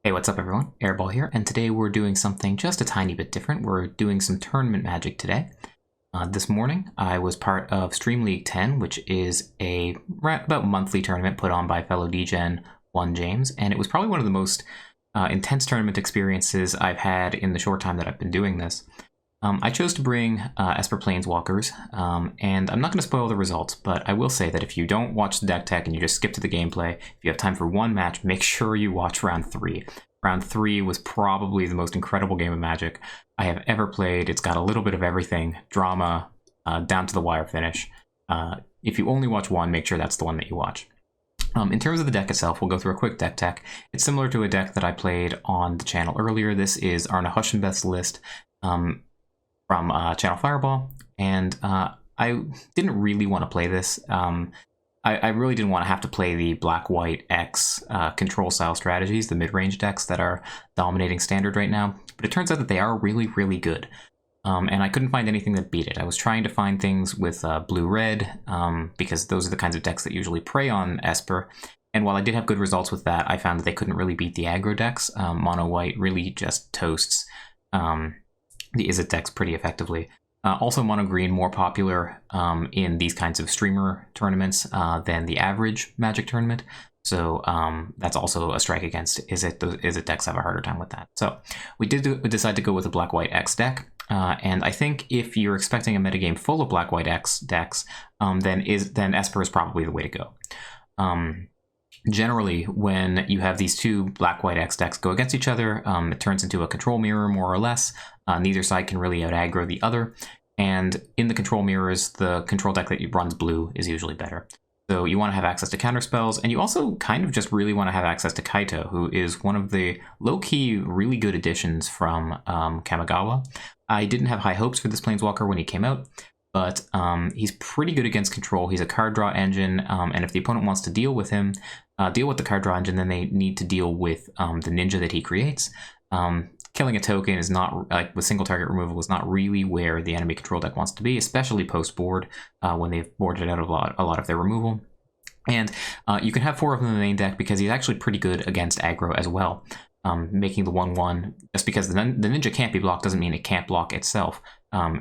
Hey, what's up everyone? Airball here, and today we're doing something just a tiny bit different. We're doing some tournament magic today. This morning, I was part of StreamLeague 10, which is a about monthly tournament put on by fellow DGen 1 James, and it was probably one of the most intense tournament experiences I've had in the short time that I've been doing this. I chose to bring Esper Planeswalkers, and I'm not going to spoil the results, but I will say that if you don't watch the deck tech and you just skip to the gameplay, if you have time for one match, make sure you watch round 3. Round 3 was probably the most incredible game of Magic I have ever played. It's got a little bit of everything, drama, down to the wire finish. If you only watch one, make sure that's the one that you watch. In terms of the deck itself, we'll go through a quick deck tech. It's similar to a deck that I played on the channel earlier. This is Arna Hushenbeth's list from Channel Fireball, and I didn't really want to play this. I really didn't want to have to play the Black-White X control style strategies, the mid-range decks that are dominating Standard right now, but it turns out that they are really, really good. And I couldn't find anything that beat it. I was trying to find things with blue-red, because those are the kinds of decks that usually prey on Esper, and while I did have good results with that, I found that they couldn't really beat the aggro decks. Mono-white really just toasts the Izzet decks pretty effectively. Also, mono green more popular in these kinds of streamer tournaments than the average Magic tournament. So that's also a strike against Izzet. Those Izzet decks have a harder time with that. So we did decide to go with a Black-White X deck. And I think if you're expecting a metagame full of Black-White X decks, then Esper is probably the way to go. Generally, when you have these two Black-White X decks go against each other, it turns into a control mirror, more or less. Neither side can really out-aggro the other. And in the control mirrors, the control deck that runs blue is usually better. So you want to have access to counterspells, and you also kind of just really want to have access to Kaito, who is one of the low-key, really good additions from Kamigawa. I didn't have high hopes for this Planeswalker when he came out, but he's pretty good against control. He's a card draw engine, and if the opponent wants to deal with him, deal with the card draw engine, then they need to deal with the ninja that he creates. Killing a token is not, like with single target removal, is not really where the enemy control deck wants to be, especially post-board, when they've boarded out a lot of their removal. And you can have 4 of them in the main deck because he's actually pretty good against aggro as well. Making the 1/1, just because the ninja can't be blocked doesn't mean it can't block itself.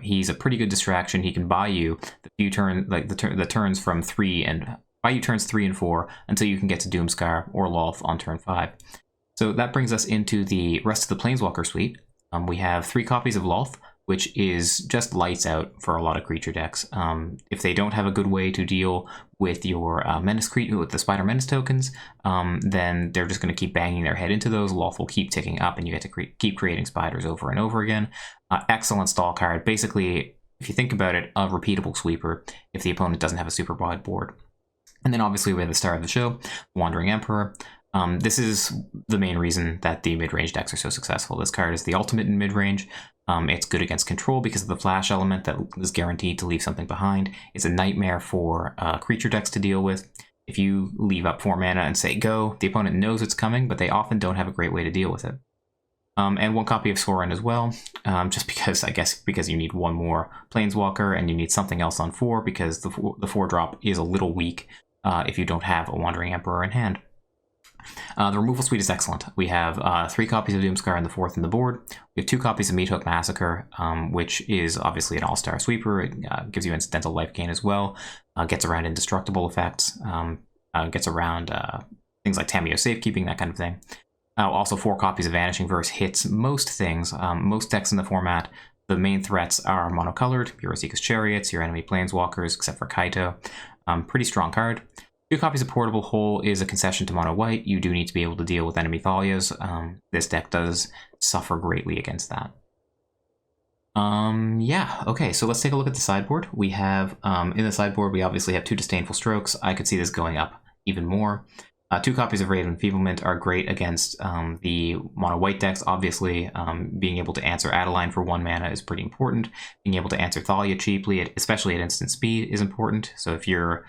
He's a pretty good distraction. He can buy you the few the turns from 3 and buy you turns 3 and 4 until you can get to Doomskar or Lolth on turn 5. So that brings us into the rest of the Planeswalker suite. We have 3 copies of Lolth, which is just lights out for a lot of creature decks. If they don't have a good way to deal with your with the Spider Menace tokens, then they're just going to keep banging their head into those. Lolth will keep ticking up, and you get to keep creating spiders over and over again. Excellent stall card. Basically, if you think about it, a repeatable sweeper if the opponent doesn't have a super wide board. And then obviously we have the star of the show, Wandering Emperor. This is the main reason that the mid-range decks are so successful. This card is the ultimate in mid-range. It's good against control because of the flash element that is guaranteed to leave something behind. It's a nightmare for creature decks to deal with. If you leave up 4 mana and say go, the opponent knows it's coming, but they often don't have a great way to deal with it. And 1 copy of Sorin as well, just because, I guess, because you need 1 more Planeswalker and you need something else on 4 because the 4-drop is a little weak if you don't have a Wandering Emperor in hand. The removal suite is excellent. We have 3 copies of Doomskar and the 4th on the board. We have 2 copies of Meathook Massacre, which is obviously an all-star sweeper. It gives you incidental life gain as well. Gets around indestructible effects. Gets around things like Tamiyo Safekeeping, that kind of thing. Also 4 copies of Vanishing Verse hits most things. Most decks in the format. The main threats are monocolored. Your Rosika's Chariots, your enemy Planeswalkers, except for Kaito. Pretty strong card. 2 copies of Portable Hole is a concession to mono-white. You do need to be able to deal with enemy Thalias. This deck does suffer greatly against that. Yeah, okay, so let's take a look at the sideboard. We have, in the sideboard, we obviously have 2 Disdainful Strokes. I could see this going up even more. 2 copies of Raven Enfeeblement are great against the mono-white decks, obviously. Being able to answer Adeline for 1 mana is pretty important. Being able to answer Thalia cheaply, especially at instant speed, is important. So if you're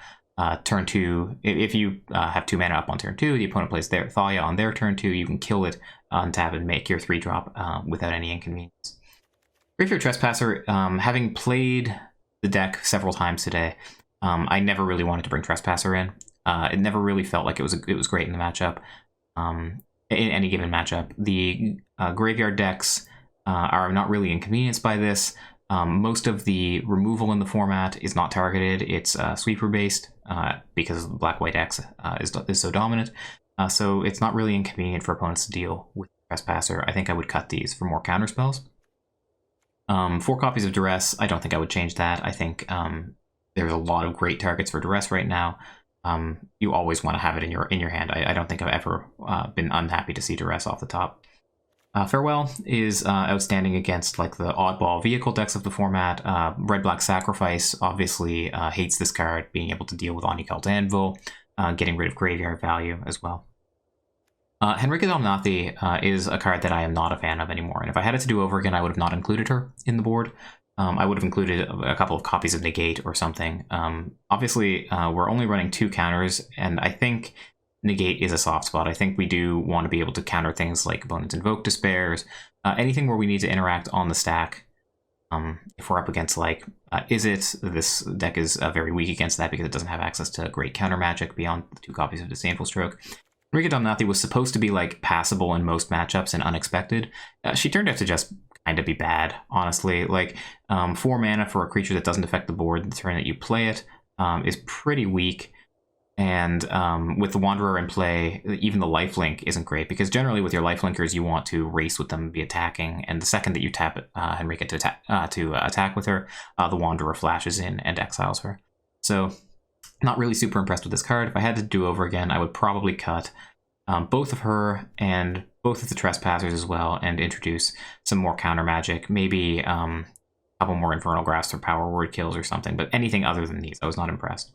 turn 2, if you have 2 mana up on turn 2, the opponent plays their Thalia on their turn 2, you can kill it, untap, and make your 3-drop without any inconvenience. Graveyard Trespasser, having played the deck several times today, I never really wanted to bring Trespasser in. It never really felt like it was great in the matchup. in any given matchup. The graveyard decks are not really inconvenienced by this. Most of the removal in the format is not targeted. It's sweeper based because Black-White X is so dominant. So it's not really inconvenient for opponents to deal with Trespasser. I think I would cut these for more counterspells. 4 copies of Duress, I don't think I would change that. I think there's a lot of great targets for Duress right now. You always want to have it in your hand. I don't think I've ever been unhappy to see Duress off the top. Farewell is outstanding against like the oddball vehicle decks of the format. Red-Black Sacrifice obviously hates this card, being able to deal with Onycult Anvil, getting rid of graveyard value as well. Henrika Domnathi is a card that I am not a fan of anymore, and if I had it to do over again, I would have not included her in the board. I would have included a couple of copies of Negate or something. Obviously, we're only running 2 counters, and I think Negate is a soft spot. I think we do want to be able to counter things like opponents invoke despairs, anything where we need to interact on the stack. If we're up against like Izzet, this deck is very weak against that because it doesn't have access to great counter magic beyond 2 copies of Disdainful Stroke. Henrika Domnathi was supposed to be like passable in most matchups and unexpected. She turned out to just kind of be bad, honestly. Like 4 mana for a creature that doesn't affect the board the turn that you play it is pretty weak. And with the Wanderer in play, even the lifelink isn't great, because generally with your lifelinkers you want to race with them and be attacking, and the second that you tap Henrika to attack with her, the Wanderer flashes in and exiles her. So not really super impressed with this card. If I had to do over again, I would probably cut both of her and both of the Trespassers as well, and introduce some more counter magic, maybe a couple more Infernal Grasps or Power Word kills or something, but anything other than these, I was not impressed.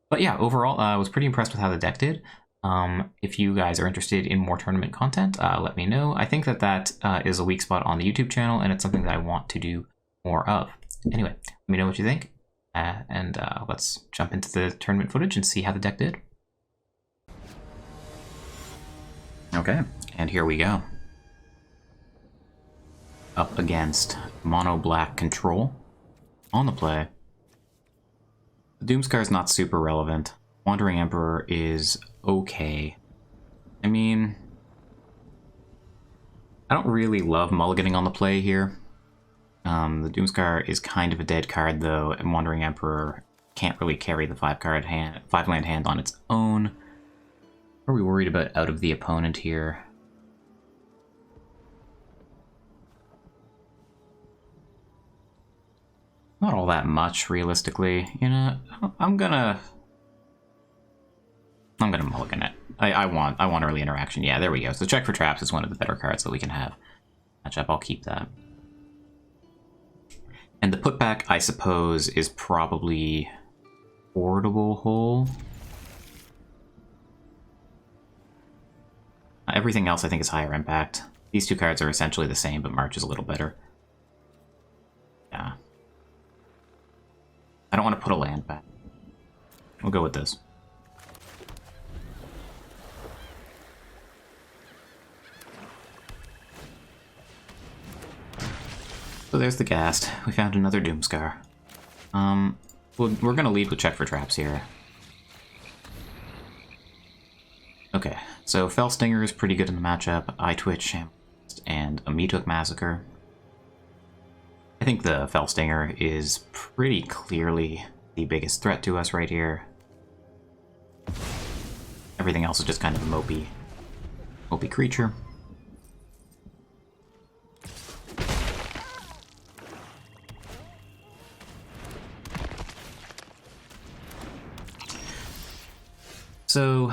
But yeah, overall, I was pretty impressed with how the deck did. If you guys are interested in more tournament content, let me know. I think that is a weak spot on the YouTube channel, and it's something that I want to do more of. Anyway, let me know what you think, and let's jump into the tournament footage and see how the deck did. Okay, and here we go. Up against Mono Black Control on the play. Doomscar is not super relevant. Wandering Emperor is okay. I mean, I don't really love mulliganing on the play here. The Doomscar is kind of a dead card though, and Wandering Emperor can't really carry the 5-land hand on its own. What are we worried about out of the opponent here? Not all that much, realistically. You know, I'm gonna mulligan it. I want early interaction. Yeah, there we go. So Check for Traps is one of the better cards that we can have. Matchup, I'll keep that. And the putback, I suppose, is probably Portable Hole. Everything else I think is higher impact. These 2 cards are essentially the same, but March is a little better. Yeah. I don't want to put a land back. We'll go with this. So there's the Ghast. We found another Doomscar. We're going to lead with Check for Traps here. Okay, so Fell Stinger is pretty good in the matchup. Eye Twitch, and a Meathook Massacre. I think the Fell Stinger is pretty clearly the biggest threat to us right here. Everything else is just kind of a mopey creature. So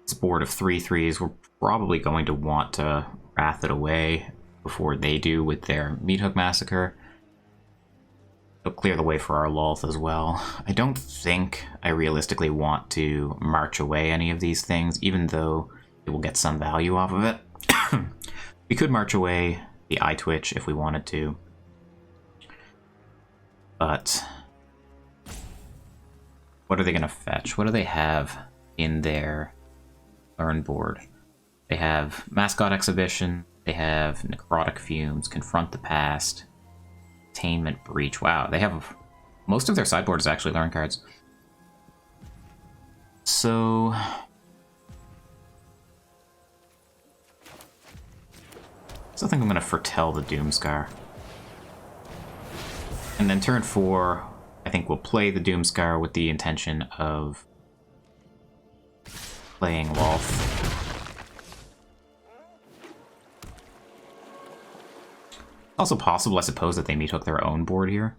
this board of 3/3s, we're probably going to want to Wrath it away before they do with their Meathook Massacre. It'll clear the way for our Lolth as well. I don't think I realistically want to march away any of these things, even though it will get some value off of it. We could march away the Eye Twitch if we wanted to. But what are they going to fetch? What do they have in their learn board? They have Mascot Exhibition, they have Necrotic Fumes, Confront the Past, Attainment Breach. Wow, they have... most of their sideboard is actually learn cards. So Still think I'm going to foretell the Doomscar. And then turn 4, I think we'll play the Doomscar with the intention of playing Lolth. Also possible, I suppose, that they meat hook their own board here.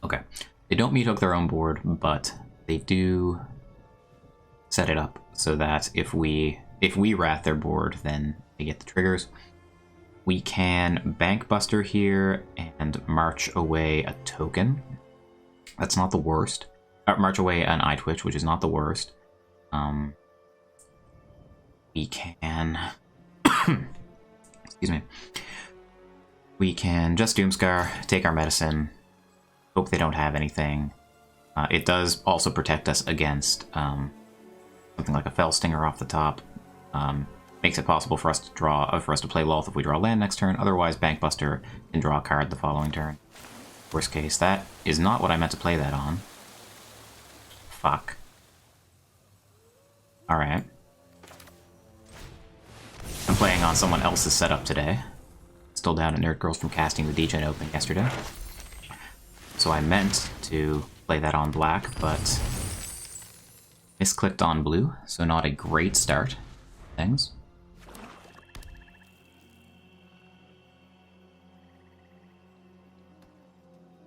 Okay. They don't meat hook their own board, but they do set it up so that if we wrath their board, then they get the triggers. We can Bankbuster here and march away a token. That's not the worst. March away an eye twitch, which is not the worst. We can... excuse me. We can just Doomscar, take our medicine, hope they don't have anything. It does also protect us against something like a Fell Stinger off the top. Makes it possible for us to draw, for us to play Lolth if we draw land next turn. Otherwise, Bankbuster can draw a card the following turn. Worst case, that is not what I meant to play that on. Fuck. Alright. I'm playing on someone else's setup today. Still down at Nerd Girls from casting the DGen Open yesterday. So I meant to play that on black, but misclicked on blue, so not a great start. Things.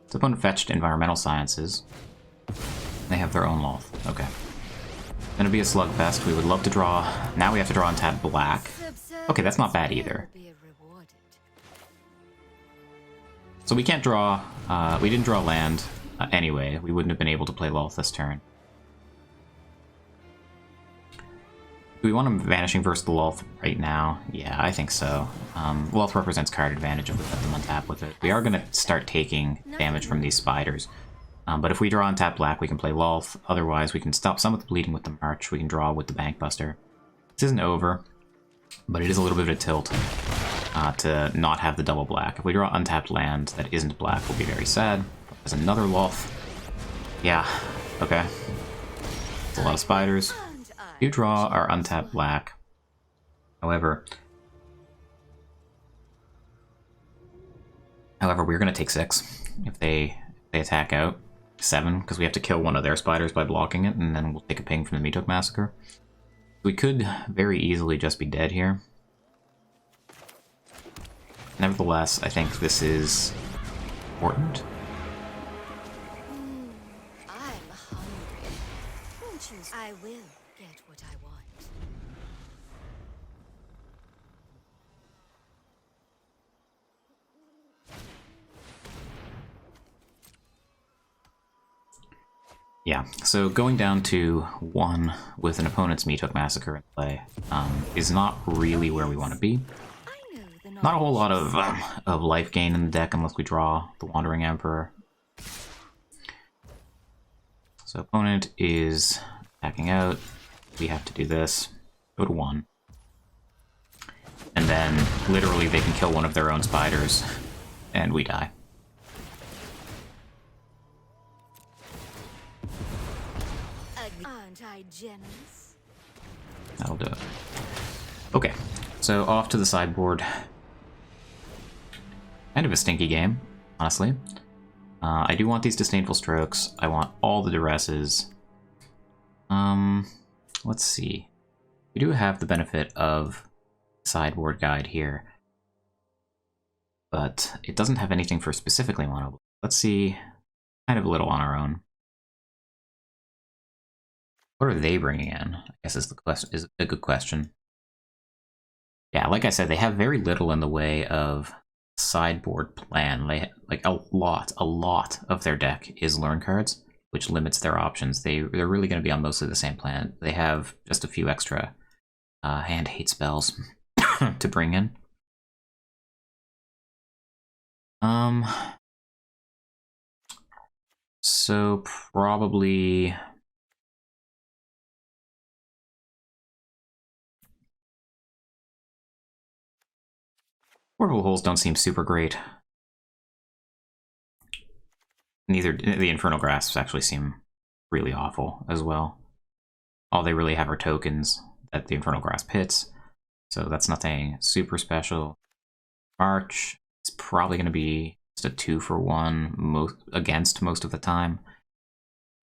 This opponent fetched Environmental Sciences. They have their own Lolth. Okay. Gonna be a slugfest. We would love to draw. Now we have to draw on tap black. Okay, that's not bad either. So we can't draw. We didn't draw land anyway. We wouldn't have been able to play Lolth this turn. Do we want him Vanishing versus the Lolth right now? Yeah, I think so. Lolth represents card advantage if we put them on tap with it. We are going to start taking damage from these spiders. But if we draw on tap black, we can play Lolth. Otherwise, we can stop some of the bleeding with the March. We can draw with the Bankbuster. This isn't over, but it is a little bit of a tilt to not have the double black. If we draw untapped land that isn't black, we'll be very sad. There's another Lolth. Yeah, okay. It's a lot of spiders. You draw our untapped black. However, we're going to take 6 if they attack out. 7, because we have to kill one of their spiders by blocking it, and then we'll take a ping from the Meat Hook Massacre. We could very easily just be dead here. Nevertheless, I think this is important. I'm hungry. I will get what I want. Yeah, so going down to 1 with an opponent's Meat Hook Massacre in play is not really where we want to be. Not a whole lot of life gain in the deck unless we draw the Wandering Emperor. So opponent is attacking out. We have to do this. Go to 1. And then literally they can kill one of their own spiders and we die. Aren't I generous? That'll do it. Okay, so off to the sideboard. Kind of a stinky game, honestly. I do want these Disdainful Strokes. I want all the Duresses. Let's see. We do have the benefit of sideboard guide here, but it doesn't have anything for specifically mono. Let's see, kind of a little on our own. What are they bringing in? I guess is a good question. Yeah, like I said, they have very little in the way of sideboard plan. They like a lot of their deck is learn cards, which limits their options. They're really going to be on mostly the same plan. They have just a few extra hand hate spells to bring in. So probably portal holes don't seem super great. Neither the Infernal Grasps actually seem really awful as well. all they really have are tokens that the Infernal Grasp hits, so that's nothing super special. March is probably going to be just a 2-for-1 against most of the time.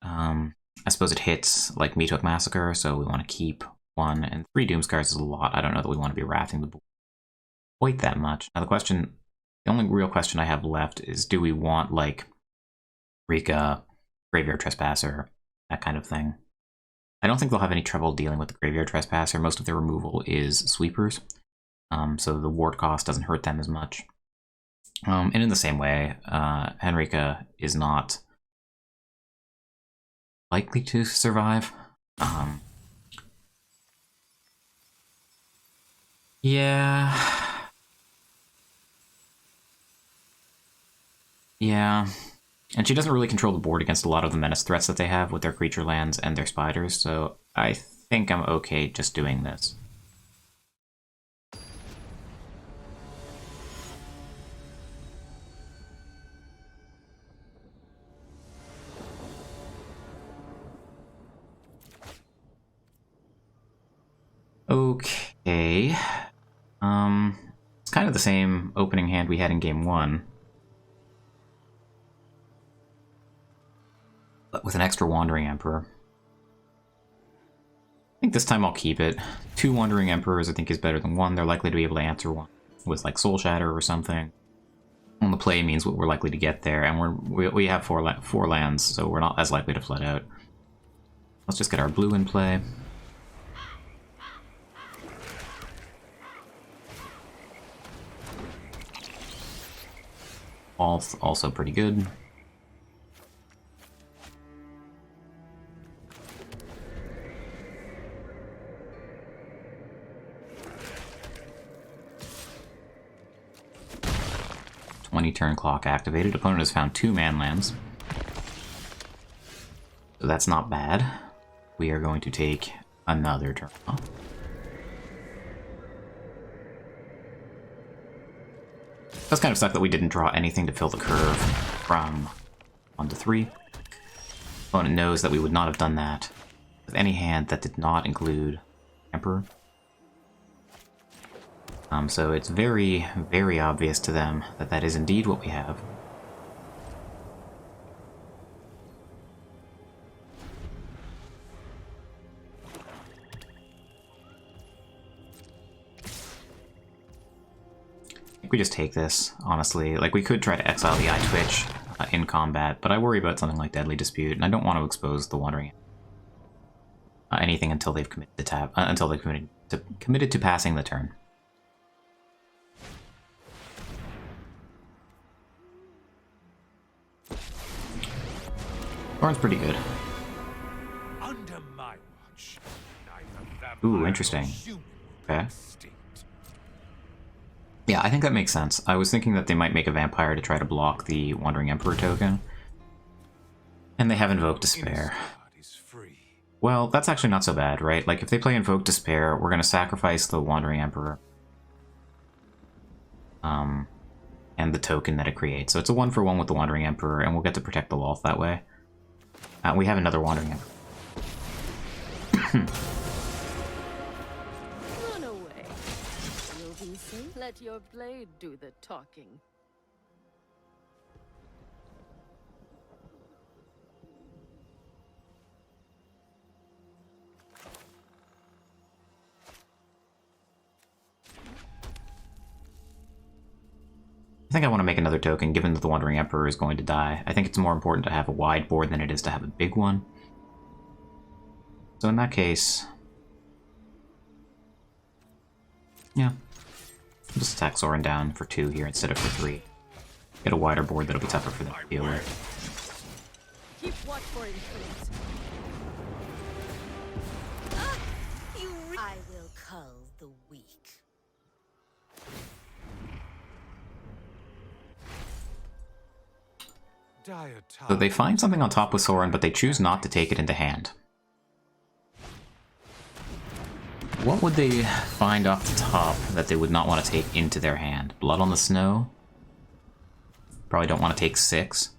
I suppose it hits like Meathook Massacre, so we want to keep 1, and 3 Doomskars is a lot. I don't know that we want to be wrathing the board quite that much. Now the only real question I have left is, do we want like Rika, Graveyard Trespasser, that kind of thing? I don't think they'll have any trouble dealing with the Graveyard Trespasser. Most of their removal is sweepers, so the ward cost doesn't hurt them as much. And in the same way, Henrika is not likely to survive. Yeah. And she doesn't really control the board against a lot of the menace threats that they have with their creature lands and their spiders, so I think I'm okay just doing this. Okay. It's kind of the same opening hand we had in game 1. But with an extra Wandering Emperor. I think this time I'll keep it. 2 Wandering Emperors I think is better than 1. They're likely to be able to answer 1 with like Soul Shatter or something. On the play means we're likely to get there, and we have 4 lands, so we're not as likely to flood out. Let's just get our blue in play. Also pretty good. Turn clock activated. Opponent has found 2 man lands. So that's not bad. We are going to take another turn off. Does kind of suck that we didn't draw anything to fill the curve from 1 to 3. Opponent knows that we would not have done that with any hand that did not include Emperor. So it's very, very obvious to them that that is indeed what we have. I think we just take this, honestly. Like, we could try to exile the Eye Twitch in combat, but I worry about something like Deadly Dispute, and I don't want to expose the Wandering anything until they've committed to tap, until they've committed to passing the turn. Thorn's pretty good. Under my watch, Ooh, interesting. Okay. Yeah, I think that makes sense. I was thinking that they might make a vampire to try to block the Wandering Emperor token. And they have Invoke Despair. Well, that's actually not so bad, right? Like, if they play Invoke Despair, we're going to sacrifice the Wandering Emperor. And the token that it creates. So it's a 1-for-1 with the Wandering Emperor, and we'll get to protect the Lolth that way. We have another Wandering Emperor. Run away. You'll be safe. Let your blade do the talking. I think I want to make another token, given that the Wandering Emperor is going to die. I think it's more important to have a wide board than it is to have a big one. So in that case... yeah. I'll just attack Sorin down for 2 here instead of for 3. Get a wider board that'll be tougher for them to deal with. Keep watch for influence. I will cull the weak. So they find something on top with Sorin, but they choose not to take it into hand. What would they find off the top that they would not want to take into their hand? Blood on the Snow? Probably don't want to take 6.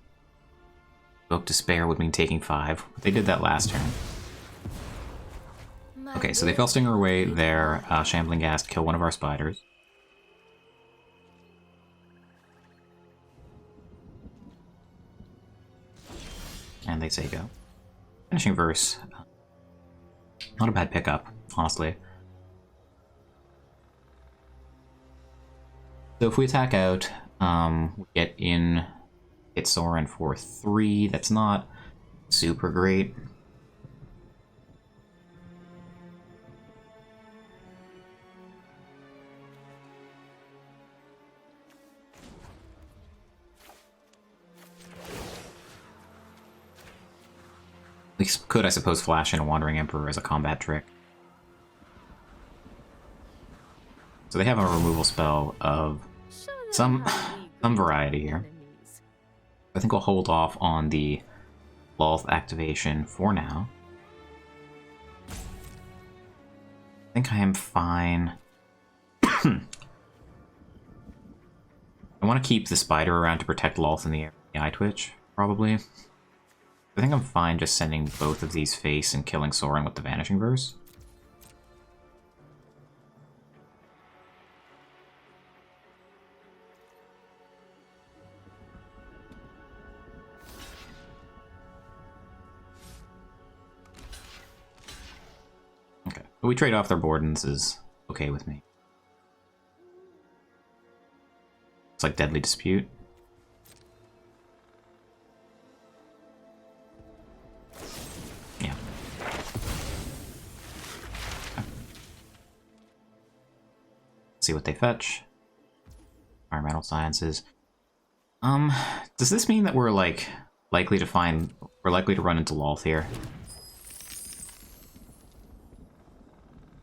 Invoke Despair would mean taking 5. They did that last turn. Okay, so they fell Stinger away there. Shambling Ghast kill one of our spiders. And they say go. Finishing Verse. Not a bad pickup, honestly. So if we attack out, we get in, hit Sorin for 3. That's not super great. We could, I suppose, flash in a Wandering Emperor as a combat trick. So they have a removal spell of some variety here. I think we'll hold off on the Lolth activation for now. I think I am fine. I want to keep the spider around to protect Lolth in the eye twitch, probably. I think I'm fine just sending both of these face and killing Sorin with the Vanishing Verse. Okay, but we trade off their Bordens is okay with me. It's like Deadly Dispute. Yeah. Okay. See what they fetch. Environmental Sciences. Does this mean that we're like likely to run into Lolth here?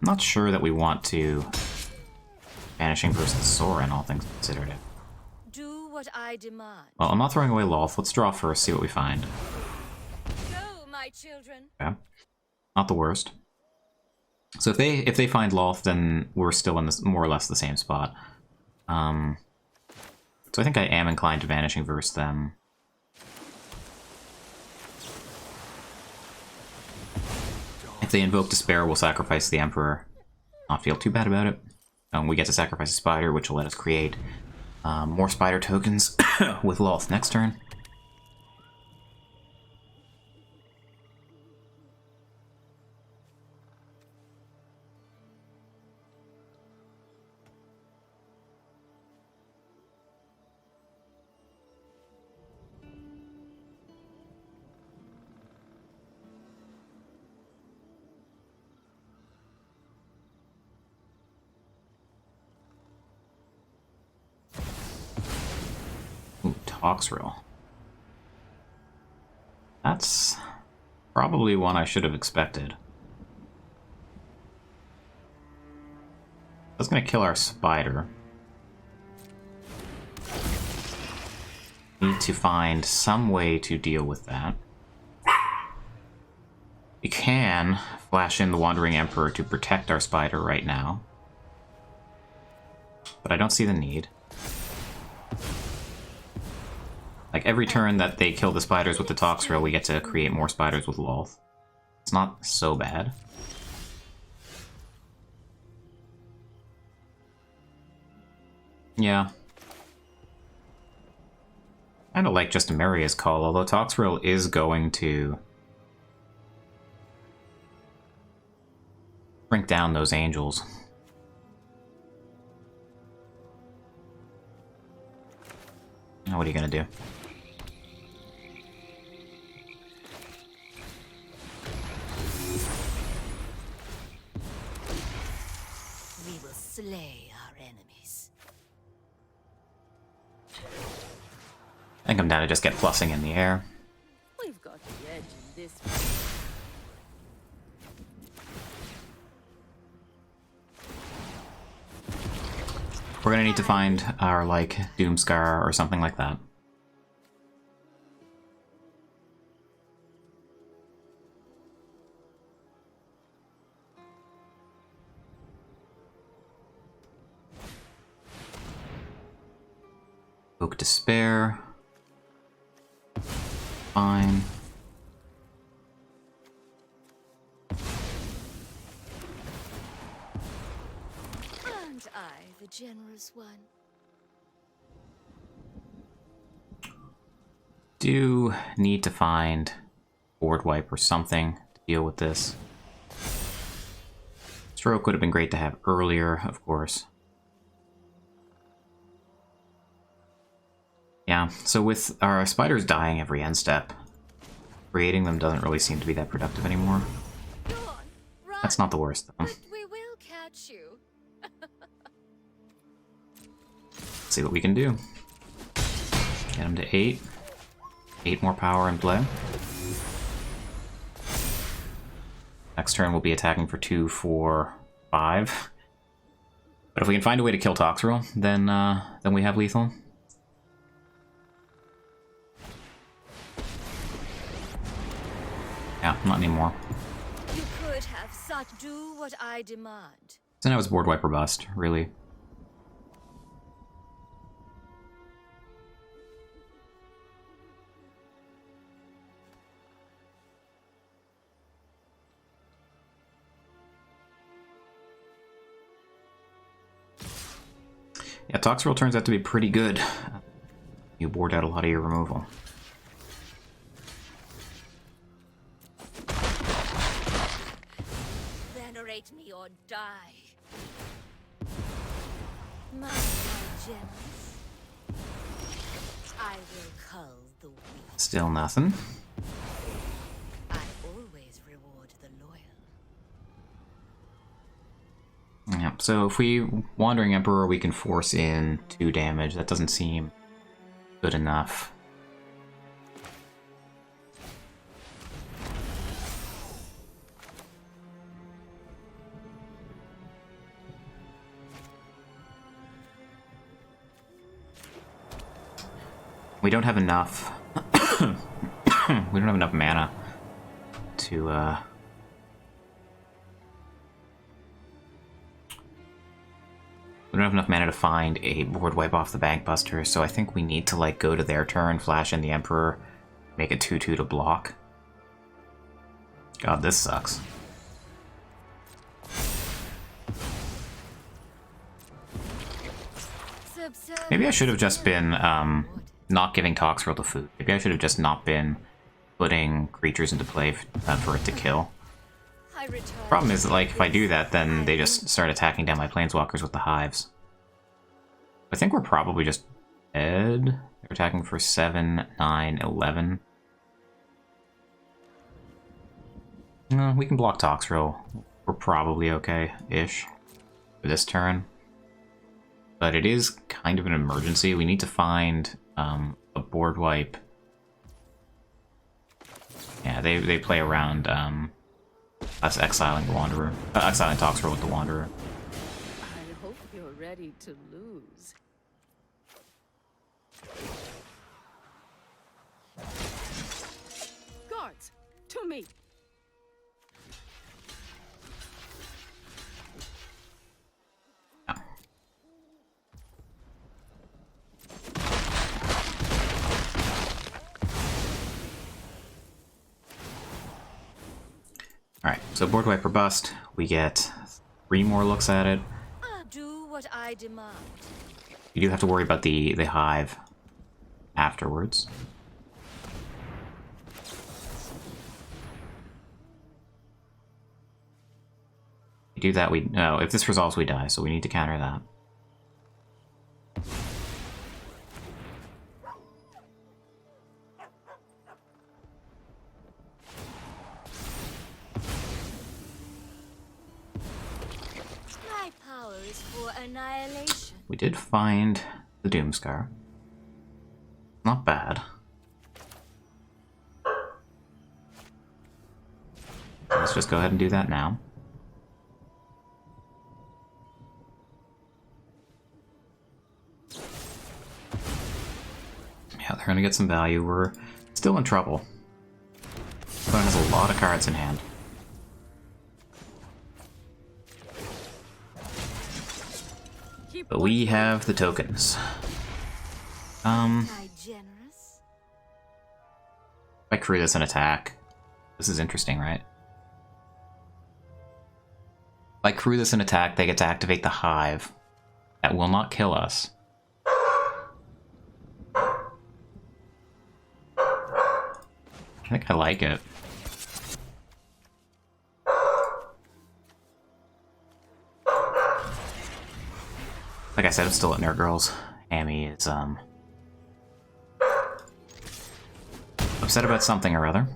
I'm not sure that we want to Vanishing versus Sorin, all things considered. Do what I demand. Well, I'm not throwing away Lolth. Let's draw first, see what we find. Go, my children. Okay. Not the worst. So if they find Lolth, then we're still in this more or less the same spot. So I think I am inclined to Vanishing Verse them. If they invoke Despair, we'll sacrifice the Emperor. Not feel too bad about it. We get to sacrifice a spider, which will let us create more spider tokens with Lolth next turn. Ooh, Toxrill. That's probably one I should have expected. That's gonna kill our spider. Need to find some way to deal with that. We can flash in the Wandering Emperor to protect our spider right now, but I don't see the need. Like, every turn that they kill the spiders with the Toxrill, we get to create more spiders with Lolth. It's not so bad. Yeah. I don't like just Amaria's call, although Toxrill is going to shrink down those angels. Now what are you gonna do? We will slay our enemies. I think I'm down to just get plussing in the air. We've got the edge in this one. We're gonna need to find our, like, Doomscar or something like that. Oak Despair. Fine. generous one. Do need to find board wipe or something to deal with this. Stroke would have been great to have earlier, of course. Yeah, so with our spiders dying every end step, creating them doesn't really seem to be that productive anymore. Go on, run. That's not the worst, though. But we will catch you. Let's see what we can do. Get him to 8. 8 more power in play. Next turn we'll be attacking for 2, 4, 5. But if we can find a way to kill Toxrill, then we have lethal. Yeah, not anymore. You could have such. Do what I demand. So now it's board wipe or bust, really. Yeah, Toxrill turns out to be pretty good. You board out a lot of your removal. Venerate me or die. My gems. I will cull the weak. Still nothing. I always reward the loyal. Yeah, so if we Wandering Emperor, we can force in 2 damage. That doesn't seem good enough. We don't have enough. We don't have enough mana to we don't have enough mana to find a board wipe off the Bankbuster, so I think we need to like go to their turn, flash in the Emperor, make it 2/2 to block. God, this sucks. Maybe I should have just been not giving Toxrill the food. Maybe I should have just not been putting creatures into play for it to kill. Problem is that, like, if I do that, then they just start attacking down my Planeswalkers with the hives. I think we're probably just dead. They're attacking for 7, 9, 11. No, we can block Toxrill. We're probably okay-ish for this turn. But it is kind of an emergency. We need to find a board wipe. Yeah, they play around us exiling the Wanderer. Exiling Toxrill with the Wanderer. I hope you're ready to lose. Guards, to me. Alright, so board wipe or bust. We get 3 more looks at it. Do what I demand. You do have to worry about the hive afterwards. We do that, no, if this resolves, we die, so we need to counter that. My power is for annihilation. We did find the Doomscar. Not bad. Let's just go ahead and do that now. Yeah, they're gonna get some value. We're still in trouble. Opponent has a lot of cards in hand. But we have the tokens. My generous. If I crew this an attack. This is interesting, right? If I crew this an attack, they get to activate the hive. that will not kill us. I think I like it. Like I said, I'm still at Nerd Girls. Amy is, upset about something or other.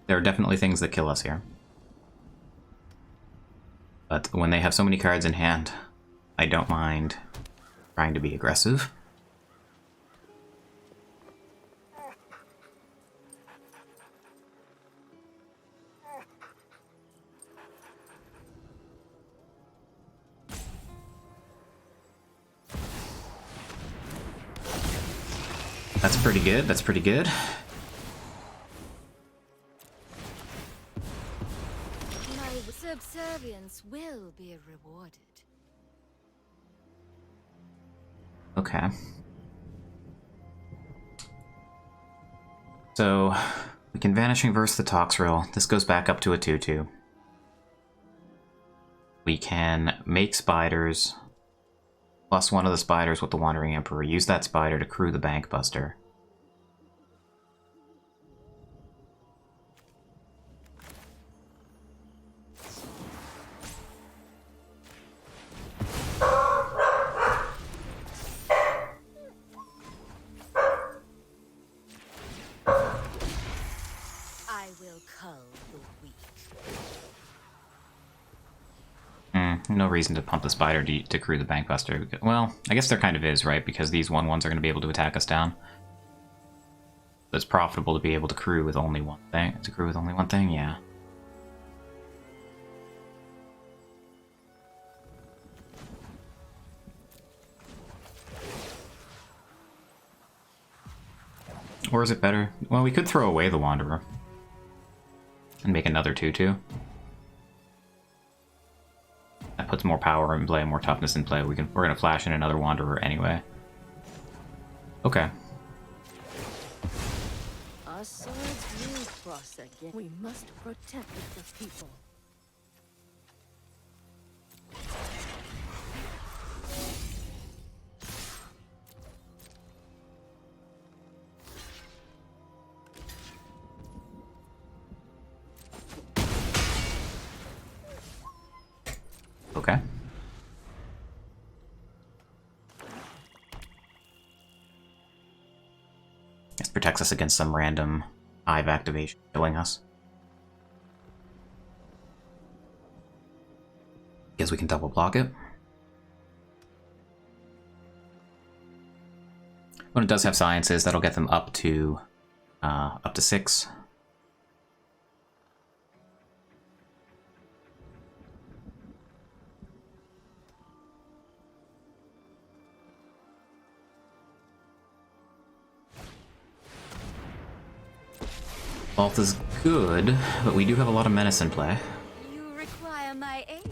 There are definitely things that kill us here. But when they have so many cards in hand, I don't mind trying to be aggressive. That's pretty good, that's pretty good. Subservience will be rewarded. Okay. So, we can Vanishing Verse the Toxrill. This goes back up to a 2/2. We can make spiders, plus one of the spiders with the Wandering Emperor. Use that spider to crew the Bankbuster. No reason to pump the spider to crew the Bankbuster. Well, I guess there kind of is, right? Because these 1/1s are going to be able to attack us down. So it's profitable to be able to crew with only one thing. To crew with only one thing, yeah. Or is it better? Well, we could throw away the Wanderer and make another 2/2. That puts more power in play, more toughness in play. We're gonna flash in another Wanderer anyway. Okay. Our swords will cross again. We must protect the people. Okay. This protects us against some random hive activation killing us. Guess we can double block it. When it does have sciences, that'll get them up to 6. Vault is good, but we do have a lot of menace in play. You require my aid.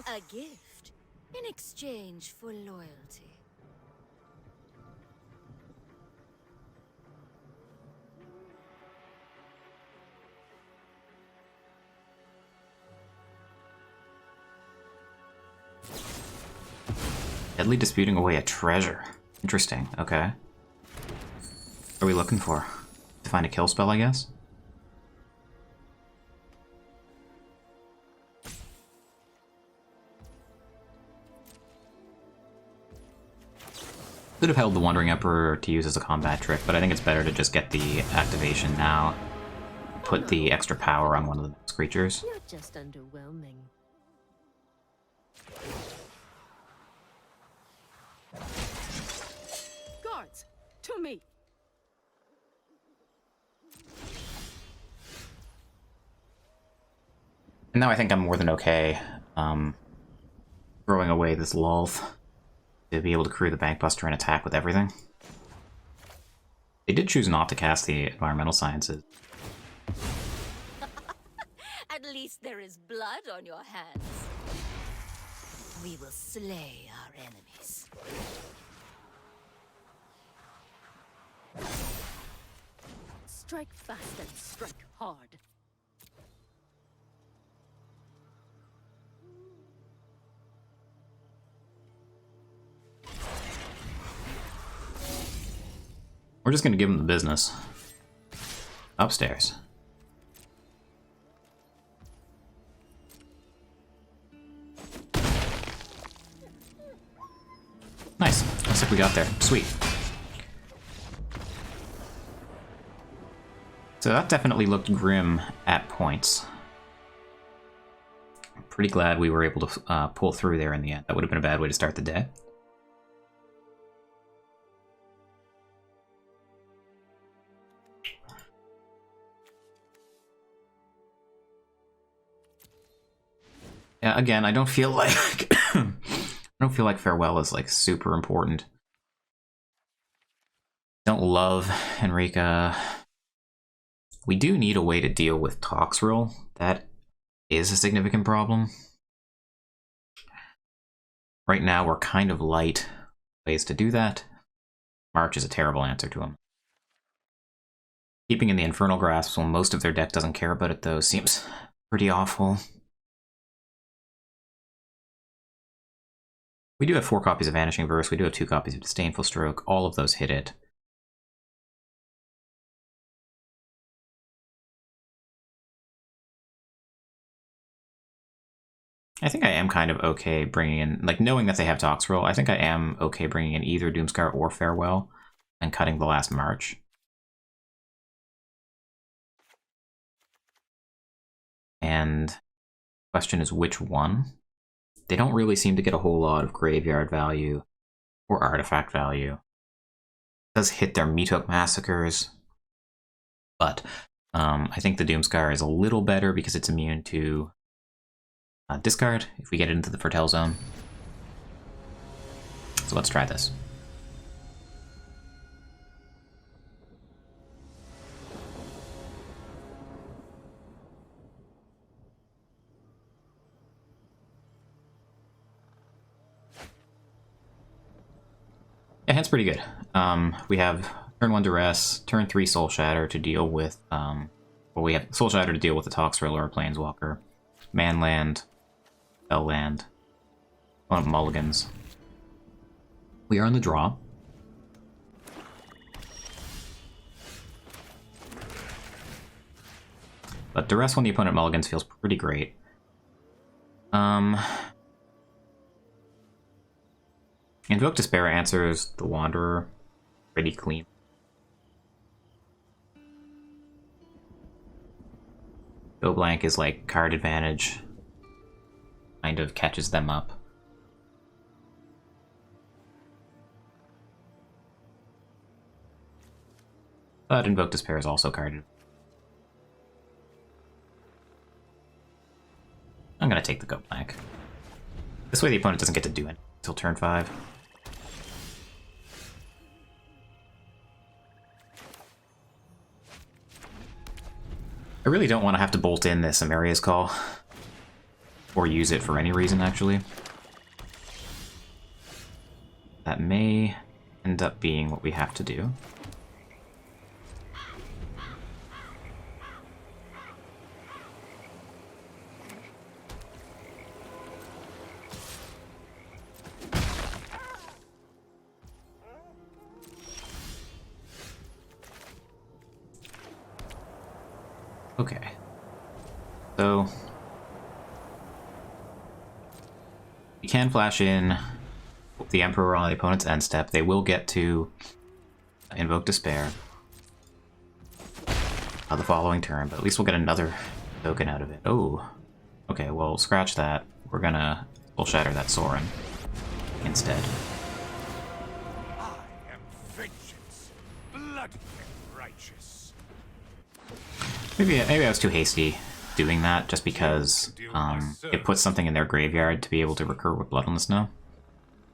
A gift in exchange for loyalty. Deadly disputing away a treasure. Interesting, okay. What are we looking for? To find a kill spell, I guess? Could have held the Wandering Emperor to use as a combat trick, but I think it's better to just get the activation now. Put the extra power on one of the next creatures. You're just underwhelming. Guards, to me. And now I think I'm more than okay throwing away this Lulth to be able to crew the Bankbuster and attack with everything. They did choose not to cast the Environmental Sciences. At least least there is blood on your hands. We will slay our enemies. Strike fast and strike hard. We're just gonna give them the business. Upstairs. Nice. Looks like we got there. Sweet. So that definitely looked grim at points. I'm pretty glad we were able to pull through there in the end. That would have been a bad way to start the day. Yeah, again, I don't feel like I don't feel like farewell is like super important. Don't love Enrica. We do need a way to deal with Toxrill. That is a significant problem. Right now, we're kind of light ways to do that. March is a terrible answer to him. Keeping in the Infernal Grasp when most of their deck doesn't care about it, though, seems pretty awful. We do have 4 copies of Vanishing Verse, we do have 2 copies of Disdainful Stroke, all of those hit it. I think I am kind of okay bringing in, like, knowing that they have Toxrill, I think I am okay bringing in either Doomscar or Farewell and cutting the last March. And the question is which one? They don't really seem to get a whole lot of graveyard value or artifact value. It does hit their Meathook Massacres, but I think the Doomscar is a little better because it's immune to discard if we get into the Foretell Zone. So let's try this. Yeah, hand's pretty good. We have turn 1 Duress, turn 3 Soul Shatter to deal with, well, we have Soul Shatter to deal with the Toxrill or a Planeswalker. Manland, Spellland, one of Mulligans. We are on the draw. But Duress when the opponent mulligans feels pretty great. Invoke Despair answers the Wanderer pretty clean. Go Blank is like card advantage. Kind of catches them up. But Invoke Despair is also carded. I'm gonna take the Go Blank. This way the opponent doesn't get to do it until turn 5. I really don't want to have to bolt in this Amaria's Call. Or use it for any reason, actually. That may end up being what we have to do. Okay. So we can flash in the Emperor on the opponent's end step. They will get to Invoke Despair the following turn, but at least we'll get another token out of it. Oh, okay, well, scratch that. We're gonna Soul Shatter that Sorin instead. I am vengeance, bloody and righteous. Maybe I was too hasty doing that, just because it puts something in their graveyard to be able to recur with Blood on the Snow,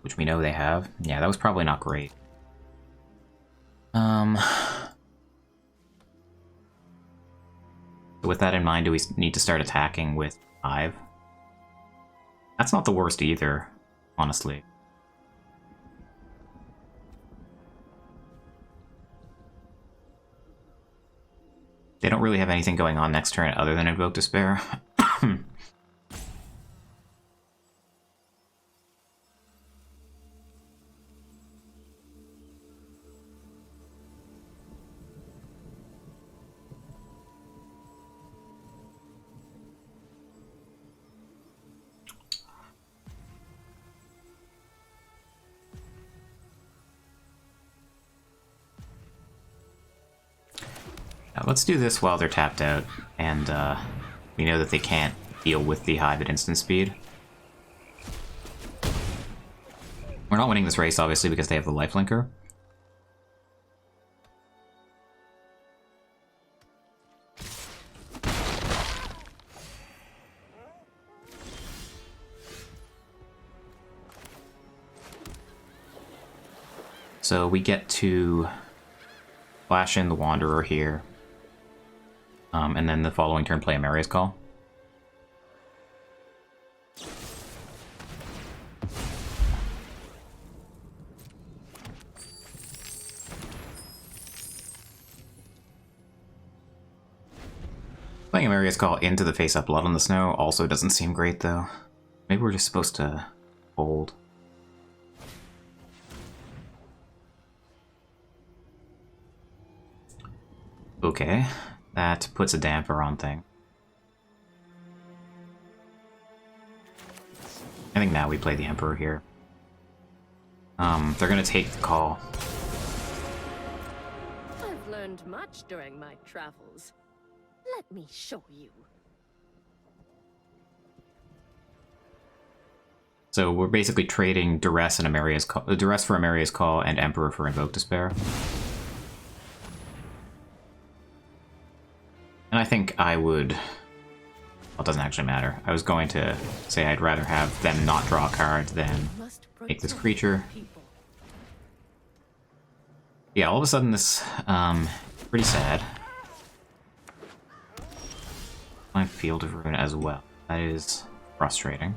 which we know they have. Yeah, that was probably not great. So With that in mind, do we need to start attacking with Hive? That's not the worst either, honestly. They don't really have anything going on next turn other than Invoke Despair. Let's do this while they're tapped out, and we know that they can't deal with the Hive at instant speed. We're not winning this race, obviously, because they have the lifelinker. So we get to flash in the Wanderer here. And then the following turn play Amaria's Call. Playing Amaria's Call into the face-up Blood on the Snow also doesn't seem great, though. Maybe we're just supposed to hold. Okay. That puts a damper on thing. I think now we play the Emperor here. They're gonna take the call. I've learned much during my travels. Let me show you. So we're basically trading Duress and Amaria's Call, Duress for Amaria's Call and Emperor for Invoke Despair. And I think I would... Well, it doesn't actually matter. I was going to say I'd rather have them not draw a card than take this creature. Yeah, all of a sudden this, pretty sad. My Field of Ruin as well. That is frustrating.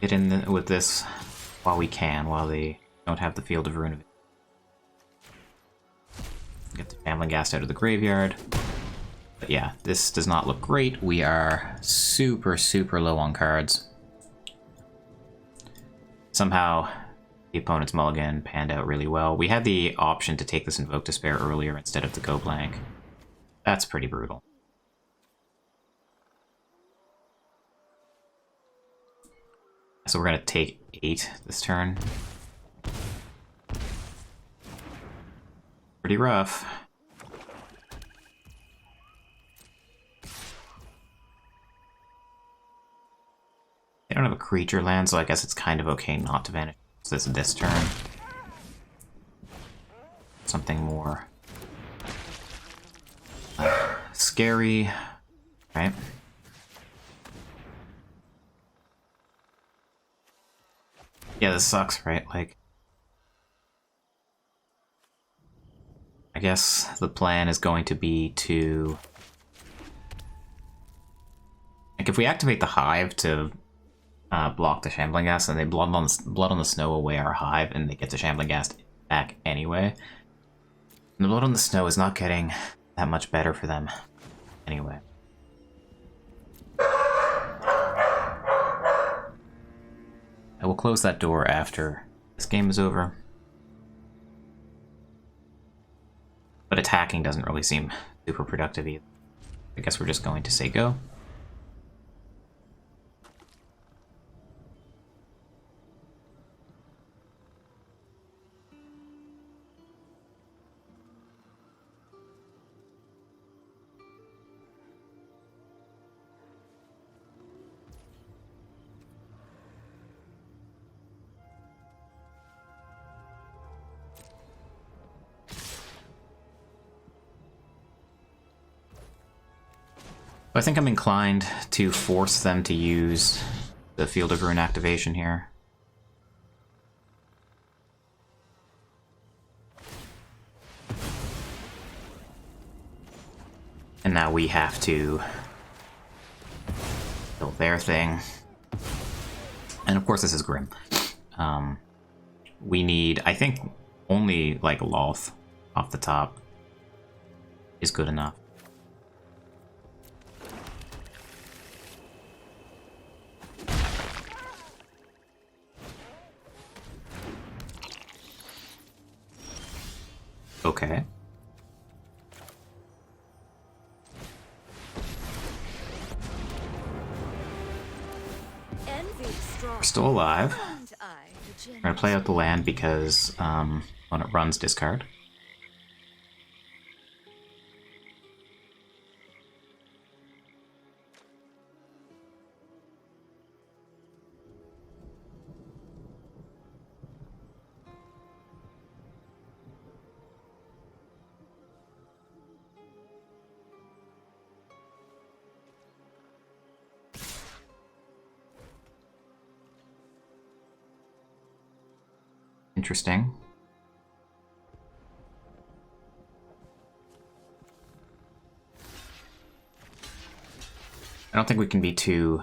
Get in with this while we can, while they don't have the Field of Ruin. Get the Shambling Ghast out of the graveyard. But yeah, this does not look great. We are super, super low on cards. Somehow, the opponent's mulligan panned out really well. We had the option to take this Invoke Despair earlier instead of the Go Blank. That's pretty brutal. So we're gonna take 8 this turn. Pretty rough. They don't have a creature land, so I guess it's kind of okay not to vanish this turn. Something more scary, right? Yeah, this sucks, right? Like, I guess the plan is going to be to... Like, if we activate the Hive to block the Shambling Ghast, then they blood on the Snow away our Hive, and they get the Shambling Ghast back anyway. And the Blood on the Snow is not getting that much better for them anyway. I will close that door after this game is over. But attacking doesn't really seem super productive either. I guess we're just going to say go. I think I'm inclined to force them to use the Field of Ruin activation here. And now we have to build their thing. And of course this is grim. We need, I think, only like Loth off the top is good enough. Okay. We're still alive. I'm gonna play out the land because when it runs, discard. Interesting. I don't think we can be too...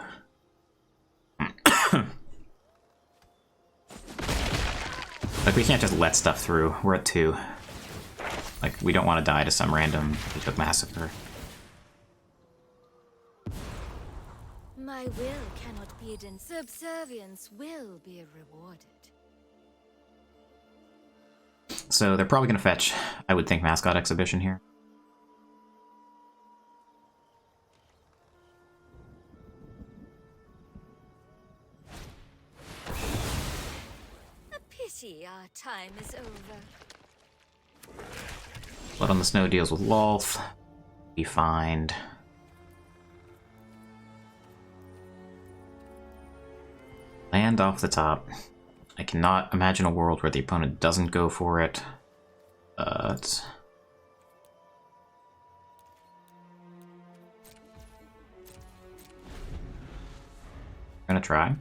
like, we can't just let stuff through. We're at 2. Like, we don't want to die to some random massacre. My will cannot be hidden. Subservience will be rewarded. So they're probably going to fetch, I would think, Mascot Exhibition here. A pity our time is over. Blood on the Snow deals with Loth. We find... land off the top. I cannot imagine a world where the opponent doesn't go for it, but... I'm gonna try.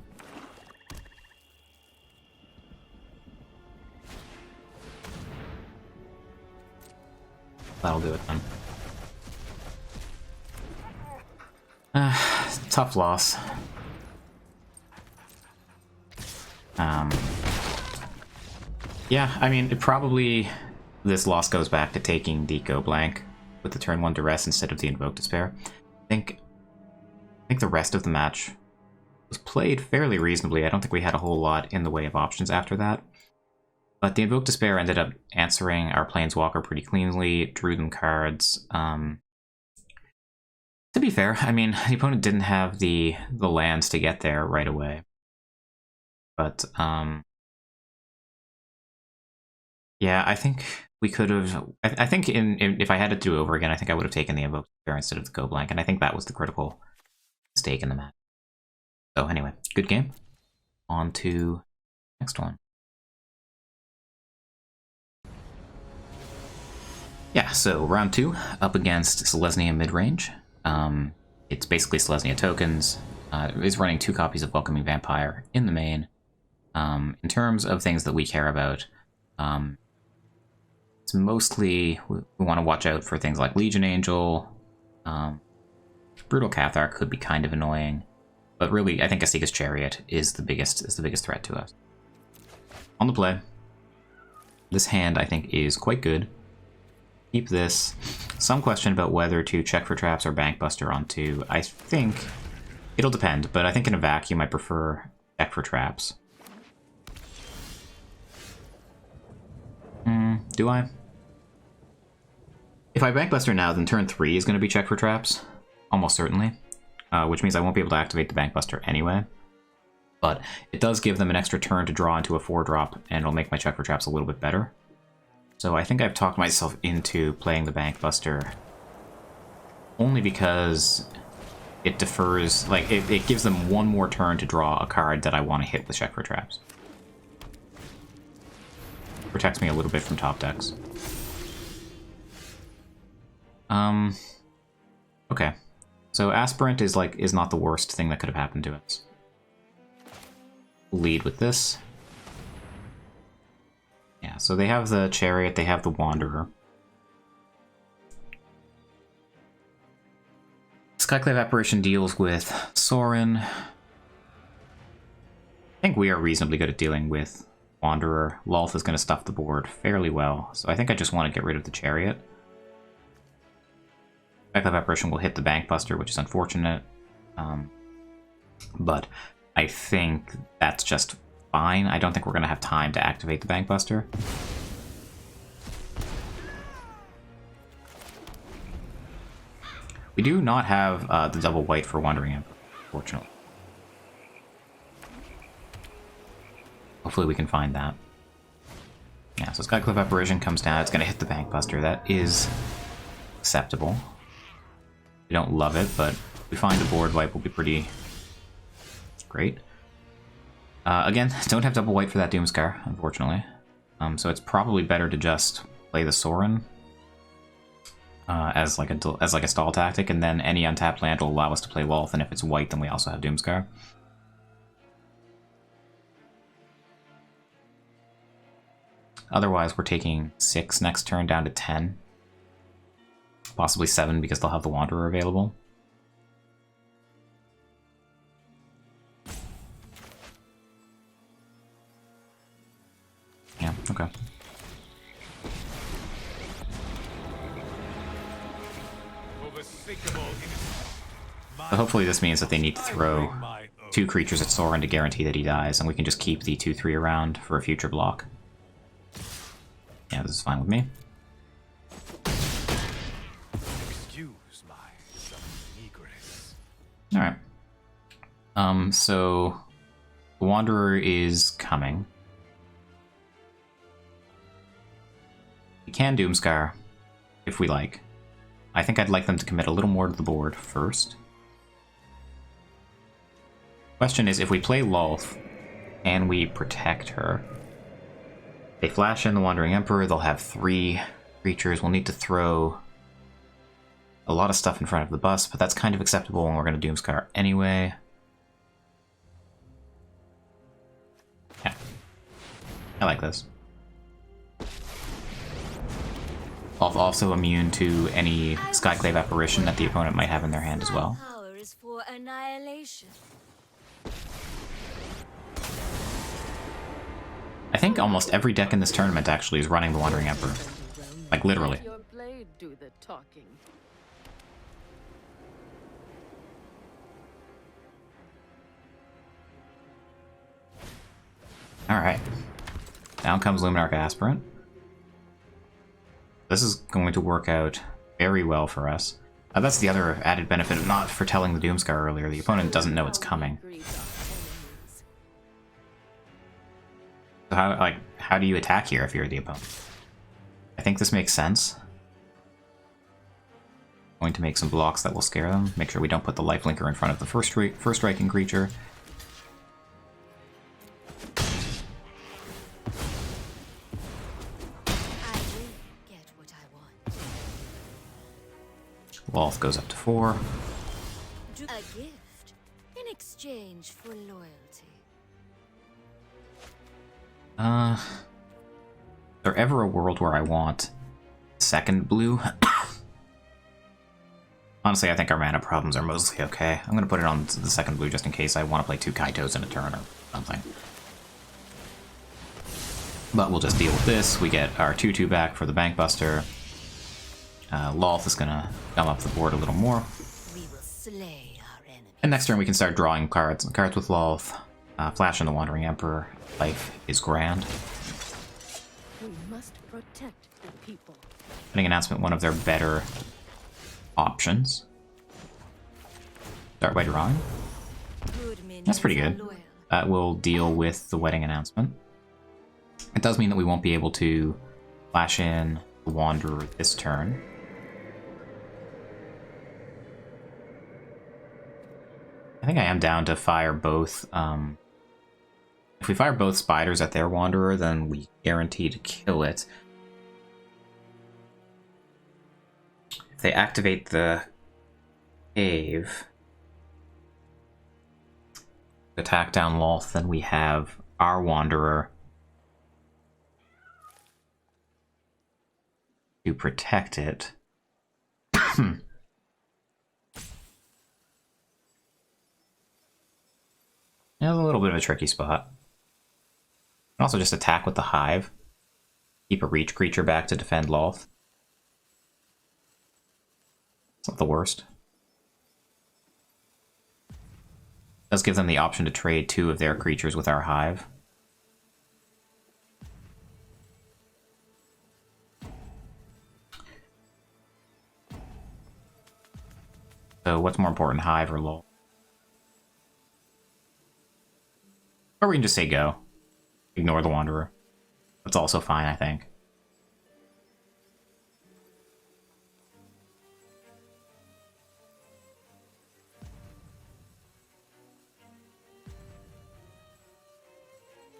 That'll do it then. Tough loss. Yeah, I mean, it probably... this loss goes back to taking the Go Blank with the turn 1 Duress instead of the Invoke Despair. I think the rest of the match was played fairly reasonably. I don't think we had a whole lot in the way of options after that. But the Invoke Despair ended up answering our Planeswalker pretty cleanly, drew them cards. To be fair, I mean, the opponent didn't have the lands to get there right away. But, yeah, I think we could have... I think if I had to do it over again, I think I would have taken the Invoke Despair instead of the Go Blank, and I think that was the critical mistake in the match. So anyway, good game. On to next one. Yeah, so round 2, up against Selesnya Midrange. It's basically Selesnya tokens. It's running 2 copies of Welcoming Vampire in the main. In terms of things that we care about, it's mostly we want to watch out for things like Legion Angel. Brutal Cathar could be kind of annoying, but really I think Asika's Chariot is the biggest threat to us. On the play, this hand I think is quite good. Keep this. Some question about whether to check for traps or Bankbuster onto. I think it'll depend, but I think in a vacuum I prefer check for traps. Do I? If I Bankbuster now, then turn 3 is going to be check for traps. Almost certainly. Which means I won't be able to activate the Bankbuster anyway. But it does give them an extra turn to draw into a 4-drop, and it'll make my check for traps a little bit better. So I think I've talked myself into playing the Bankbuster only because it defers, like, it gives them one more turn to draw a card that I want to hit with check for traps. Protects me a little bit from top decks. Okay. So Aspirant is not the worst thing that could have happened to us. Lead with this. Yeah, so they have the Chariot, they have the Wanderer. Skyclave Apparition deals with Sorin. I think we are reasonably good at dealing with Wanderer. Lolth is going to stuff the board fairly well, so I think I just want to get rid of the Chariot. Skyclave Apparition will hit the Bankbuster, which is unfortunate. But I think that's just fine. I don't think we're going to have time to activate the Bankbuster. We do not have the double white for Wandering Emperor, fortunately. Hopefully we can find that. Yeah, so Skyclave Apparition comes down, it's going to hit the Bankbuster. That is acceptable. We don't love it, but if we find a board wipe, will be pretty great. Again, don't have double white for that Doomscar, unfortunately. So it's probably better to just play the Sorin as like a stall tactic, and then any untapped land will allow us to play Lolth, and if it's white, then we also have Doomscar. Otherwise, we're taking 6 next turn down to 10. Possibly 7 because they'll have the Wanderer available. Yeah, okay. So hopefully this means that they need to throw 2 creatures at Sorin to guarantee that he dies, and we can just keep the 2/3 around for a future block. Yeah, this is fine with me. Excuse my egress. Alright. So the Wanderer is coming. We can Doomscar if we like. I think I'd like them to commit a little more to the board first. Question is, if we play Lolth and we protect her, they flash in the Wandering Emperor, they'll have 3 creatures. We'll need to throw a lot of stuff in front of the bus, but that's kind of acceptable when we're going to Doomscar anyway. Yeah. I like this. Also immune to any Skyclave Apparition that the opponent might have in their hand as well. Power is for annihilation. I think almost every deck in this tournament actually is running the Wandering Emperor. Like, literally. Let your blade do the talking. Alright. Down comes Luminarch Aspirant. This is going to work out very well for us. That's the other added benefit of not foretelling the Doomscar earlier. The opponent doesn't know it's coming. So how do you attack here if you're the opponent? I think this makes sense. Going to make some blocks that will scare them. Make sure we don't put the lifelinker in front of the first striking creature. I will get what I want. Lolth goes up to 4. A gift in exchange for loyalty. Is there ever a world where I want second blue? Honestly, I think our mana problems are mostly okay. I'm going to put it on the second blue just in case I want to play 2 Kaitos in a turn or something. But we'll just deal with this. We get our 2/2 back for the Bankbuster. Lolth is going to come up the board a little more. We will slay our enemy. And next turn we can start drawing cards with Lolth. Flash in the Wandering Emperor. Life is grand. We must protect the people. Putting Announcement, one of their better options. Start by drawing. That's pretty good. That will deal with the Wedding Announcement. It does mean that we won't be able to flash in the Wanderer this turn. I think I am down to fire both. If we fire both spiders at their Wanderer, then we guarantee to kill it. If they activate the cave, attack down Lolth, then we have our Wanderer to protect it. Yeah, a little bit of a tricky spot. Also just attack with the Hive. Keep a reach creature back to defend Loth. It's not the worst. Does give them the option to trade 2 of their creatures with our Hive. So what's more important, Hive or Loth? Or we can just say go. Ignore the Wanderer. That's also fine, I think.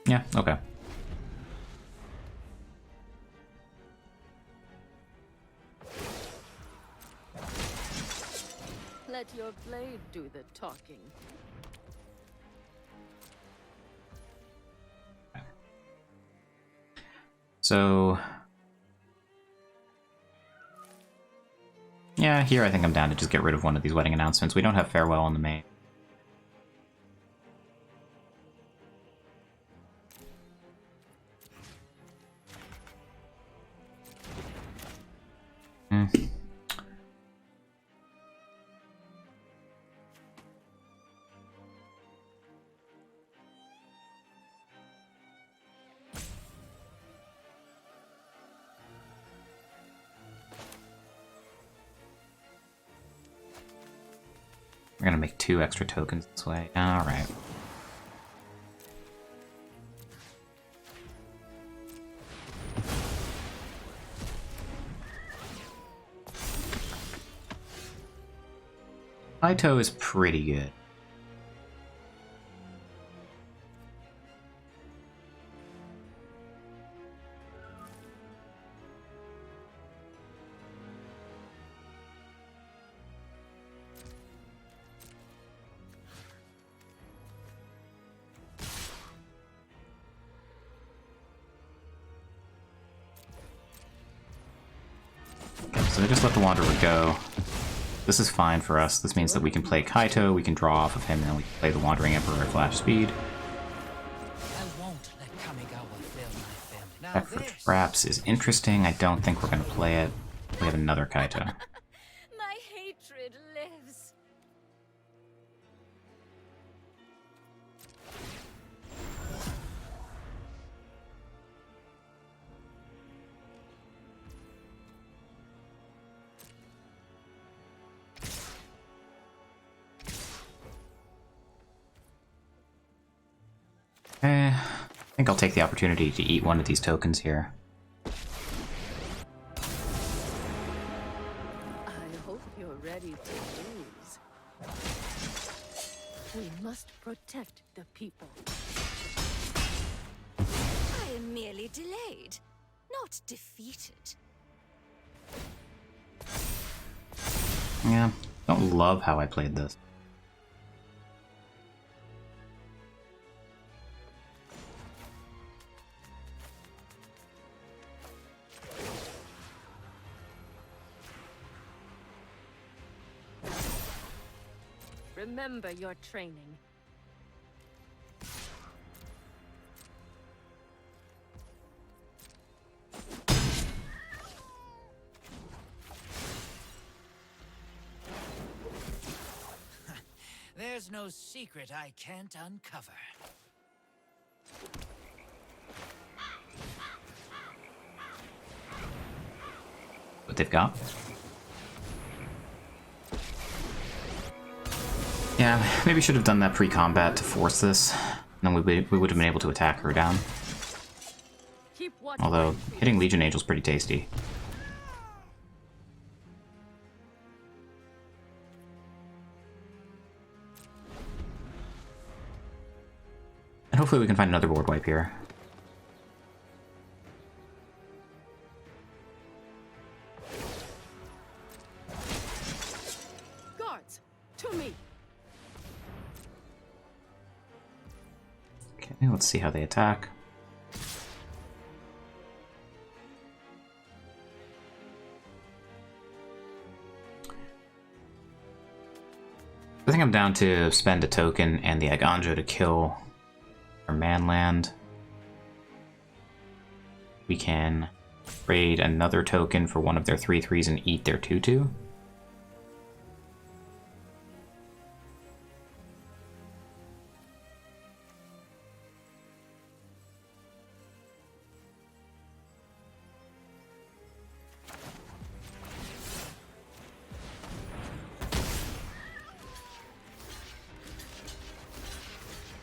Yeah, okay. Let your blade do the talking. So... yeah, here I think I'm down to just get rid of one of these wedding announcements. We don't have Farewell on the main. We're gonna make 2 extra tokens this way. Alright. Kaito is pretty good. So they just let the Wanderer go. This is fine for us. This means that we can play Kaito, we can draw off of him, and then we can play the Wandering Emperor at flash speed. I won't let Kamigawa fail my family. Now Back for Traps is interesting. I don't think we're going to play it. We have another Kaito. My hatred lives. I think I'll take the opportunity to eat one of these tokens here. I hope you're ready to lose. We must protect the people. I am merely delayed, not defeated. Yeah, don't love how I played this. Remember your training. There's no secret I can't uncover. What they've got. Yeah, maybe should have done that pre-combat to force this. Then we would have been able to attack her down. Keep watch. Although, hitting Legion Angel's pretty tasty. And hopefully we can find another board wipe here. Guards, to me. Okay, let's see how they attack. I think I'm down to spend a token and the Aganjo to kill our manland. We can trade another token for one of their 3/3s and eat their 2/2.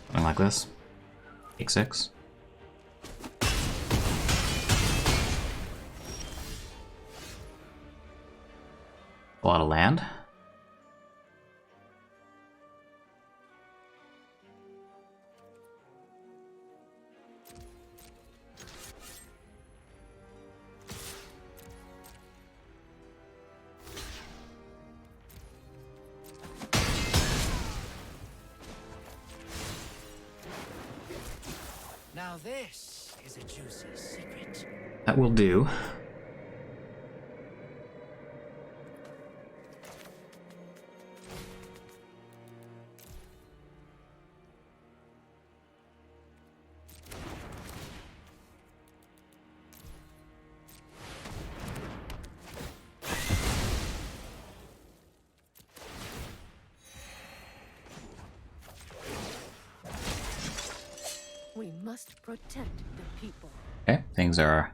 Something like this. Take 6. A lot of land. Now this is a juicy secret. That will do. We must protect the people. Okay, things are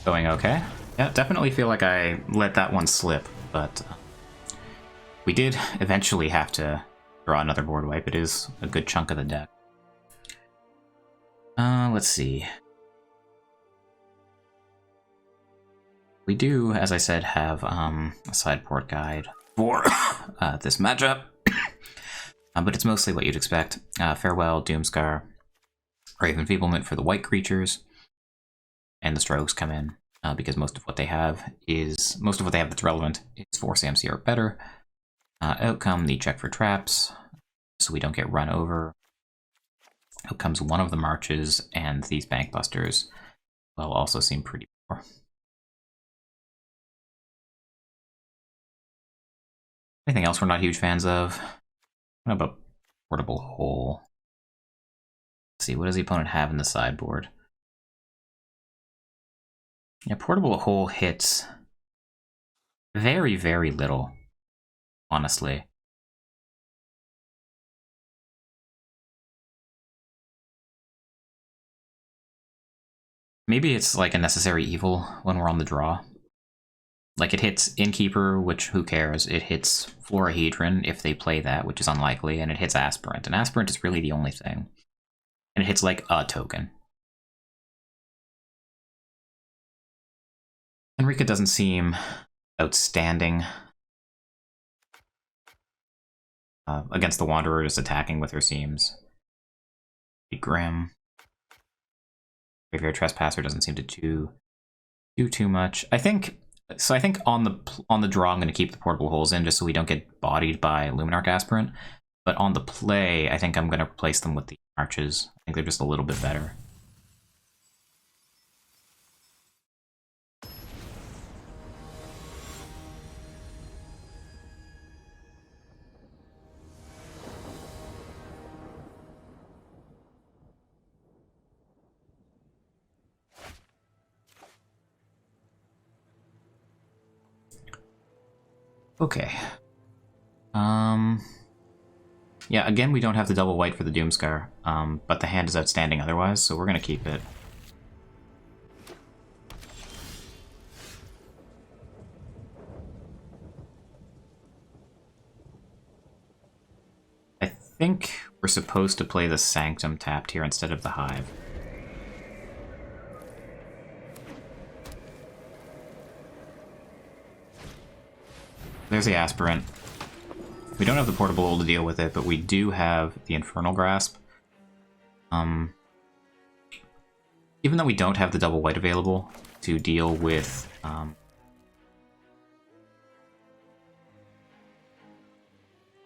going okay. Yeah, definitely feel like I let that one slip, but we did eventually have to draw another board wipe. It is a good chunk of the deck. Let's see. We do, as I said, have a sideboard guide for this matchup, but it's mostly what you'd expect. Farewell, Doomscar, Raven Feeblement for the white creatures, and the strokes come in because most of what they have that's relevant is Force AMC or better. Outcome, the check for traps, so we don't get run over. Out comes one of the marches, and these bank busters will also seem pretty poor. Anything else we're not huge fans of? What about Portable Hole? Let's see, what does the opponent have in the sideboard? Yeah, Portable Hole hits very, very little, honestly. Maybe it's like a necessary evil when we're on the draw. Like, it hits Innkeeper, which, who cares? It hits Florahedron, if they play that, which is unlikely, and it hits Aspirant. And Aspirant is really the only thing. And it hits, like, a token. Enrica doesn't seem outstanding against the Wanderer, just attacking with her seems be grim. Graveyard Trespasser doesn't seem to do too much. I think on the draw I'm going to keep the Portable Holes in just so we don't get bodied by Luminarch Aspirant. But on the play, I think I'm going to replace them with the Arches. I think they're just a little bit better. Okay. Yeah, again, we don't have the double white for the Doomscar, but the hand is outstanding otherwise, so we're going to keep it. I think we're supposed to play the Sanctum tapped here instead of the Hive. There's the Aspirant. We don't have the Portable Hole to deal with it, but we do have the Infernal Grasp. Even though we don't have the double white available to deal with... even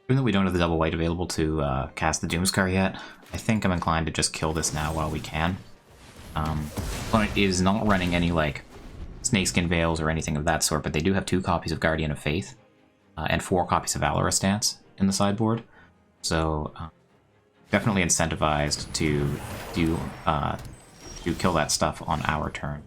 though we don't have the double white available to cast the Doomscar yet, I think I'm inclined to just kill this now while we can. Opponent is not running any, like, Snakeskin Veils or anything of that sort, but they do have 2 copies of Guardian of Faith. And 4 copies of Valorous Stance, in the sideboard. So definitely incentivized to kill that stuff on our turn.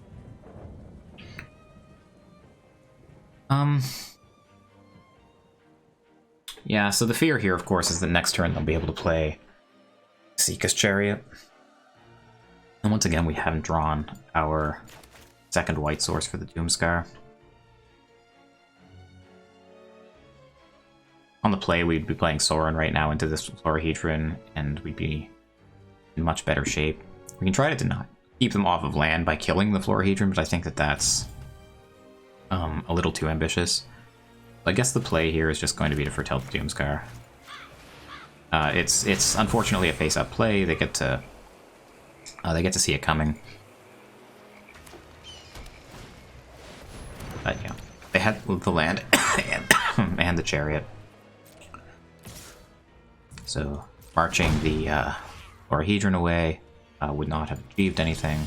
Yeah, so the fear here, of course, is that next turn they'll be able to play Seeka's Chariot. And once again, we haven't drawn our second white source for the Doomscar. On the play, we'd be playing Sorin right now into this Florahedron, and we'd be in much better shape. We can try to deny, keep them off of land by killing the Florahedron, but I think that that's a little too ambitious. I guess the play here is just going to be to foretell the Doomscar. It's unfortunately a face-up play. They get to see it coming. But yeah, they had the land and the chariot. So marching the Florahedron away would not have achieved anything.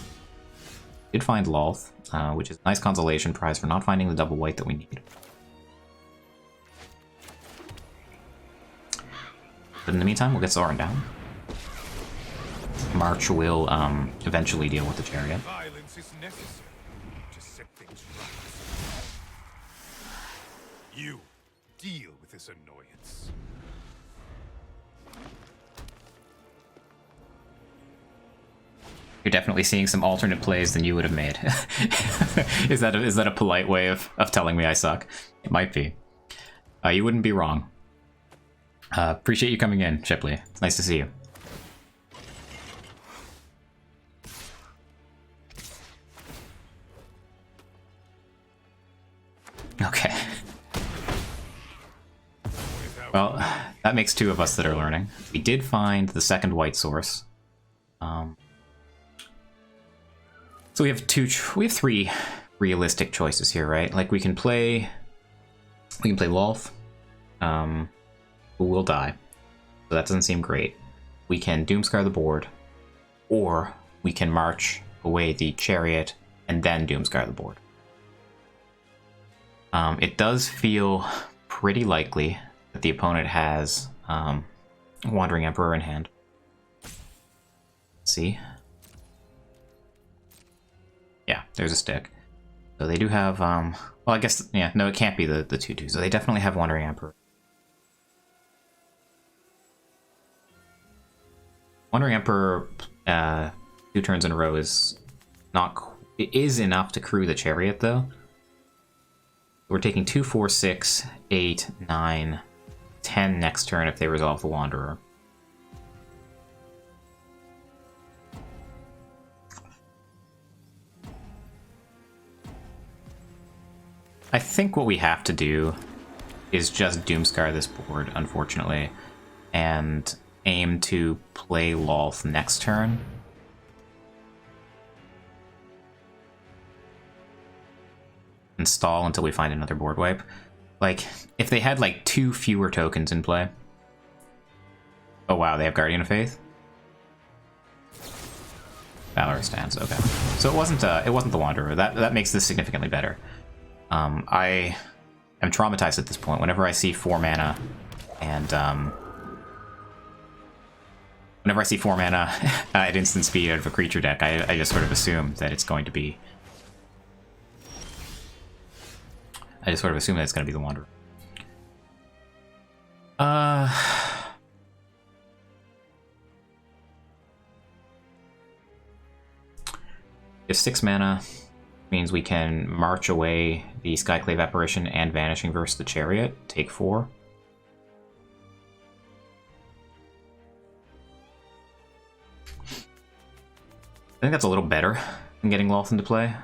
Did find Lolth, which is a nice consolation prize for not finding the double white that we need. But in the meantime, we'll get Sorin down. March will eventually deal with the chariot. Violence is necessary to set things right. You deal with this annoyance. You're definitely seeing some alternate plays than you would have made. Is that a polite way of telling me I suck? It might be. You wouldn't be wrong. Appreciate you coming in, Shipley. It's nice to see you. Okay. Well, that makes two of us that are learning. We did find the second white source. So we have three realistic choices here, right? Like we can play Lolth, who will die. So that doesn't seem great. We can Doomscar the board, or we can march away the chariot and then Doomscar the board. It does feel pretty likely that the opponent has Wandering Emperor in hand. Let's see. Yeah, there's a stick. So they do have, well, I guess, yeah, no, it can't be the 2/2. So they definitely have Wandering Emperor. Wandering Emperor 2 turns in a row is not, it is enough to crew the chariot, though. We're taking 2, 4, 6, 8, 9, 10 next turn if they resolve the Wanderer. I think what we have to do is just Doomscar this board, unfortunately, and aim to play Lolth next turn. And stall until we find another board wipe. Like, if they had like 2 fewer tokens in play. Oh wow, they have Guardian of Faith? Valorous Stance, okay. So it wasn't the Wanderer. That makes this significantly better. I am traumatized at this point. Whenever I see 4 mana and whenever I see 4 mana at instant speed out of a creature deck, I just sort of assume that it's going to be. I just sort of assume that it's going to be the Wanderer. If 6 mana means we can march away the Skyclave Apparition and Vanishing versus the Chariot, take 4. I think that's a little better than getting Lolth into play.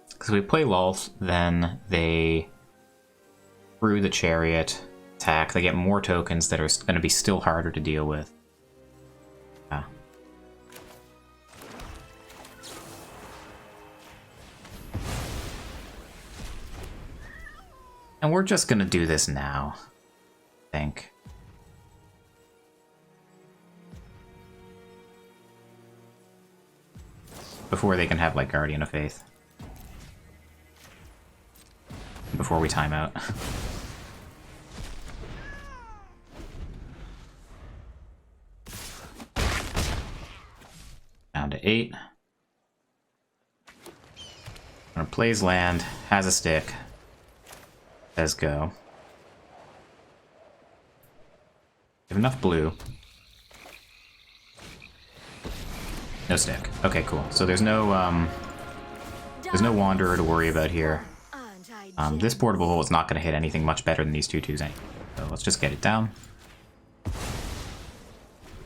Because if we play Lolth, then they through the Chariot attack. They get more tokens that are going to be still harder to deal with. Yeah. And we're just going to do this now, I think. Before they can have, like, Guardian of Faith. before we time out. Down to 8. Gonna plays land, has a stick, says go. We have enough blue. No stick. Okay, cool. So there's no Wanderer to worry about here. This portable hole is not going to hit anything much better than these 2/2s anyway. So let's just get it down.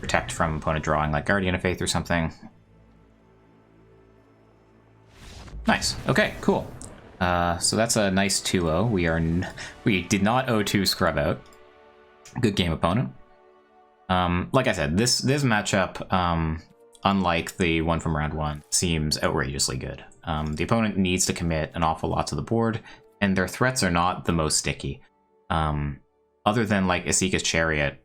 Protect from opponent drawing like Guardian of Faith or something. Nice. Okay, cool. So that's a nice 2-0. We did not 0-2 scrub out. Good game, opponent. Like I said, this matchup, unlike the one from round 1, seems outrageously good. The opponent needs to commit an awful lot to the board, and their threats are not the most sticky. Other than like Esika's Chariot,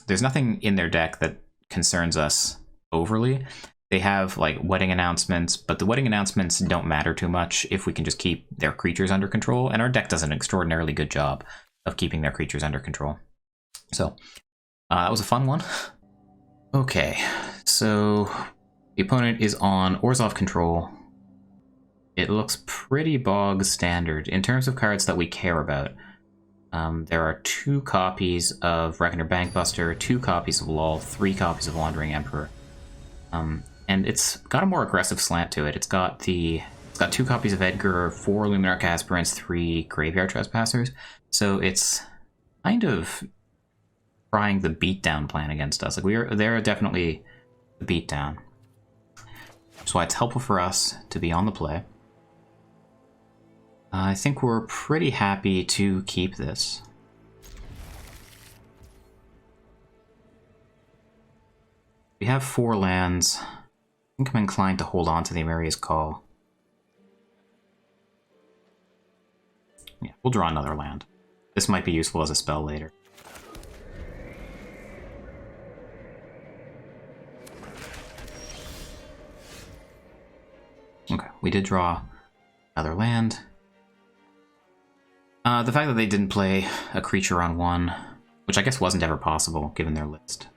there's nothing in their deck that concerns us overly. They have like wedding announcements, but the wedding announcements don't matter too much if we can just keep their creatures under control, and our deck does an extraordinarily good job of keeping their creatures under control. So that was a fun one. Okay, so the opponent is on Orzhov control. It looks pretty bog standard. In terms of cards that we care about, there are 2 copies of Reckoner Bankbuster, 2 copies of Lull, 3 copies of Wandering Emperor. And it's got a more aggressive slant to it. It's got 2 copies of Edgar, 4 Luminarch Aspirants, 3 Graveyard Trespassers. So it's kind of trying the beatdown plan against us. Like they're definitely the beatdown. That's why it's helpful for us to be on the play. I think we're pretty happy to keep this. We have 4 lands. I think I'm inclined to hold on to the Amaria's Call. Yeah, we'll draw another land. This might be useful as a spell later. Okay, we did draw another land. The fact that they didn't play a creature on 1, which I guess wasn't ever possible given their list,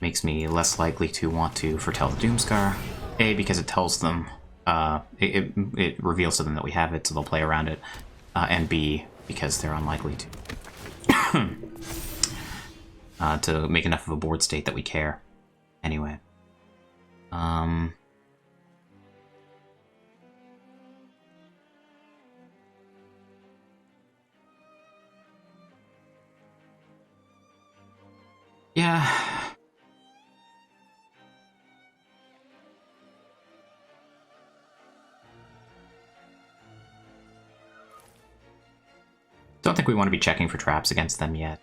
makes me less likely to want to foretell the Doomscar. A, because it tells them, it reveals to them that we have it, so they'll play around it. And B, because they're unlikely to make enough of a board state that we care. Anyway. Yeah. Don't think we want to be checking for traps against them yet.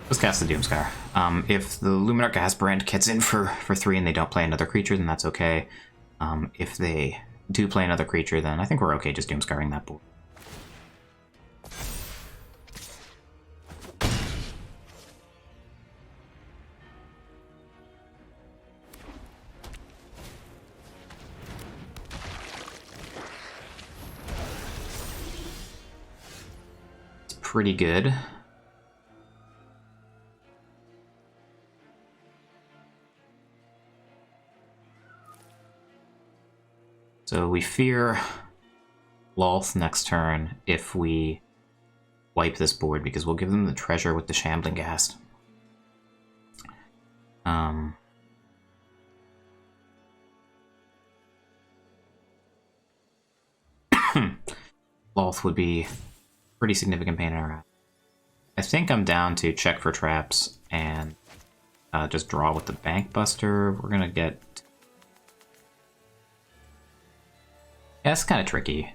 Let's cast the Doomscar. If the Luminarch Aspirant gets in for 3 and they don't play another creature, then that's okay. If they do play another creature, then I think we're okay just Doomscarring that board. It's pretty good. So we fear Lolth next turn if we wipe this board, because we'll give them the treasure with the Shambling Ghast. Lolth would be a pretty significant pain in our ass. I think I'm down to check for traps and just draw with the Bankbuster. We're gonna get... Yeah, it's kind of tricky.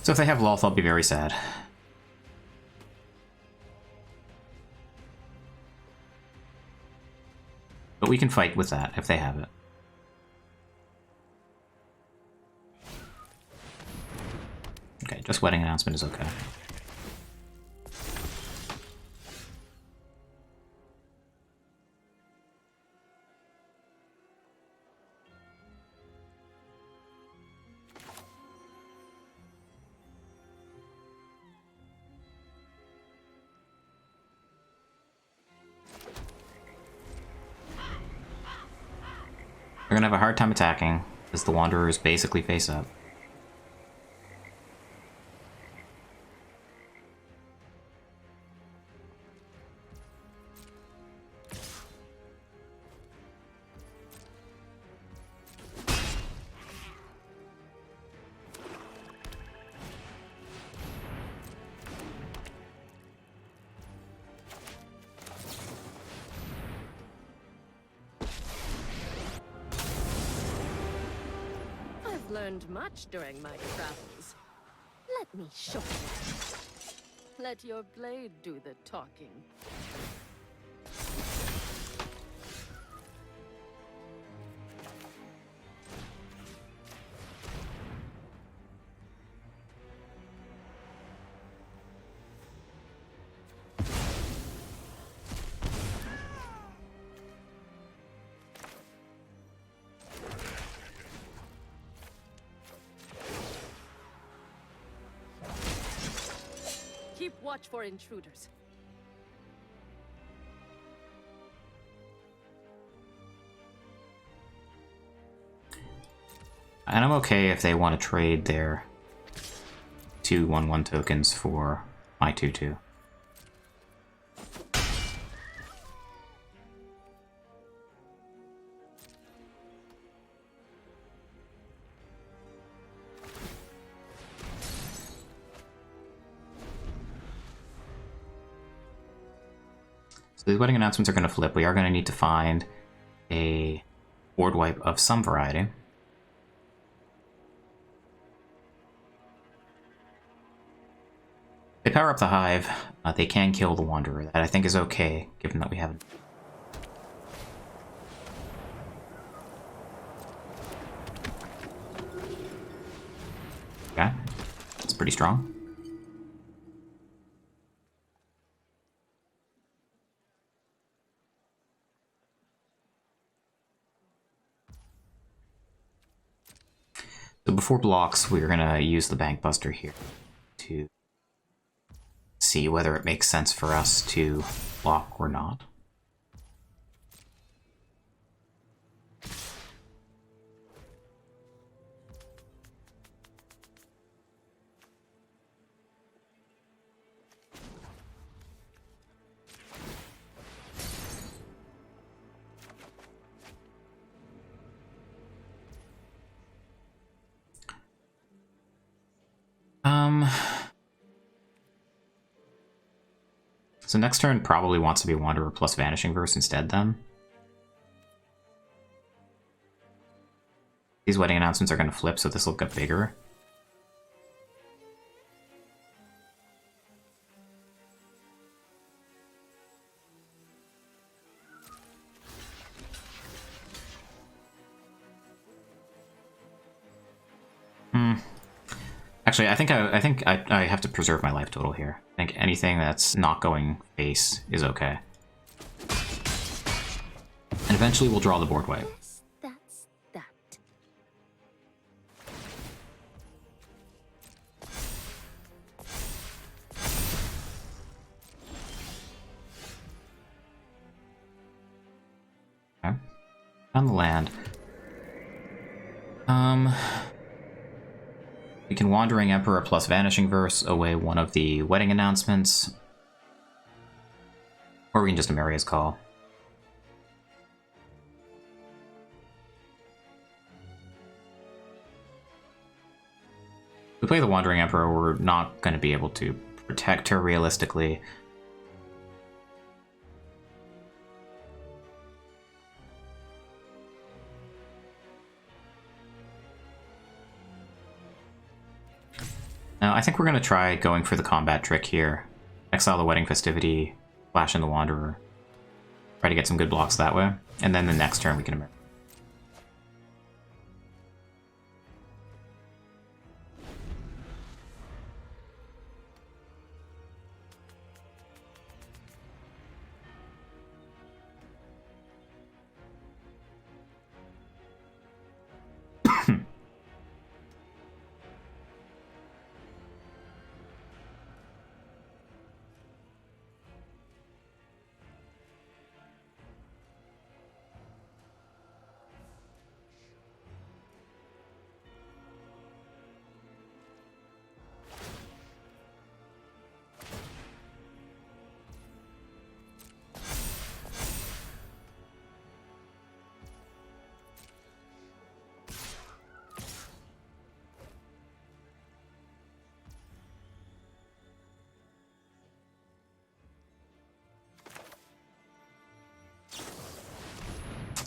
So if they have Loth, I'll be very sad. But we can fight with that if they have it. Okay, just wedding announcement is okay. We're gonna have a hard time attacking, because the Wanderers basically face up. Learned much during my travels. Let me show you. Let your blade do the talking. Keep watch for intruders. And I'm okay if they want to trade their 2/1/1 tokens for my 2/2. So these wedding announcements are going to flip. We are going to need to find a board wipe of some variety. They power up the Hive. They can kill the Wanderer. That I think is okay, given that we haven't. Okay, that's pretty strong. So before blocks, we're going to use the Bank Buster here to see whether it makes sense for us to block or not. So next turn probably wants to be Wanderer plus Vanishing Verse instead then. These wedding announcements are going to flip, so this will get bigger. Actually, I think I have to preserve my life total here. I think anything that's not going face is okay. And eventually we'll draw the board wipe. Yes, that's that. Okay. On the land. We can Wandering Emperor plus Vanishing Verse away one of the wedding announcements. Or we can just Amaria's Call. If we play the Wandering Emperor, we're not going to be able to protect her realistically. Now, I think we're going to try going for the combat trick here. Exile the Wedding Festivity, flash in the Wanderer. Try to get some good blocks that way. And then the next turn we can emerge.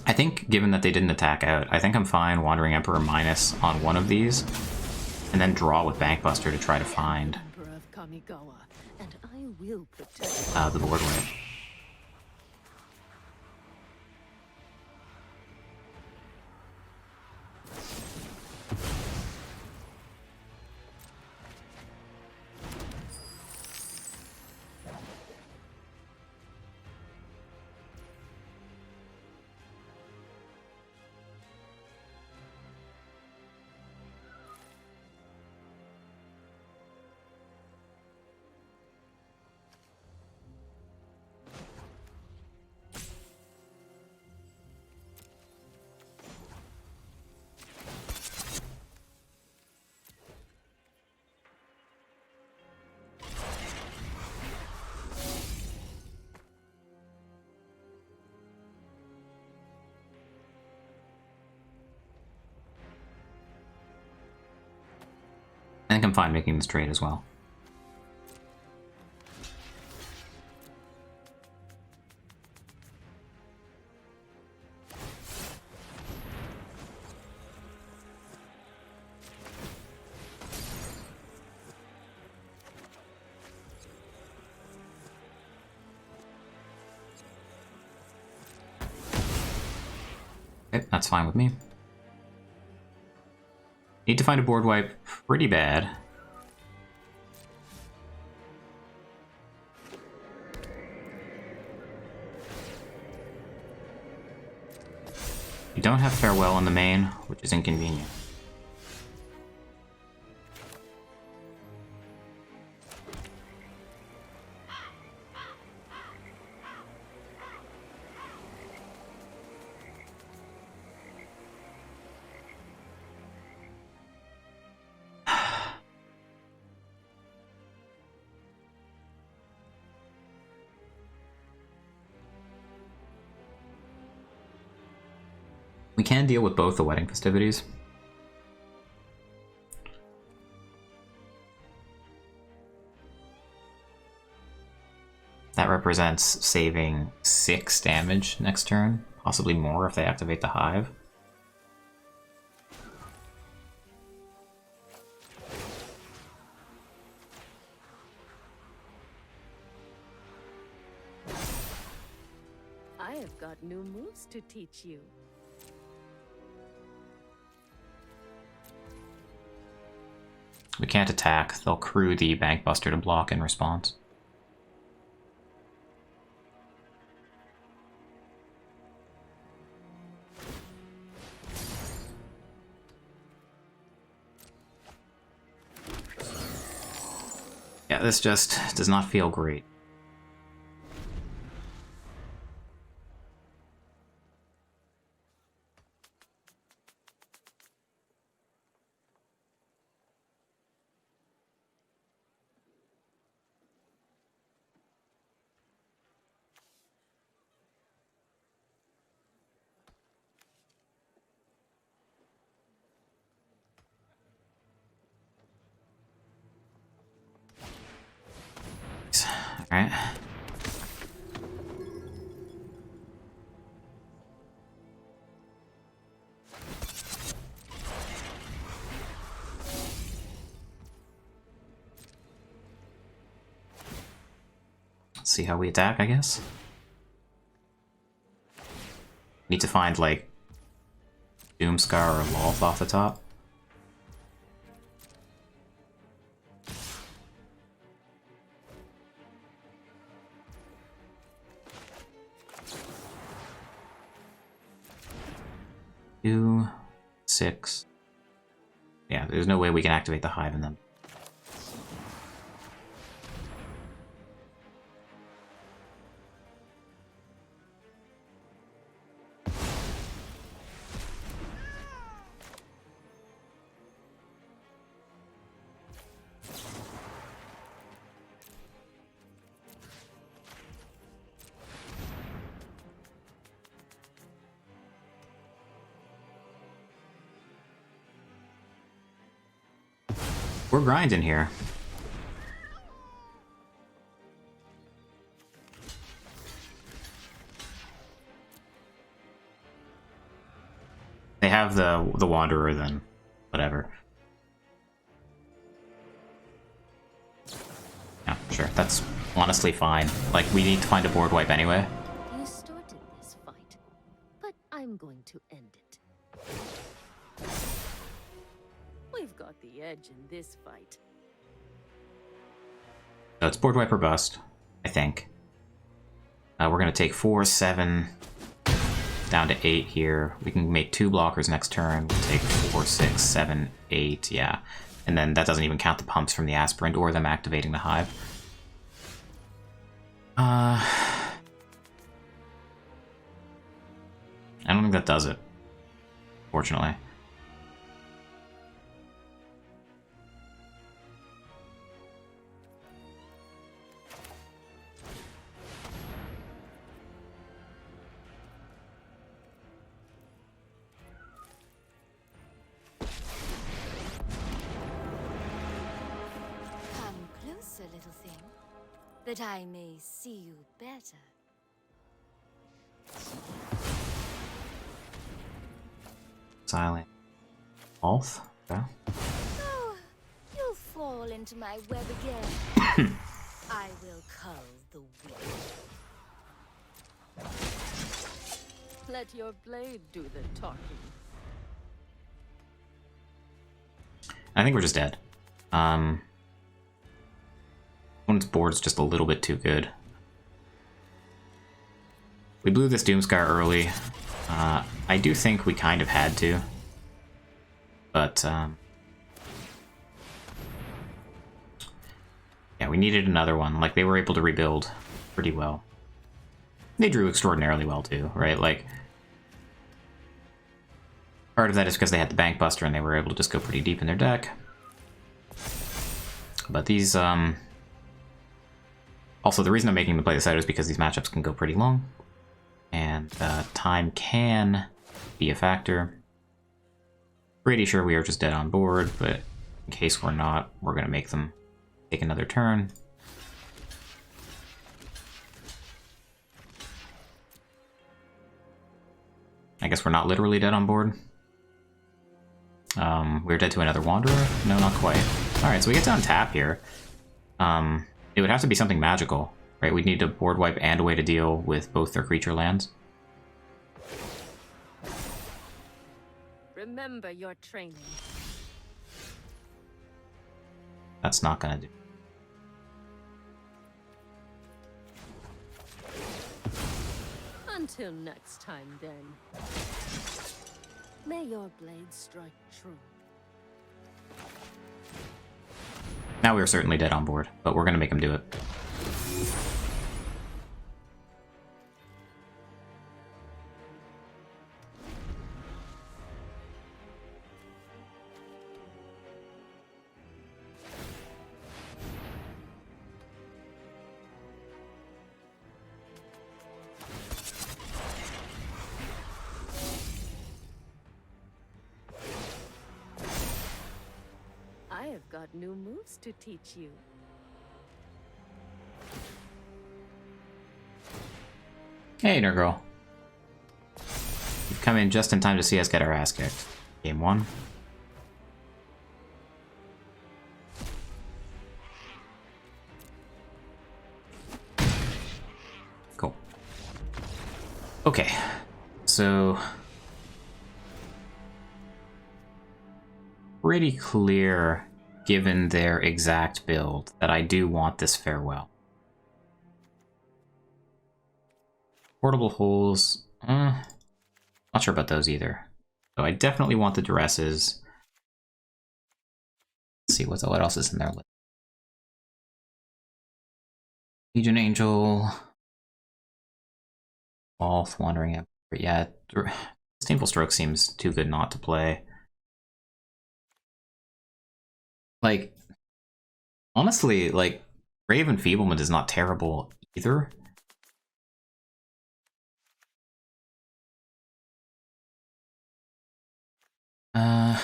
I think, given that they didn't attack out, I think I'm fine Wandering Emperor minus on one of these, and then draw with Bankbuster to try to find Emperor of Kamigawa, and I will protect the board wipe. I think I'm fine making this trade as well. Okay, that's fine with me. Need to find a board wipe pretty bad. You don't have Farewell on the main, which is inconvenient. We can deal with both the Wedding Festivities. That represents saving 6 damage next turn, possibly more if they activate the Hive. I have got new moves to teach you. We can't attack. They'll crew the Bankbuster to block in response. Yeah, this just does not feel great. Alright. Let's see how we attack, I guess. Need to find, like, Doomscar or Lolth off the top. Two, 6. Yeah, there's no way we can activate the Hive in them. We're grinding here. They have the Wanderer, then whatever. Yeah, sure. That's honestly fine. Like, we need to find a board wipe anyway. You started this fight, but I'm going to end it. We've got the edge in this fight. So it's board wipe or bust, I think. We're gonna take 4, 7, down to 8 here. We can make 2 blockers next turn. We'll take 4, 6, 7, 8, yeah. And then that doesn't even count the pumps from the Aspirant or them activating the Hive. I don't think that does it, fortunately. Little thing, that I may see you better. Silent. Lolth? Okay. Oh, you'll fall into my web again. I will cull the wind. Let your blade do the talking. I think we're just dead. Opponent's board's just a little bit too good. We blew this Doomscar early. I do think we kind of had to. But, yeah, we needed another one. Like, they were able to rebuild pretty well. They drew extraordinarily well, too, right? Like, part of that is because they had the Bank Buster and they were able to just go pretty deep in their deck. But these, also, the reason I'm making them play this out is because these matchups can go pretty long, and time can be a factor. Pretty sure we are just dead on board, but in case we're not, we're going to make them take another turn. I guess we're not literally dead on board. We're dead to another Wanderer? No, not quite. Alright, so we get to untap here. It would have to be something magical, right? We'd need a board wipe and a way to deal with both their creature lands. Remember your training. That's not gonna do. Until next time, then. May your blade strike true. Now we're certainly dead on board, but we're gonna make him do it. I have got new moves to teach you. Hey, nerd girl. You've come in just in time to see us get our ass kicked. Game 1. so pretty clear, given their exact build, that I do want this farewell. Portable holes, not sure about those either. So I definitely want the duresses. Let's see what else is in there. Legion Angel, Wolf, Wandering Emperor. Yeah, Disdainful Stroke seems too good not to play. Like, honestly, like, Grave Enfeeblement is not terrible either. I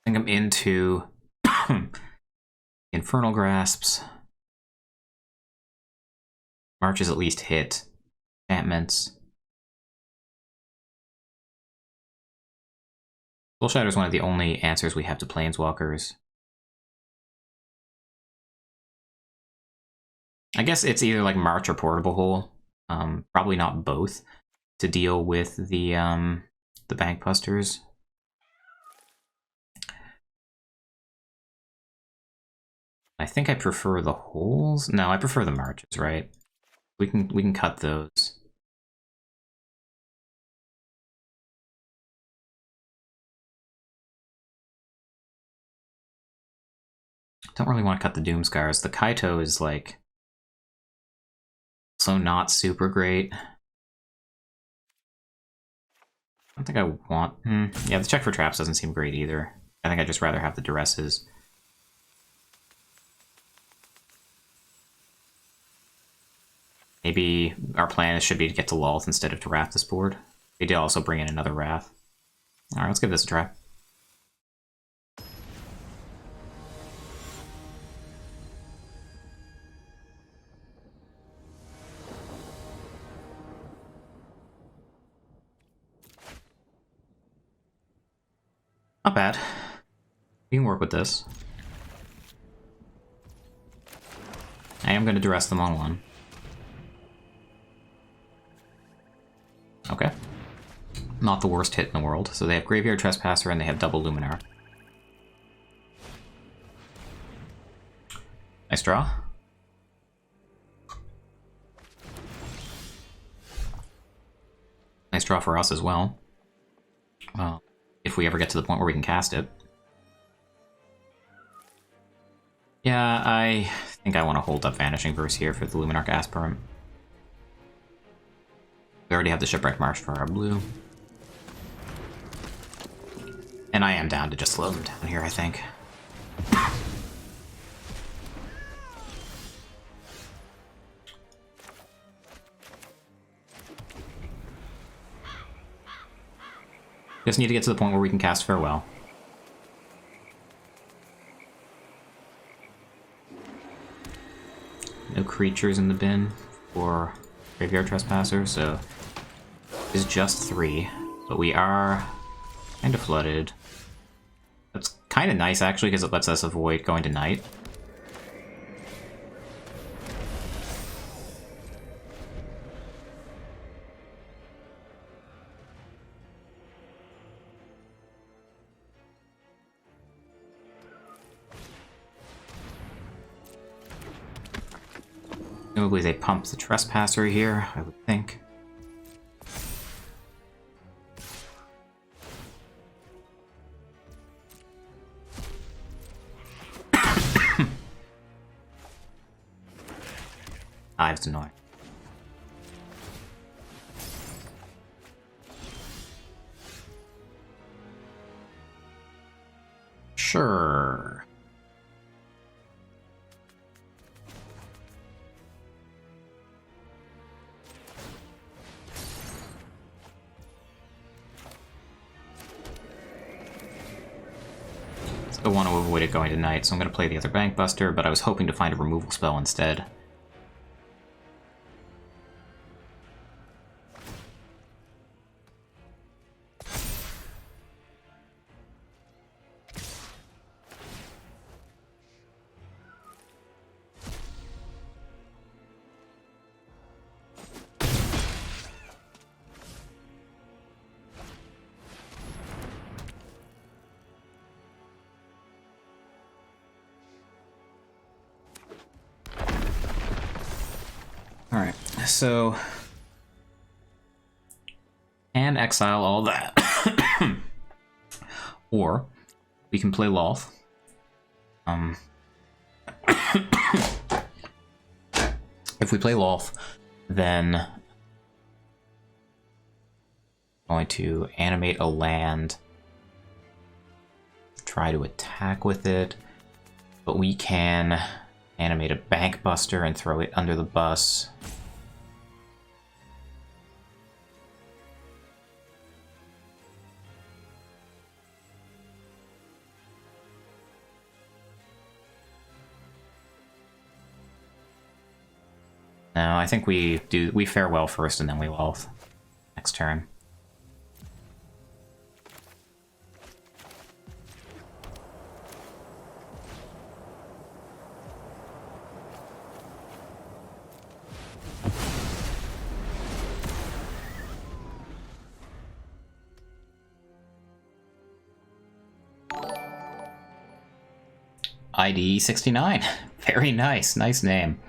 think I'm into Infernal Grasps. Marches at least hit. Enchantments. Soul Shatter is one of the only answers we have to Planeswalkers. I guess it's either like March or Portable Hole. Probably not both to deal with the Bankbusters. I think I prefer the holes. No, I prefer the marches, right? We can cut those. Don't really want to cut the Doomskars. The Kaito is like so not super great. I don't think I want... Yeah, the check for traps doesn't seem great either. I think I'd just rather have the duresses. Maybe our plan should be to get to Lulth instead of to Wrath this board. They did also bring in another Wrath. Alright, let's give this a try. Not bad. We can work with this. I am going to duress them on one. Okay. Not the worst hit in the world. So they have Graveyard Trespasser and they have double Luminar. Nice draw. Nice draw for us as well. Well, if we ever get to the point where we can cast it. Yeah, I think I want to hold up Vanishing Verse here for the Luminarch Aspirant. We already have the Shipwreck Marsh for our blue. And I am down to just slow them down here, I think. Just need to get to the point where we can cast Farewell. No creatures in the bin for Graveyard Trespasser, so it's just 3. But we are kind of flooded. That's kind of nice, actually, because it lets us avoid going to Night. Presumably they pump the Trespasser here, I would think. It's annoying. Sure. I want to avoid it going to Night, so I'm going to play the other Bankbuster, but I was hoping to find a removal spell instead. Alright, so... and exile all that. Or, we can play Lolth. If we play Lolth, then I'm going to animate a land, try to attack with it, but we can animate a Bank Buster and throw it under the bus. No, I think we farewell first and then we Lolth next turn. ID 69. Very nice. Nice name.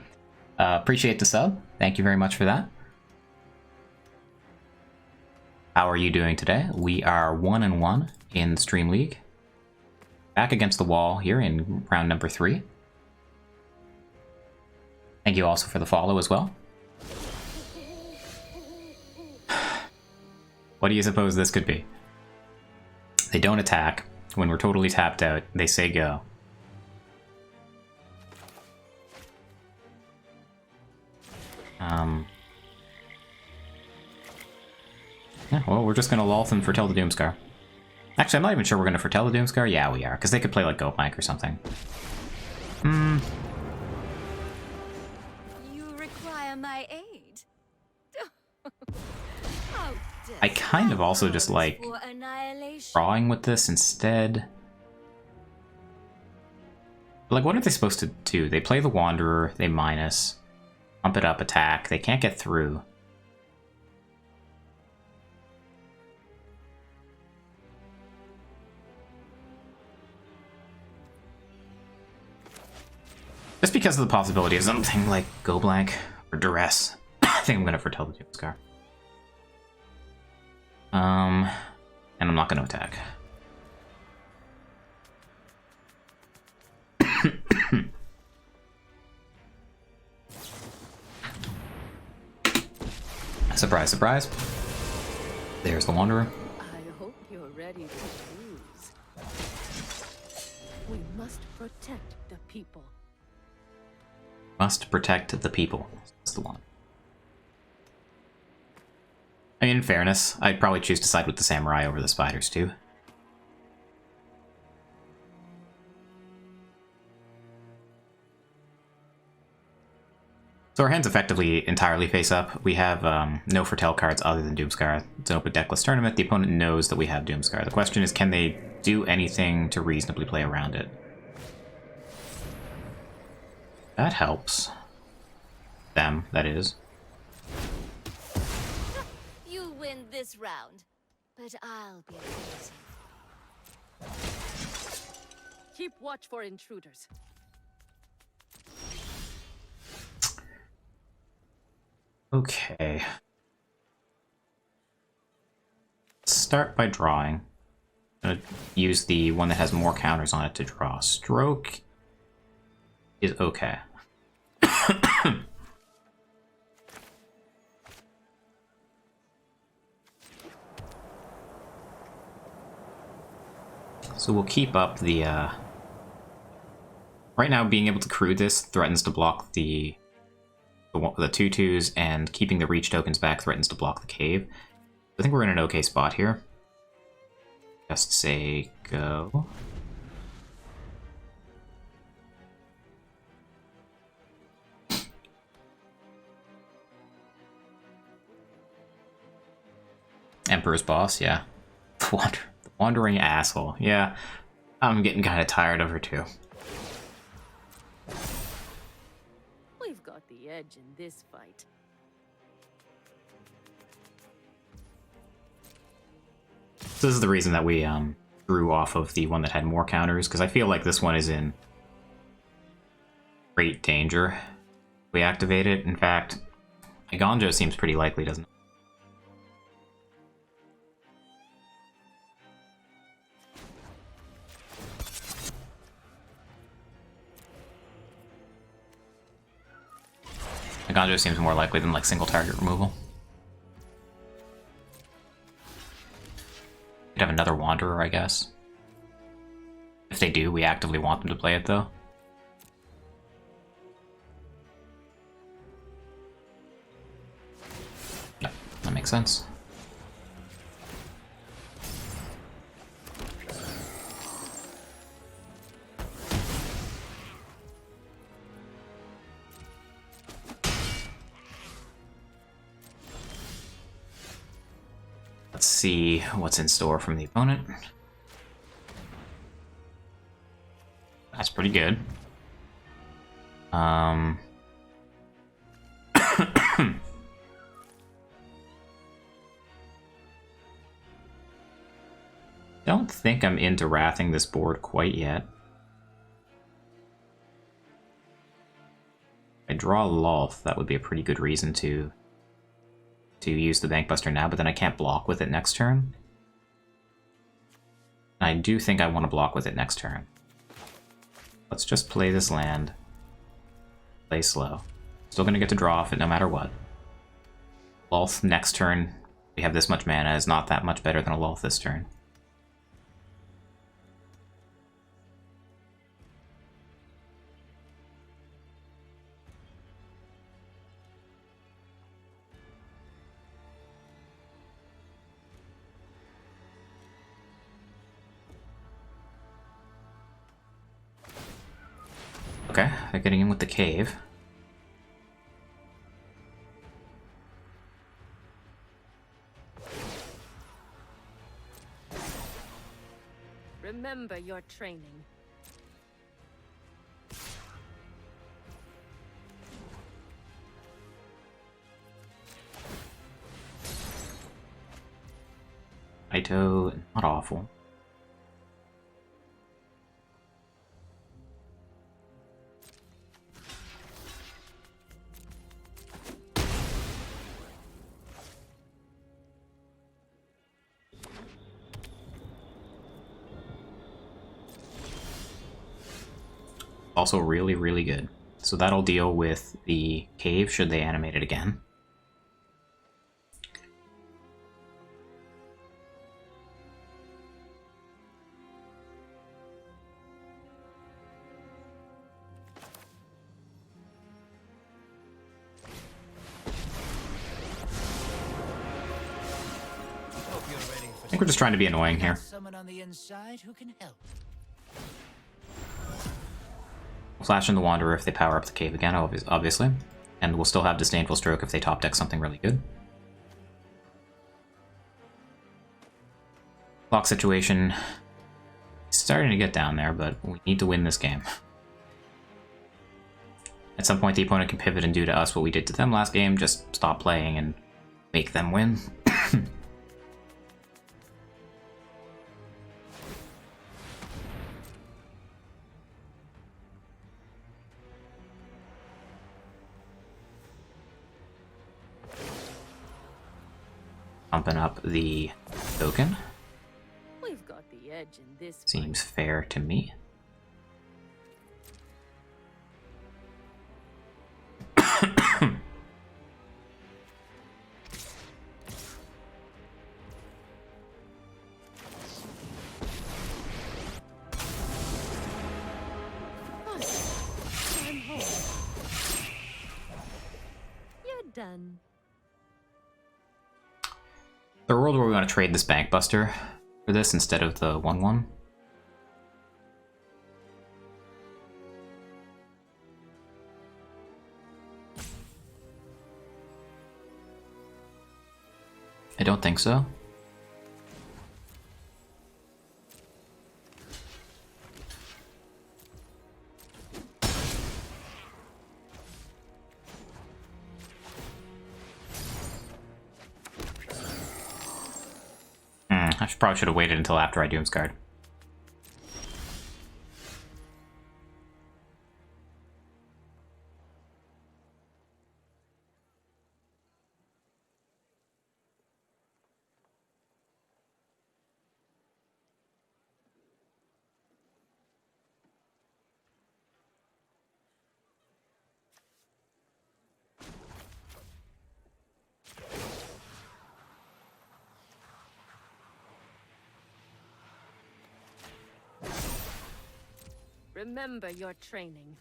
Appreciate the sub. Thank you very much for that. How are you doing today? We are 1-1 in StreamLeague. Back against the wall here in round number 3. Thank you also for the follow as well. What do you suppose this could be? They don't attack. When we're totally tapped out, they say go. Yeah, well, we're just gonna Lolth and foretell the Doomscar. Actually, I'm not even sure we're gonna foretell the Doomscar. Yeah, we are, because they could play like Go Blank or something. You require my aid. I kind of also just like drawing with this instead. Like, what are they supposed to do? They play the Wanderer, they minus, pump it up, attack. They can't get through. Just because of the possibility of something like Go Blank or Duress, I think I'm going to foretell the Doomscar. And I'm not going to attack. Surprise, surprise. There's the Wanderer. I hope you're ready to lose. We must protect the people. Must protect the people. That's the one. I mean, in fairness, I'd probably choose to side with the Samurai over the Spiders, too. So our hands effectively entirely face up. We have no foretell cards other than Doomscar. It's an open deckless tournament. The opponent knows that we have Doomscar. The question is, can they do anything to reasonably play around it? That helps. Them, that is. You win this round, but I'll be waiting. Keep watch for intruders. Okay. Start by drawing. I'm gonna use the one that has more counters on it to draw. Stroke is okay. So we'll keep up the, right now being able to crew this threatens to block the 2/2s, and keeping the reach tokens back threatens to block the cave. I think we're in an okay spot here. Just say go. Emperor's Boss, yeah. The wandering asshole, yeah. I'm getting kind of tired of her too. We've got the edge in this fight. This is the reason that we drew off of the one that had more counters, because I feel like this one is in great danger. We activate it. In fact, Gonjo seems pretty likely, doesn't it? Gonjo seems more likely than like single target removal. Could have another Wanderer, I guess. If they do, we actively want them to play it, though. Yeah, that makes sense. Let's see what's in store from the opponent. That's pretty good. Don't think I'm into wrathing this board quite yet. I draw Lolth, that would be a pretty good reason to use the Bankbuster now, but then I can't block with it next turn. I do think I want to block with it next turn. Let's just play this land. Play slow. Still going to get to draw off it no matter what. Lolth next turn, we have this much mana, is not that much better than a Lolth this turn. Okay, they're getting in with the cave. Remember your training. Ito, not awful. Also really, really good. So that'll deal with the cave should they animate it again. Hope you're ready for I think we're just trying to be annoying here. someone on the inside who can help. We'll flash in the Wanderer if they power up the cave again, obviously. And we'll still have Disdainful Stroke if they top deck something really good. Clock situation is starting to get down there, but we need to win this game. At some point the opponent can pivot and do to us what we did to them last game, just stop playing and make them win. Pumping up the token. We've got the edge in this fight. Seems fair to me. I'm home. You're done. The world where we want to trade this Bankbuster for this instead of the 1/1. I don't think so. I probably should have waited until after I Doomsguard. Remember your training.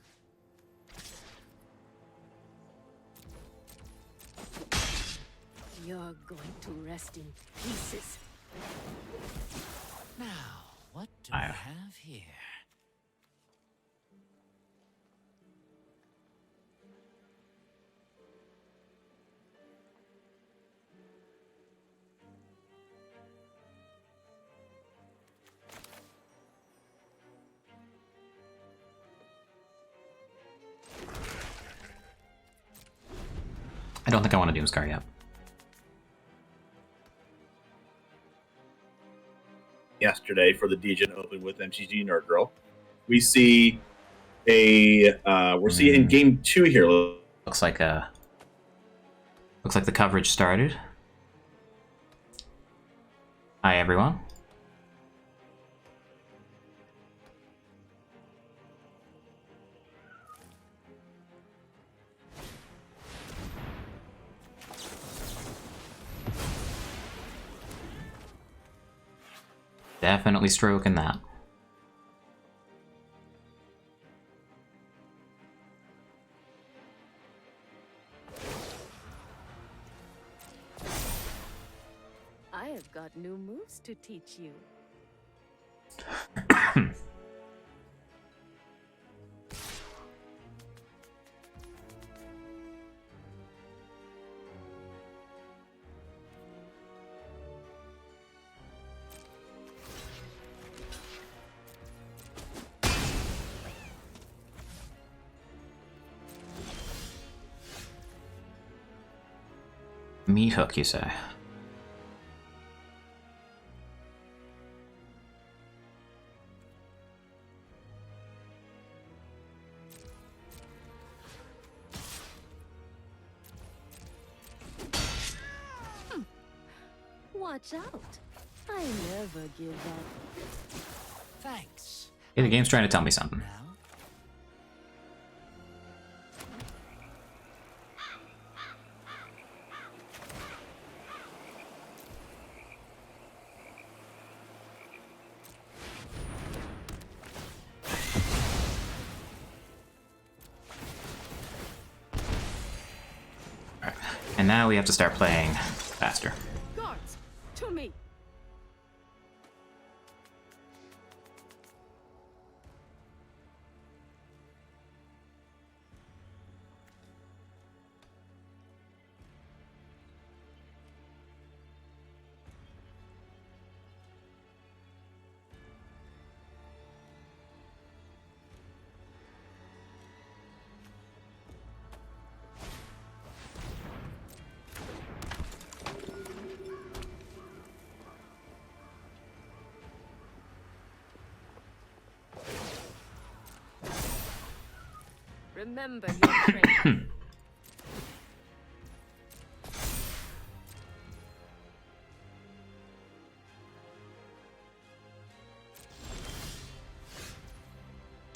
You're going to rest in pieces. Now, what do we have here? I don't think I want to Doomscar yet. Yesterday for the Degen Open with MTG Nerd Girl, we see a we're seeing in game 2 here. Looks like the coverage started. Hi everyone. Definitely stroking that. I have got new moves to teach you. Meat hook, you say? Watch out. I never give up. Thanks. Hey, the game's trying to tell me something. Now, Alright. And now we have to start playing faster. Guards, to me. Remember your training.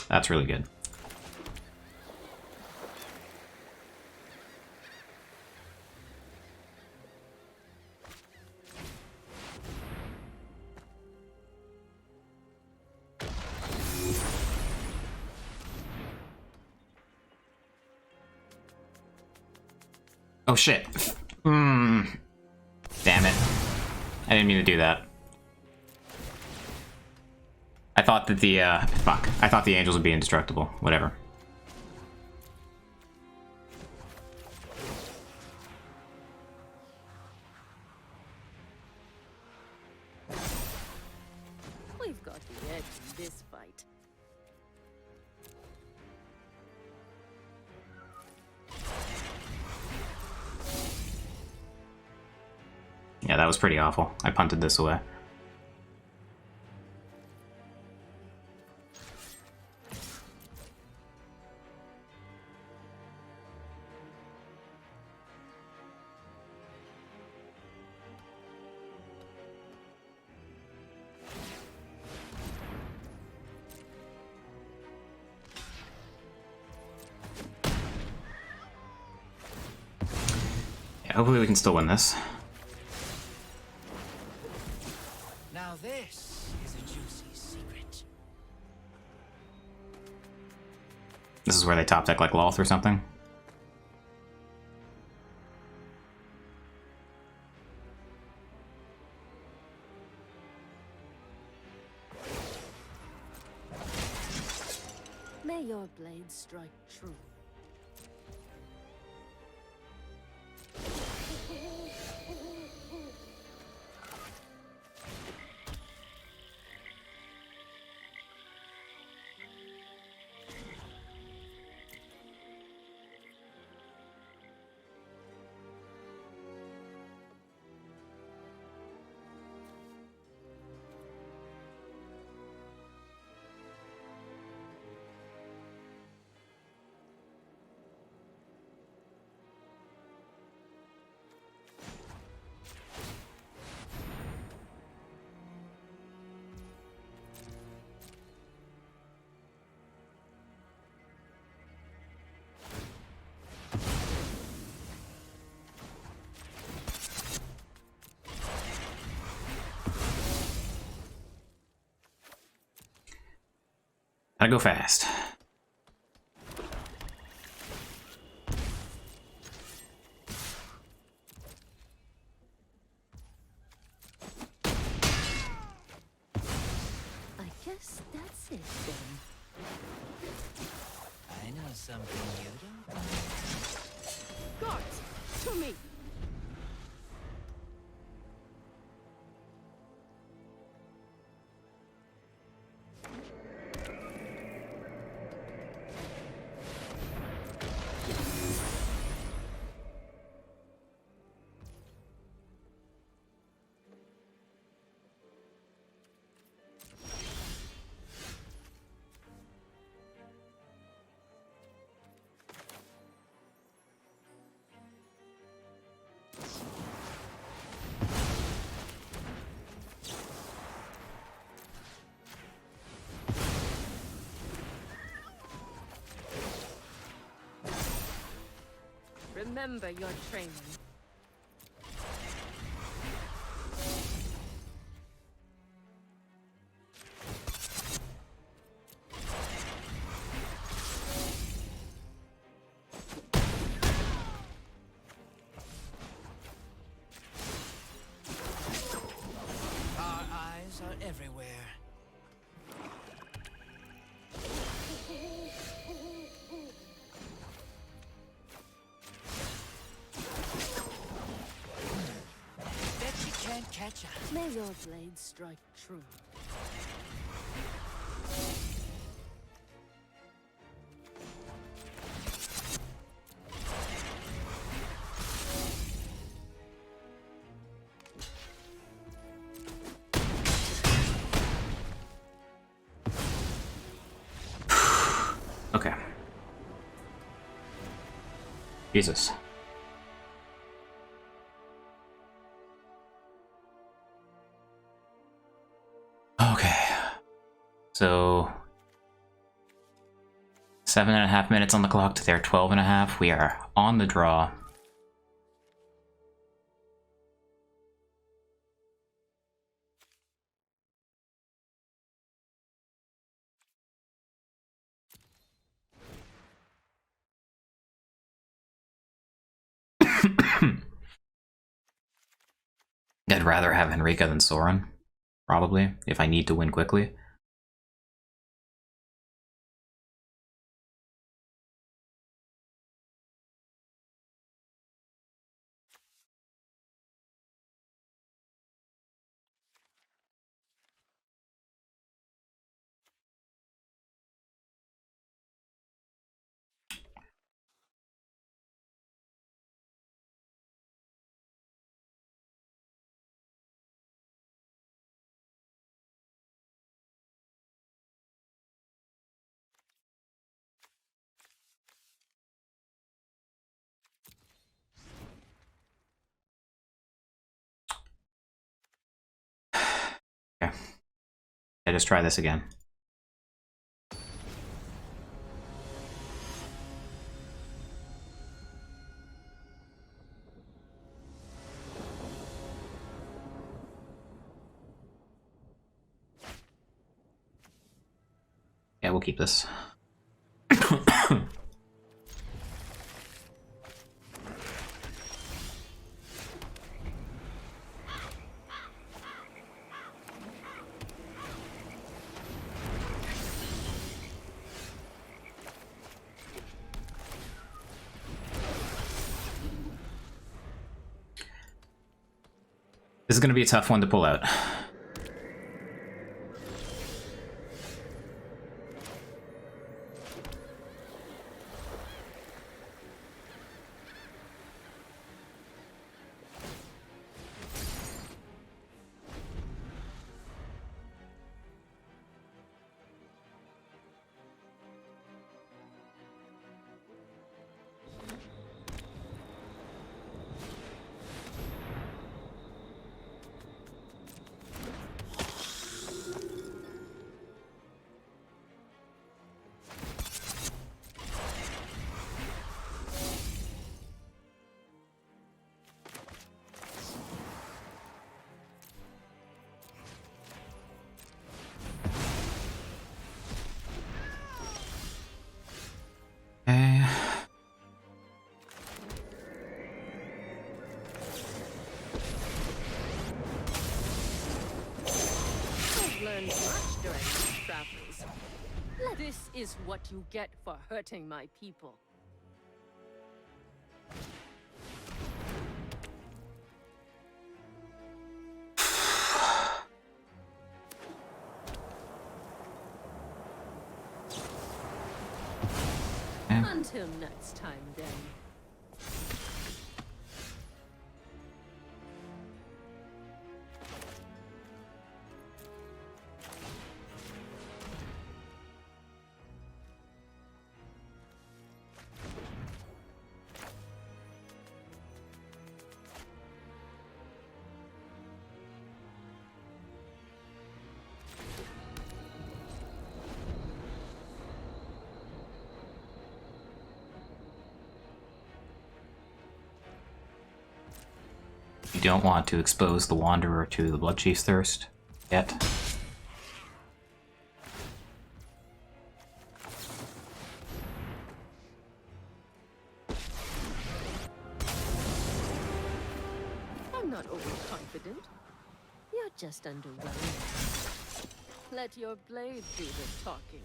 That's really good. Oh shit. Damn it. I didn't mean to do that. I thought that the, fuck. I thought the angels would be indestructible. Whatever. We've got the edge in this fight. Yeah, that was pretty awful. I punted this away. Yeah, hopefully we can still win this. now this is a juicy secret. where they top deck like Loth or something. May your blade strike true. Gotta go fast. I guess that's it then. I know something you don't know. Guards, to me! Remember your training. Our eyes are everywhere. Bet you can't catch us. May your blade strike true. Okay. Jesus. Okay. So 7.5 minutes on the clock to their 12.5. We are on the draw. I'd rather have Henrika than Soren, probably, if I need to win quickly. Okay. I just try this again. Yeah, we'll keep this. This is going to be a tough one to pull out. This is what you get for hurting my people. Until next time, then. You don't want to expose the Wanderer to the Bloodchief's Thirst yet. I'm not overconfident. You're just underwhelmed. Let your blade do the talking.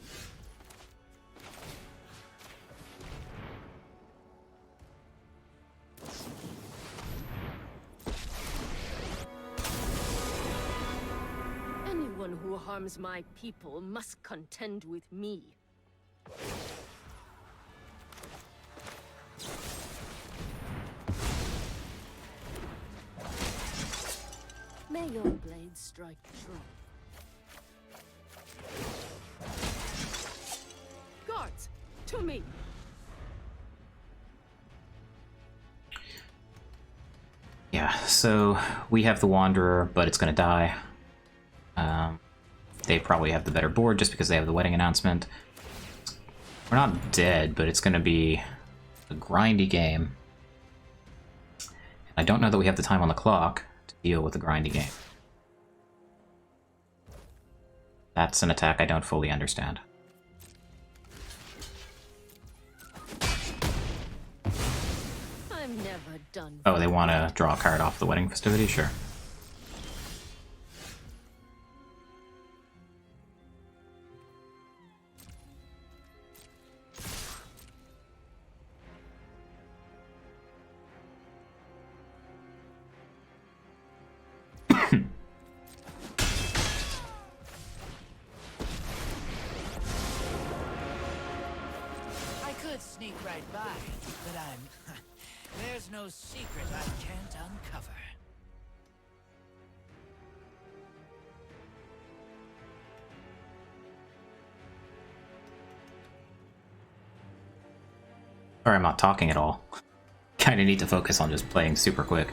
Anyone who harms my people must contend with me. May your blade strike true. Guards, to me! Yeah, so we have the Wanderer, but it's going to die. They probably have the better board just because they have the wedding announcement. We're not dead, but it's going to be a grindy game. I don't know that we have the time on the clock to deal with a grindy game. That's an attack I don't fully understand. I'm never done. Oh, they want to draw a card off the wedding festivity? Sure. Sneak right by, but I'm... There's no secret I can't uncover. Or I'm not talking at all. Kinda need to focus on just playing super quick.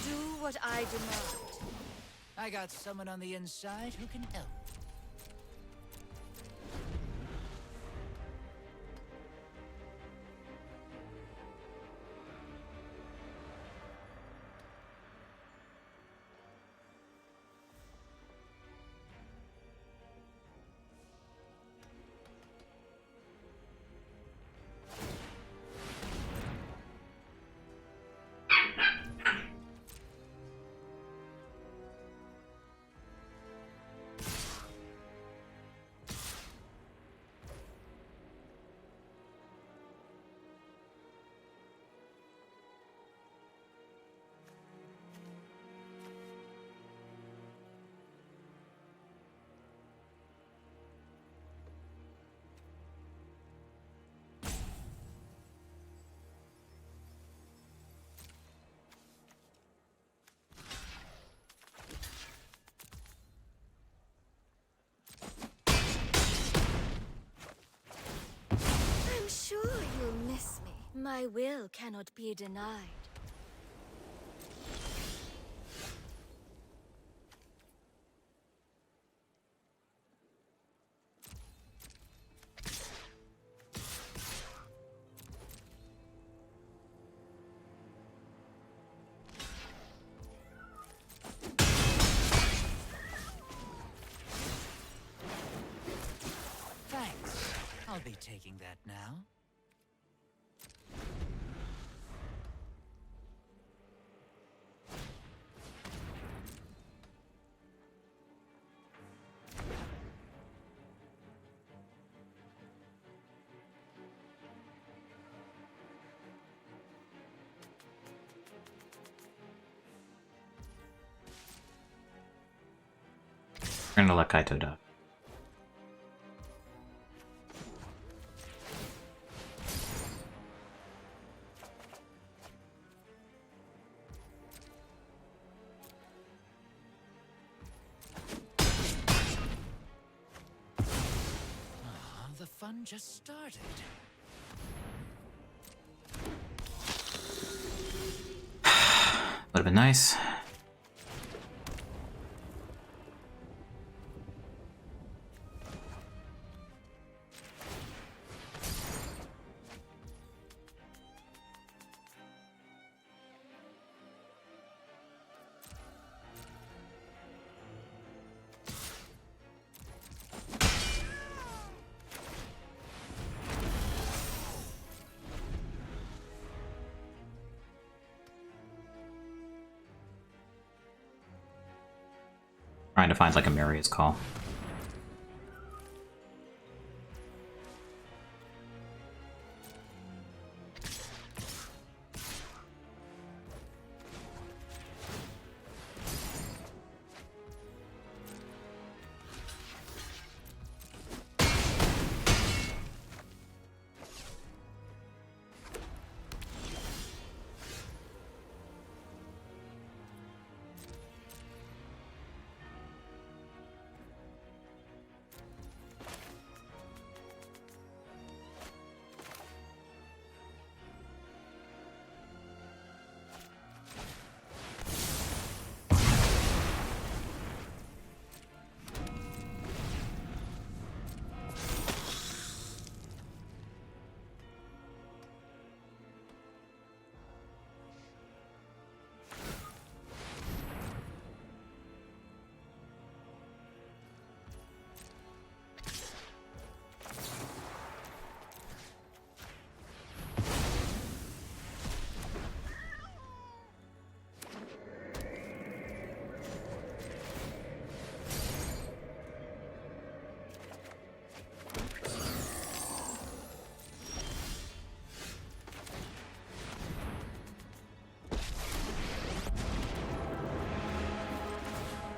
Do what I demand. I got someone on the inside who can help. My will cannot be denied. Thanks. I'll be taking that now. I'm gonna let Kaito die. The fun just started. Would have been nice. Trying to find like a Marius call.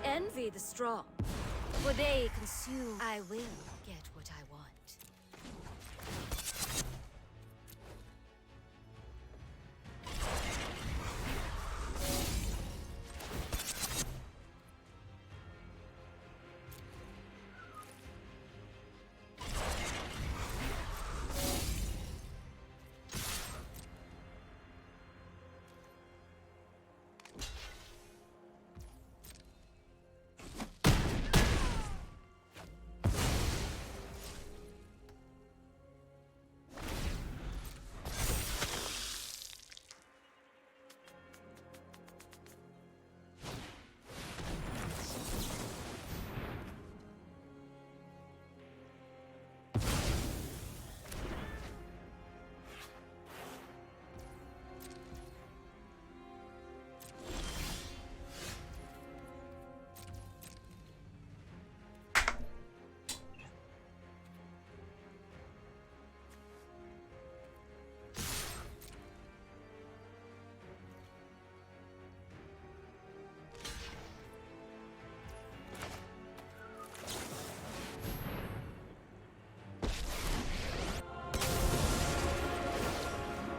Envy the strong, for they consume. I will get what I want.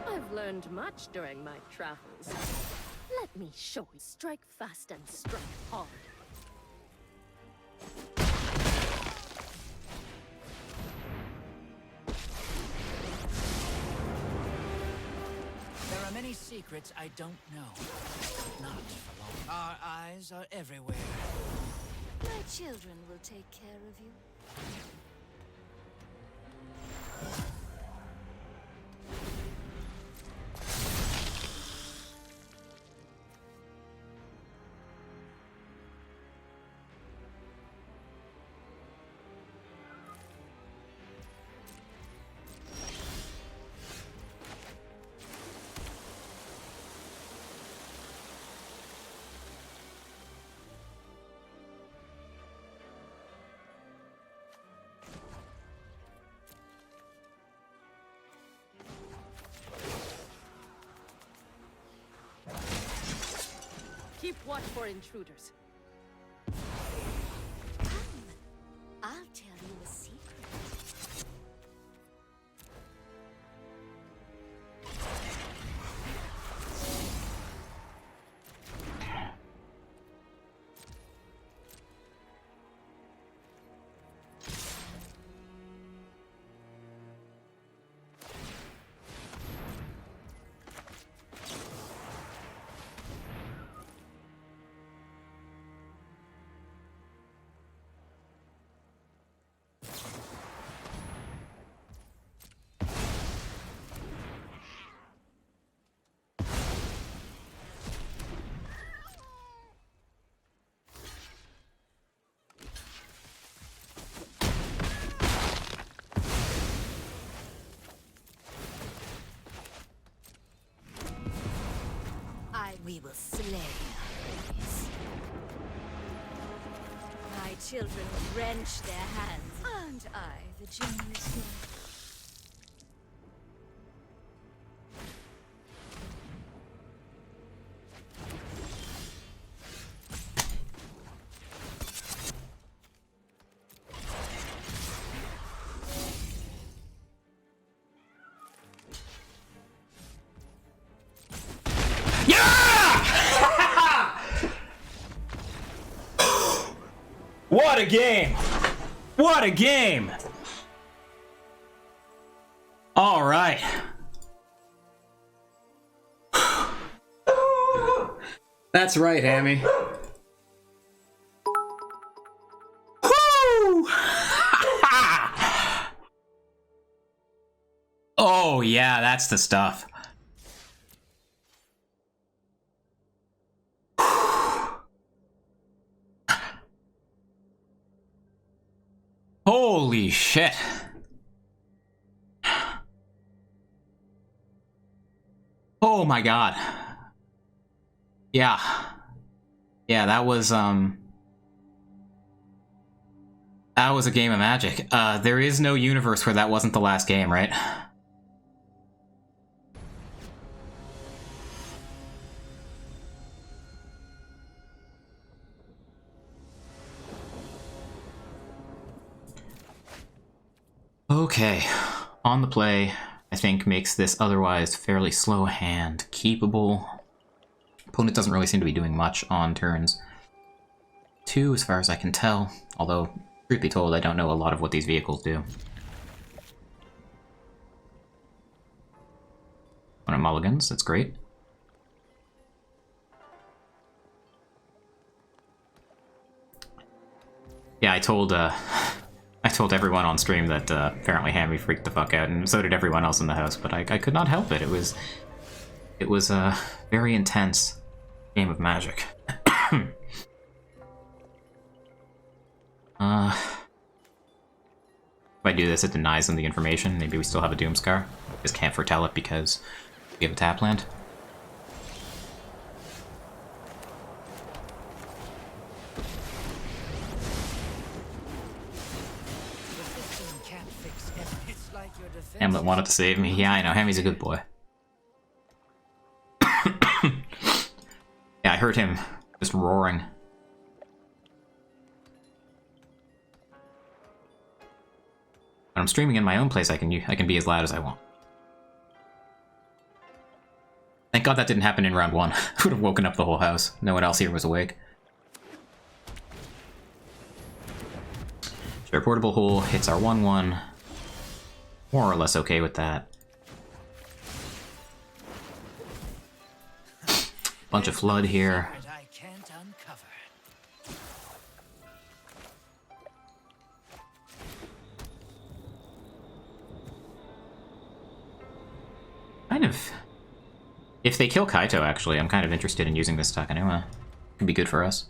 I've learned much during my travels. Let me show you. Strike fast and strike hard. Many secrets I don't know. Not for long. Our eyes are everywhere. My children will take care of you. Keep watch for intruders. Come, I'll tell you a secret. We will slay our enemies. My children wrench their hands. Aren't I the genius one? What a game! What a game! All right. That's right, Hammy. Woo! Oh yeah, that's the stuff. Holy shit. Oh my god. Yeah. Yeah, that was a game of Magic. There is no universe where that wasn't the last game, right? Okay, on the play, I think makes this otherwise fairly slow hand keepable. Opponent doesn't really seem to be doing much on turns 2, as far as I can tell, although, truth be told, I don't know a lot of what these vehicles do. Opponent mulligans, that's great. Yeah, I told everyone on stream that apparently Hammy freaked the fuck out, and so did everyone else in the house, but I could not help it. It was a very intense game of Magic. If I do this, it denies them the information. Maybe we still have a Doomscar. Just can't foretell it because we have a tap land. Hamlet wanted to save me. Yeah, I know. Hammy's a good boy. Yeah, I heard him just roaring. When I'm streaming in my own place, I can be as loud as I want. Thank God that didn't happen in round 1. Would have woken up the whole house. No one else here was awake. Sure, portable hole hits our 1/1. More or less okay with that. Bunch of flood here. Secret I can't uncover. Kind of... If they kill Kaito, actually, I'm kind of interested in using this Takenuma. Could be good for us.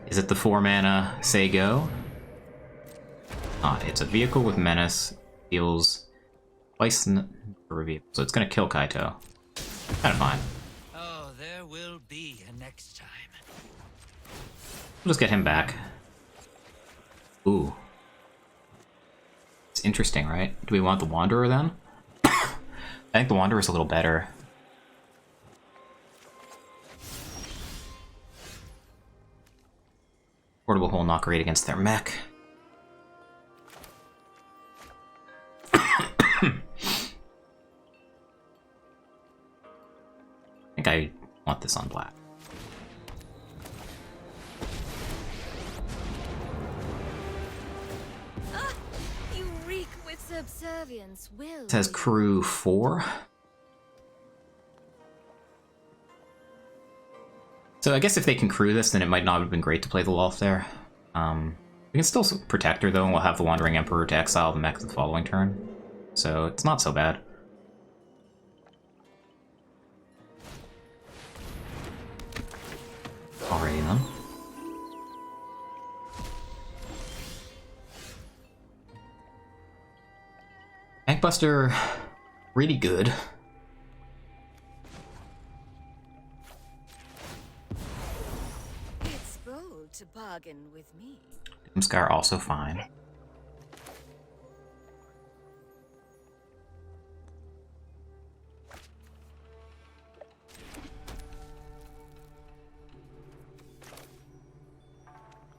Is it the 4-mana Say Go? It's a vehicle with Menace. Deals twice per vehicle, so it's gonna kill Kaito. Kind of fine. Oh, there will be a next time. We'll just get him back. Ooh. It's interesting, right? Do we want the Wanderer then? I think the Wanderer's a little better. Portable Hole, not great against their mech. I think I want this on black. You reek with subservience, will It says you? crew 4. So I guess if they can crew this, then it might not have been great to play the Lolth there. We can still protect her though, and we'll have the Wandering Emperor to exile the mech the following turn. So it's not so bad. Alrighty then. Bankbuster, really good. It's bold to bargain with me. Doomscar also fine.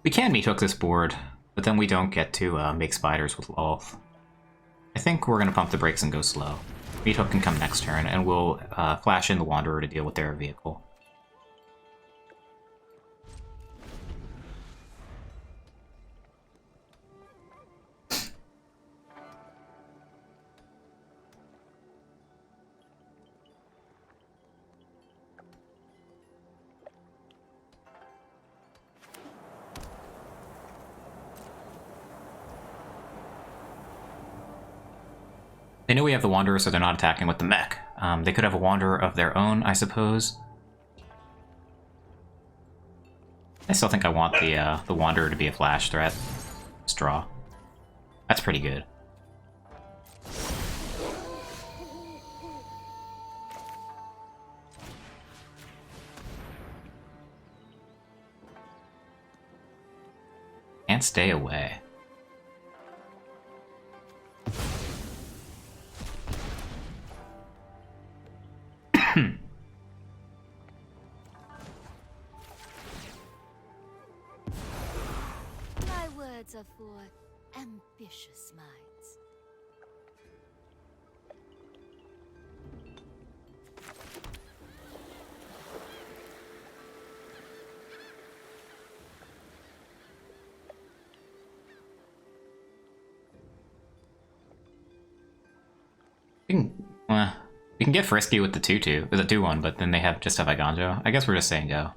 We can meat hook this board, but then we don't get to make spiders with Lolth. I think we're going to pump the brakes and go slow. Meat hook can come next turn, and we'll flash in the Wanderer to deal with their vehicle. They know we have the Wanderer, so they're not attacking with the mech. They could have a Wanderer of their own, I suppose. I still think I want the Wanderer to be a flash threat. Just draw. That's pretty good. Can't stay away. My words are for ambitious minds. We can get frisky with the 2-2, with the 2-1, but then they just have Iganjo. I guess we're just saying go.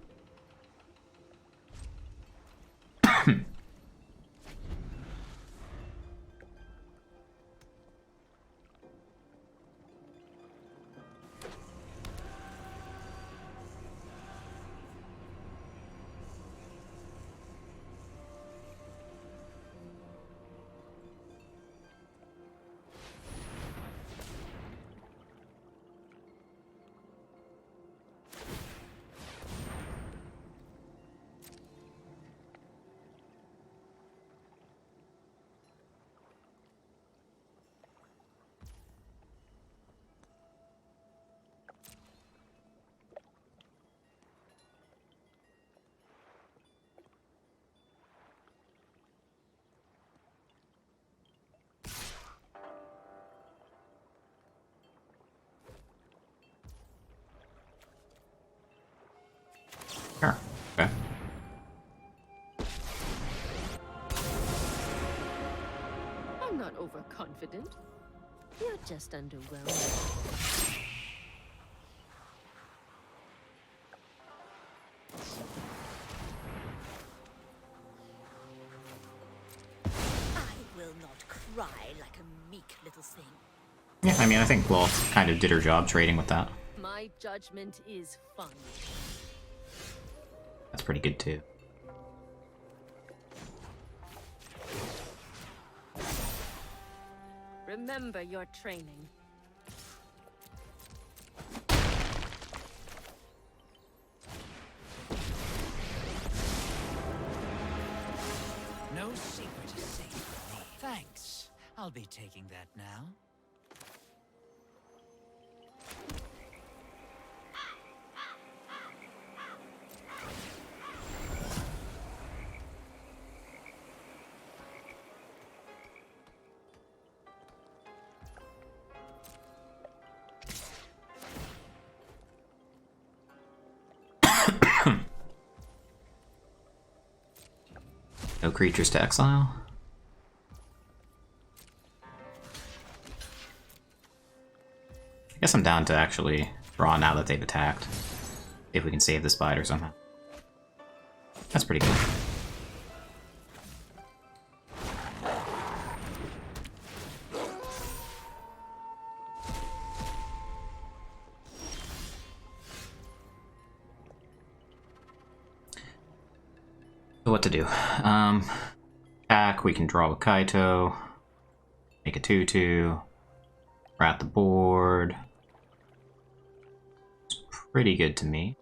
Sure. Okay. I'm not overconfident. You're just underwhelmed. I will not cry like a meek little thing. Yeah, I mean, I think Wolf kind of did her job trading with that. My judgment is fun. That's pretty good too. Remember your training. No secret is safe from me. Thanks. I'll be taking that now. No creatures to exile. I guess I'm down to actually draw now that they've attacked. See if we can save the spider somehow. That's pretty good. So what to do? Attack, we can draw with Kaito. Make a 2/2. Rat the board. It's pretty good to me.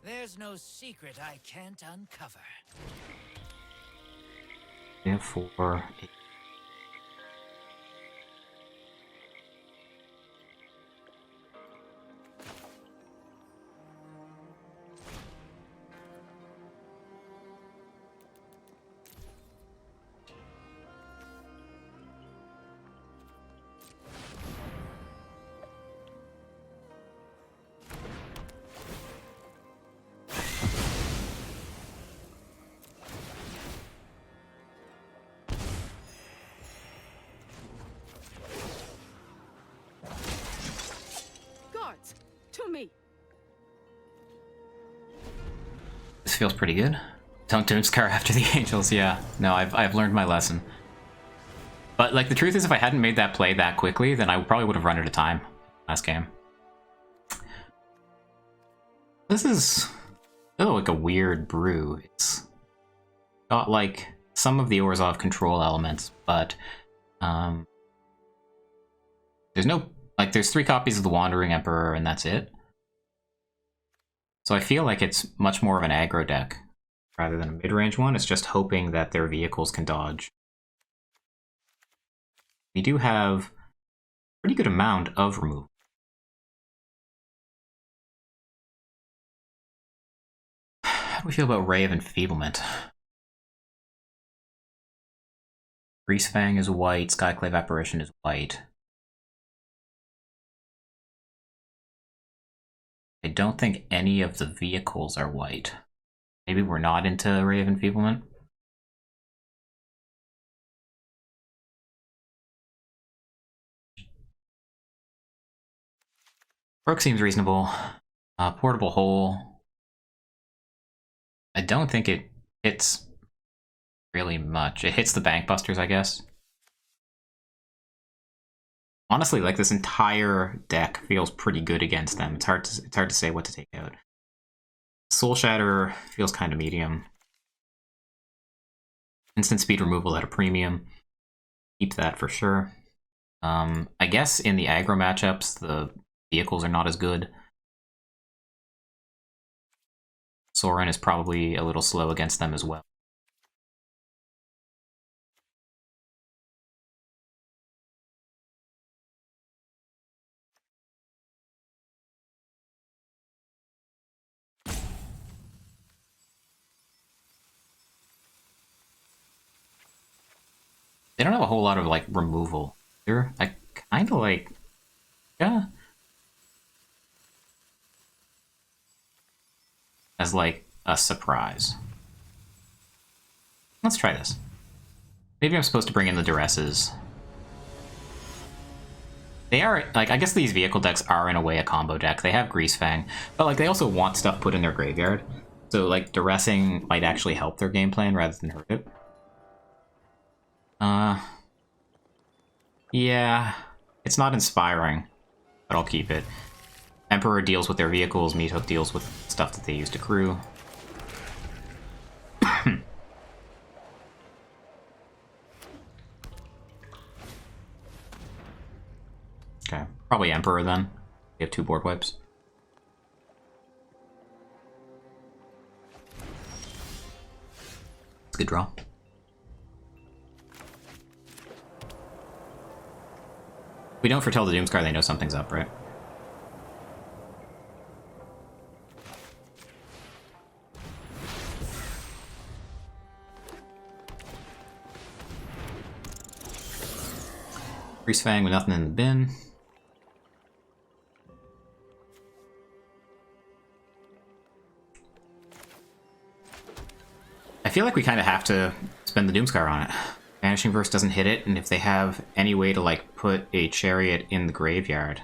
There's no secret I can't uncover. We have 4. Guards, to me. This feels pretty good. Don't Doomscar after the Angels, yeah. No, I've learned my lesson. But, like, the truth is, if I hadn't made that play that quickly, then I probably would have run out of time last game. This is like a weird brew. It's got, like, some of the Orzhov control elements, but there's no... Like, there's 3 copies of the Wandering Emperor, and that's it. So I feel like it's much more of an aggro deck rather than a mid-range one. It's just hoping that their vehicles can dodge. We do have a pretty good amount of removal. How do we feel about Ray of Enfeeblement? Greasefang is white, Skyclave Apparition is white. I don't think any of the vehicles are white. Maybe we're not into Ray of Enfeeblement? Brook seems reasonable. Portable Hole. I don't think it hits really much. It hits the Bankbusters, I guess. Honestly, like, this entire deck feels pretty good against them. It's hard to say what to take out. Soul Shatter feels kind of medium. Instant speed removal at a premium. Keep that for sure. I guess in the aggro matchups, the vehicles are not as good. Sorin is probably a little slow against them as well. They don't have a whole lot of, like, removal. They're, I kind of like... Yeah. As, like, a surprise. Let's try this. Maybe I'm supposed to bring in the Duresses. They are, like, I guess these vehicle decks are, in a way, a combo deck. They have Greasefang, but, like, they also want stuff put in their graveyard. So, like, Duressing might actually help their game plan rather than hurt it. Yeah, it's not inspiring, but I'll keep it. Emperor deals with their vehicles, Meathook deals with stuff that they use to crew. Okay, probably Emperor then. We have 2 board wipes. It's a good draw. If we don't foretell the Doomscar, they know something's up, right? Greasefang with nothing in the bin. I feel like we kind of have to spend the Doomscar on it. Vanishing Verse doesn't hit it, and if they have any way to, like, put a Chariot in the graveyard...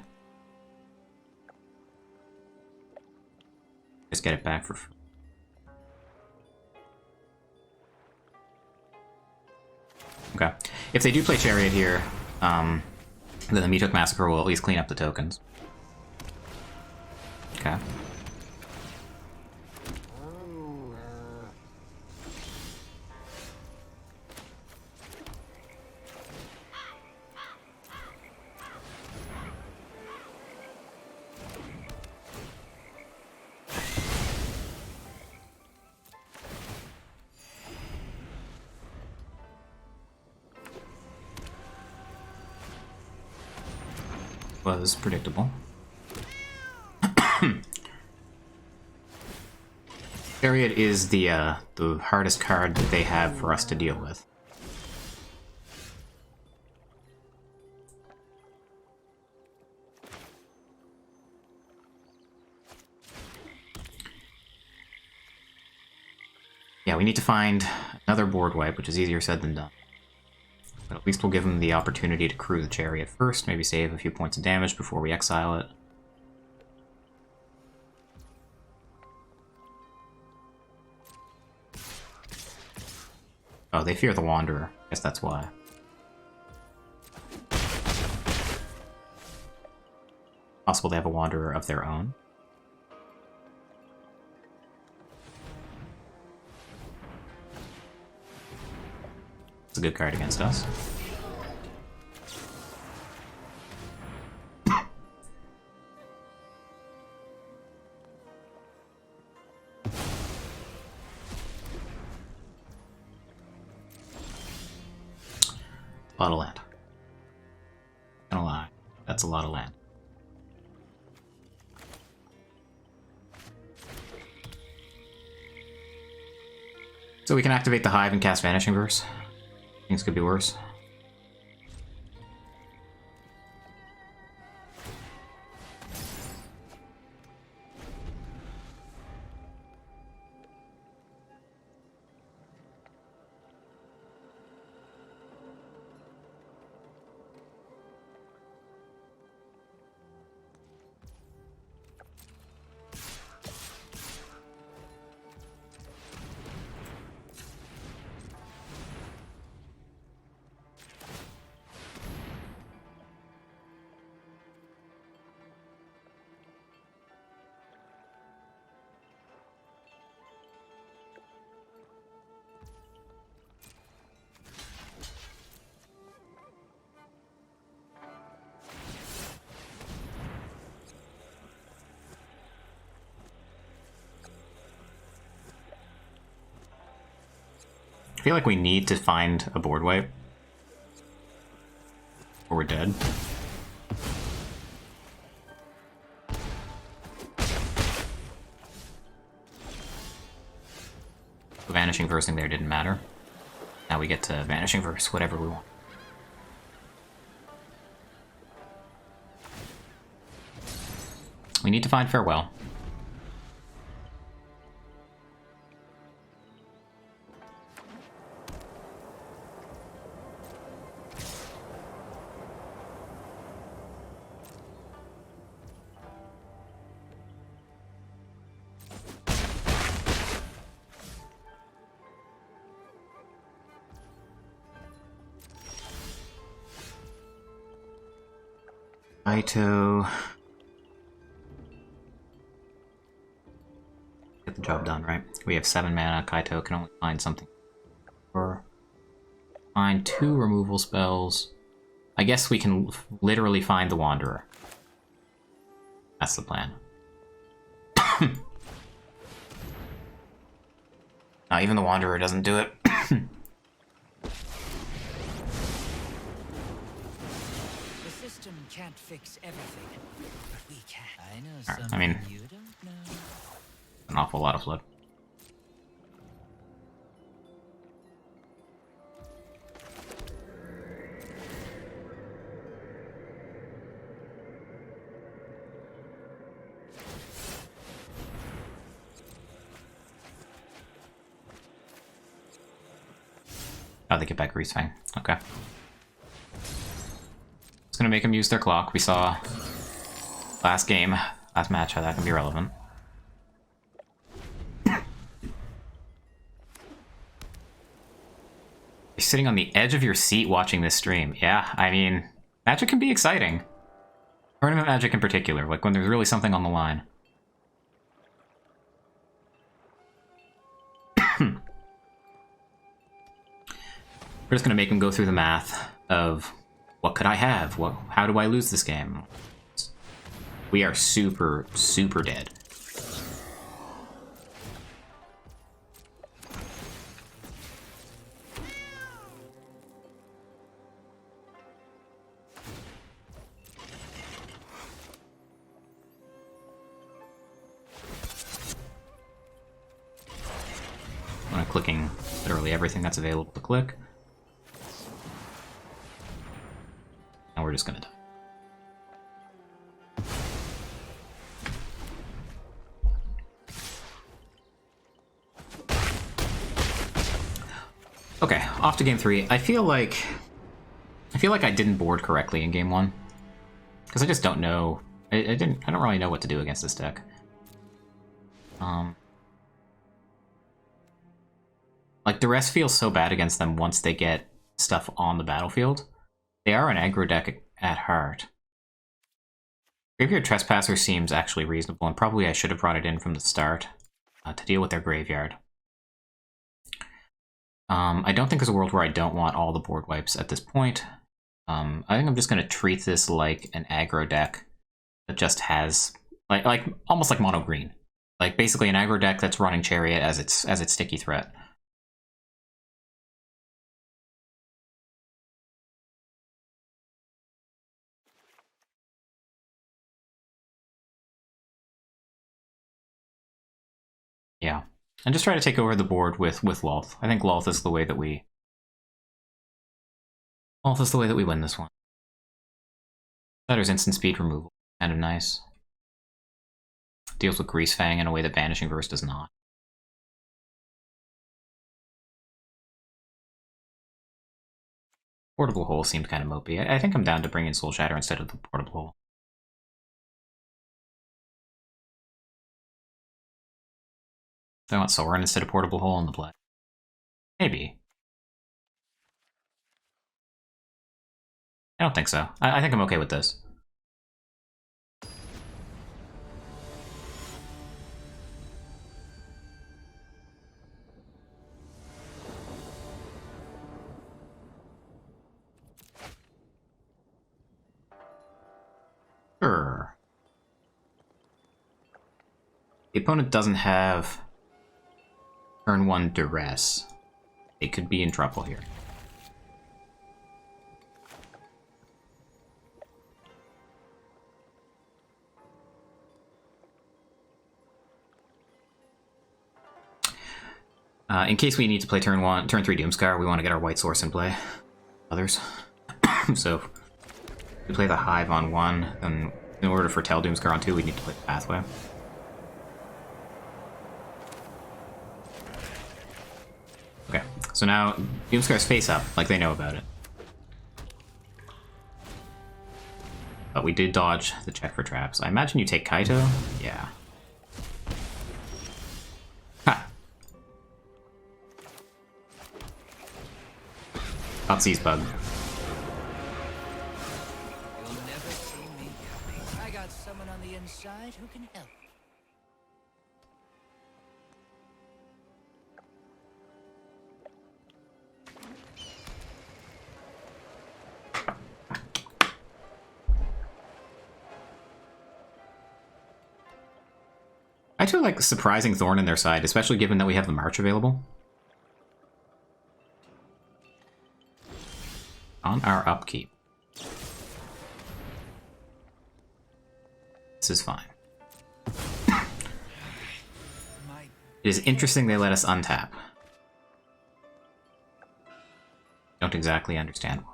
Just get it back for... Okay. If they do play Chariot here, then the Meathook Massacre will at least clean up the tokens. Okay. Was predictable. Chariot is the hardest card that they have for us to deal with. Yeah, we need to find another board wipe, which is easier said than done. But at least we'll give them the opportunity to crew the Chariot first, maybe save a few points of damage before we exile it. Oh, they fear the Wanderer. Guess that's why. Possible they have a Wanderer of their own. It's a good card against us. A lot of land. Not gonna lie, that's a lot of land. So we can activate the Hive and cast Vanishing Verse. Things could be worse. I feel like we need to find a board wipe, or we're dead. The Vanishing Versing there didn't matter. Now we get to Vanishing Verse whatever we want. We need to find Farewell. Kaito. Get the job done, right? We have 7 mana. Kaito can only find something. Or find 2 removal spells. I guess we can literally find the Wanderer. That's the plan. Now, even the Wanderer doesn't do it. Can't fix everything, but we can. I know Right, something I mean, you don't know. An awful lot of flood. Oh, they get back Grease Fang. Okay. It's gonna make them use their clock. We saw last match, how that can be relevant. You're sitting on the edge of your seat watching this stream. Yeah, I mean, Magic can be exciting. Tournament Magic in particular, like when there's really something on the line. We're just gonna make them go through the math of what could I have? How do I lose this game? We are super, super dead. I'm clicking literally everything that's available to click. And we're just gonna die. Okay, off to game 3. I feel like I didn't board correctly in game 1. Because I just don't know. I don't really know what to do against this deck. Like, Duress feels so bad against them once they get stuff on the battlefield. They are an aggro deck at heart. Graveyard Trespasser seems actually reasonable, and probably I should have brought it in from the start to deal with their graveyard. I don't think there's a world where I don't want all the board wipes at this point. I think I'm just going to treat this like an aggro deck that just has, like almost like mono green. Like basically an aggro deck that's running Chariot as its sticky threat. Yeah, and just try to take over the board with Lolth. I think Lolth is the way that we win this one. Shatter's instant speed removal, kind of nice. Deals with Grease Fang in a way that Vanishing Verse does not. Portable Hole seemed kind of mopey. I think I'm down to bring in Soul Shatter instead of the Portable Hole. Do I want Sorin instead of Portable Hole in the play? Maybe. I don't think so. I think I'm okay with this. Sure. The opponent doesn't have turn 1 Duress. They could be in trouble here. In case we need to play turn 3 Doomscar, we want to get our white source in play. Others. So, if we play the Hive on 1, then In order to foretell Doomscar on 2, we need to play the Pathway. Okay, so now Doomscar's face up, like they know about it. But we did dodge the check for traps. I imagine you take Kaito? Yeah. Ha! Thoughtseize bug. You'll never see me coming. I got someone on the inside who can help. I feel like a surprising thorn in their side, especially given that we have the March available. On our upkeep. This is fine. It is interesting they let us untap. Don't exactly understand why.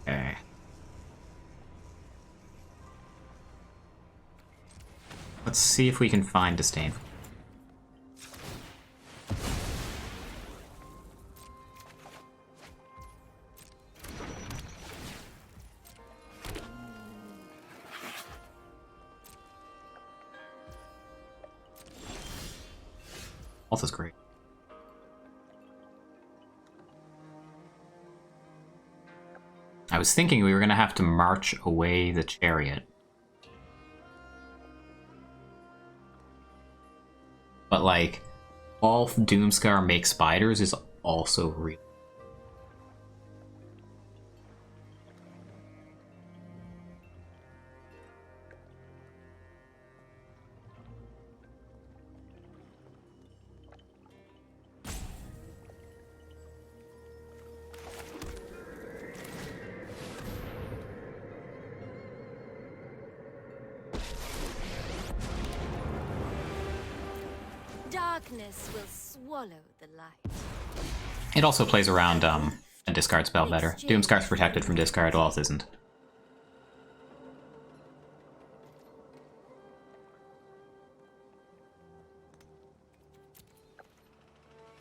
Okay. Let's see if we can find Disdain. Health is great. I was thinking we were going to have to march away the chariot. But, like, all Doomscar makes spiders is also real. Darkness will swallow the light. It also plays around a discard spell better. Doomscar's protected from discard, Wealth isn't.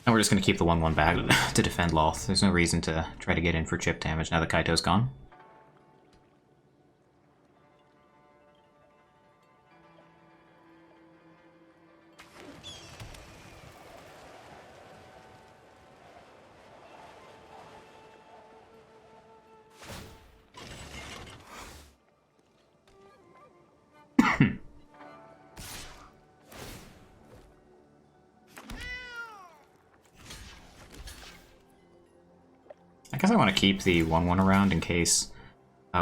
And we're just going to keep the 1/1 back to defend Loth. There's no reason to try to get in for chip damage now that Kaito's gone. I guess I want to keep the 1/1 around in case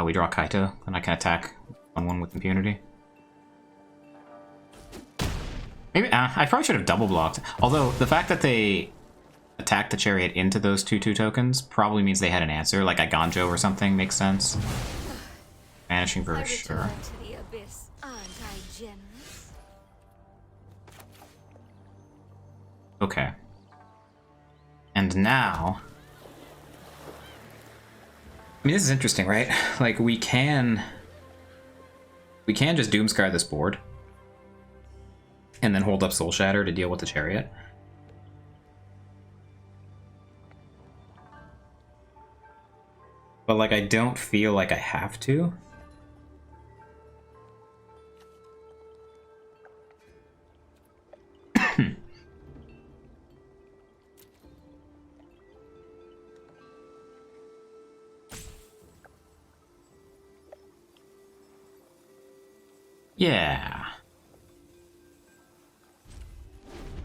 we draw Kaito, and I can attack 1/1 with impunity. Maybe I probably should have double blocked. Although the fact that they attacked the chariot into those 2/2 tokens probably means they had an answer, like a Ganjo or something makes sense. Vanishing Verse, sure. To the abyss. Aren't I generous? Okay. And now... I mean, this is interesting, right? Like, we can just Doomscar this board. And then hold up Soul Shatter to deal with the chariot. But, like, I don't feel like I have to. Yeah.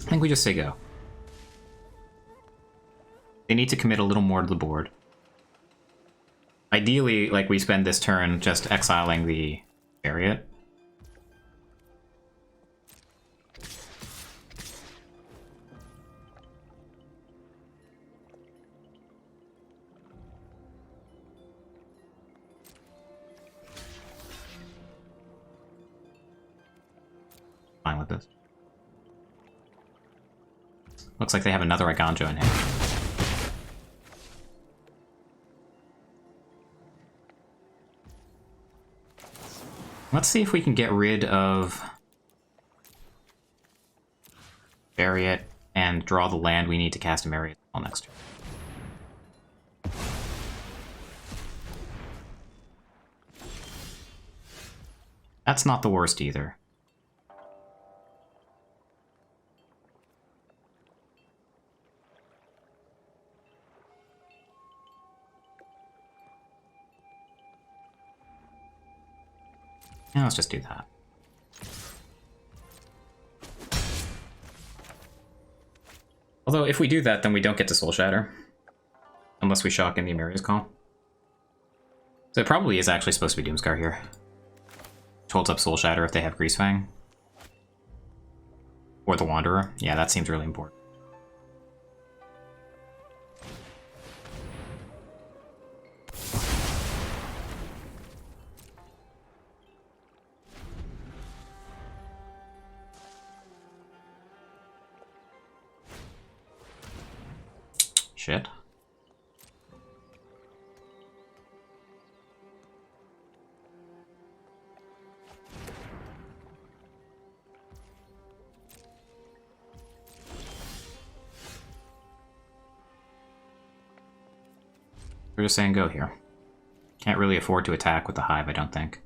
I think we just say go. They need to commit a little more to the board. Ideally, like, we spend this turn just exiling the chariot. Fine with this. Looks like they have another Aganjo in hand. Let's see if we can get rid of Chariot and draw the land we need to cast a Myriad Spell next turn. That's not the worst either. Yeah, let's just do that. Although, if we do that, then we don't get to Soul Shatter. Unless we shock in the Emeria's Call. So it probably is actually supposed to be Doomscar here. Which holds up Soul Shatter if they have Greasefang. Or the Wanderer. Yeah, that seems really important. Shit. We're just saying go here. Can't really afford to attack with the Hive, I don't think.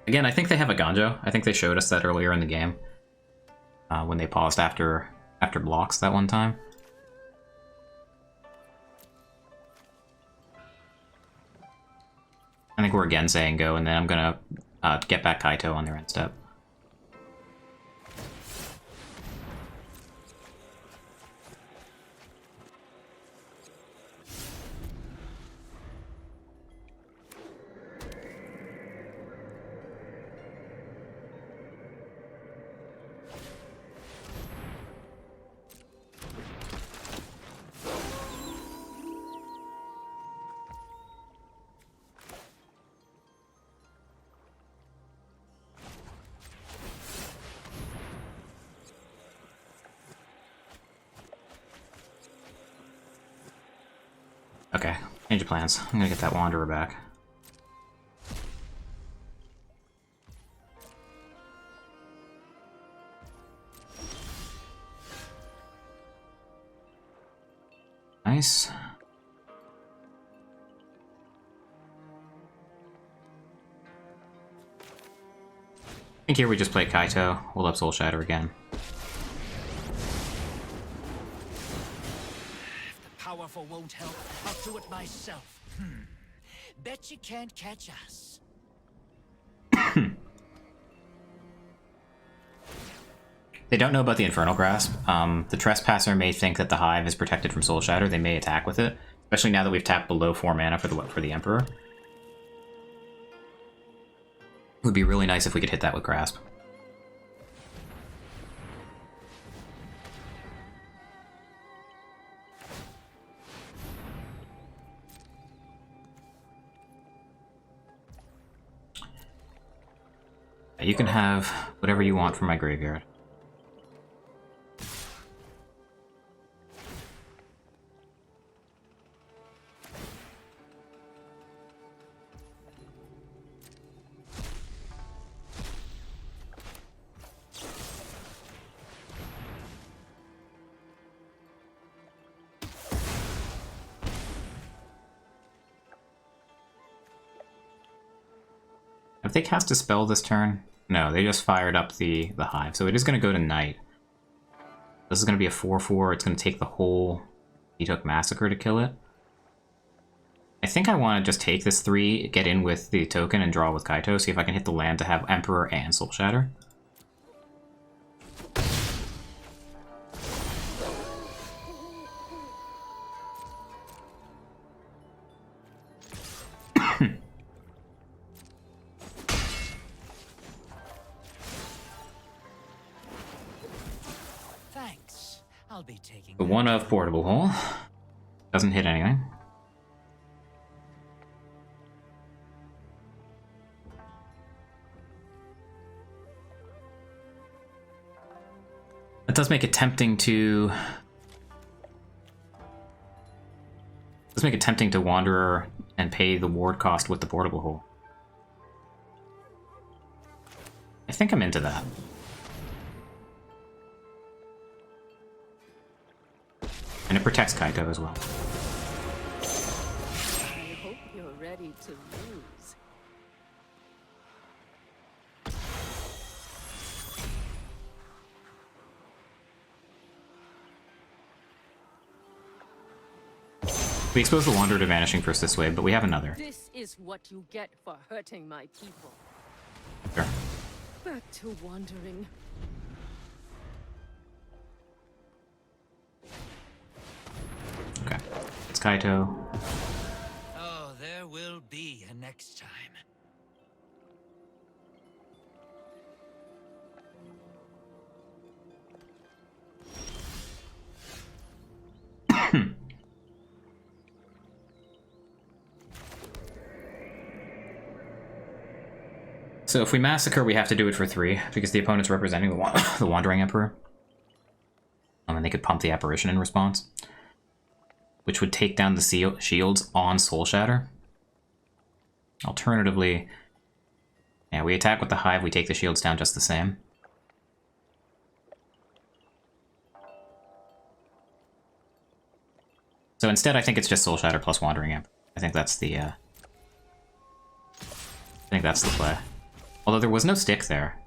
Again, I think they have a Ganjo. I think they showed us that earlier in the game. When they paused after blocks that one time. I think we're again saying go, and then I'm gonna get back Kaito on their end step. Okay, change of plans. I'm gonna get that Wanderer back. Nice. I think here we just play Kaito, hold up Soul Shatter again. Powerful won't help. I'll do it myself. Bet you can't catch us. They don't know about the Infernal Grasp. The Trespasser may think that the Hive is protected from Soul Shatter. They may attack with it, especially now that we've tapped below 4 mana for the Emperor. It would be really nice if we could hit that with Grasp. You can have whatever you want from my graveyard. Have they cast a spell this turn? No, they just fired up the Hive, so it is going to go to Night. This is going to be a 4/4. It's going to take the whole He Took Massacre to kill it. I think I want to just take this 3, get in with the token, and draw with Kaito, see if I can hit the land to have Emperor and Soul Shatter. Thanks. I'll be taking The 1 of Portable Hole. Doesn't hit anything. It does make it tempting to... Does make it tempting to Wanderer and pay the ward cost with the Portable Hole. I think I'm into that. And it protects Kaito as well. I hope you're ready to lose. We expose the Wanderer to Vanishing first this way, but we have another. This is what you get for hurting my people. Sure. Back to wandering. Okay. It's Kaito. Oh, there will be a next time. So if we massacre, we have to do it for 3, because the opponent's representing the Wandering Emperor. And they could pump the Apparition in response, which would take down the shields on Soul Shatter. Alternatively, yeah, we attack with the Hive, we take the shields down just the same. So instead, I think it's just Soul Shatter plus Wandering Emperor. I think that's the play. Although there was no stick there.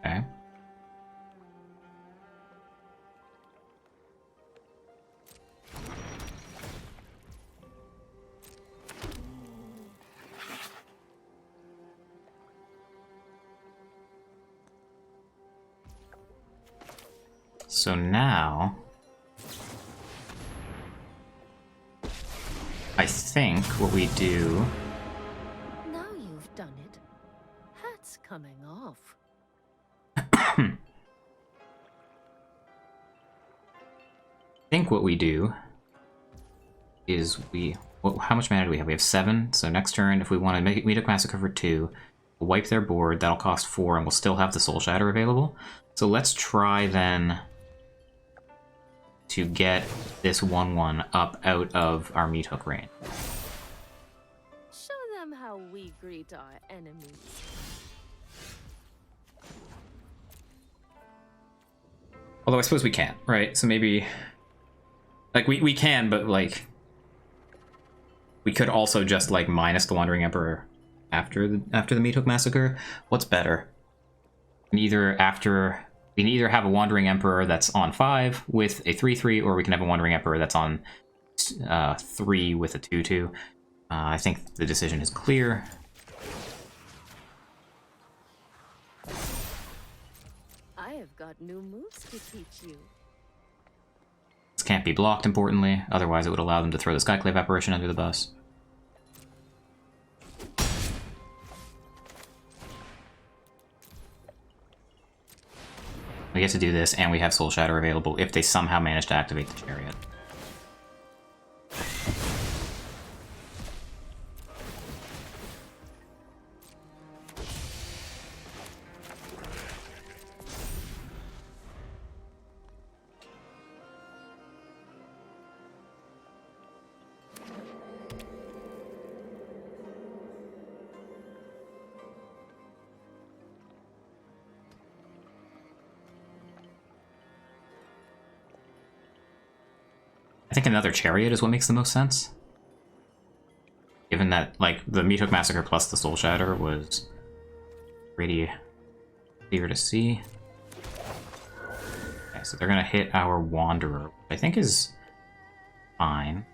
Okay. So now, I think what we do... Now you've done it. Hat's coming off. I think what we do is how much mana do we have? We have 7, so next turn, if we want to make Meat Massacre for 2, we'll wipe their board, that'll cost 4, and we'll still have the Soul Shatter available. So let's try then to get this 1/1 up out of our Meat Hook range. Show them how we greet our enemies. Although I suppose we can't, right? So maybe... Like, we can, but, like... We could also just, like, minus the Wandering Emperor after the Meat Hook Massacre. What's better? We can either have a Wandering Emperor that's on 5 with a 3/3, or we can have a Wandering Emperor that's on 3 with a 2/2. I think the decision is clear. I have got new moves to teach you. This can't be blocked, importantly, otherwise it would allow them to throw the Skyclave Apparition under the bus. We get to do this, and we have Soul Shatter available if they somehow manage to activate the Chariot. I think another Chariot is what makes the most sense. Given that, like, the Meathook Massacre plus the Soul Shatter was pretty clear to see. Okay, so they're gonna hit our Wanderer, which I think is fine.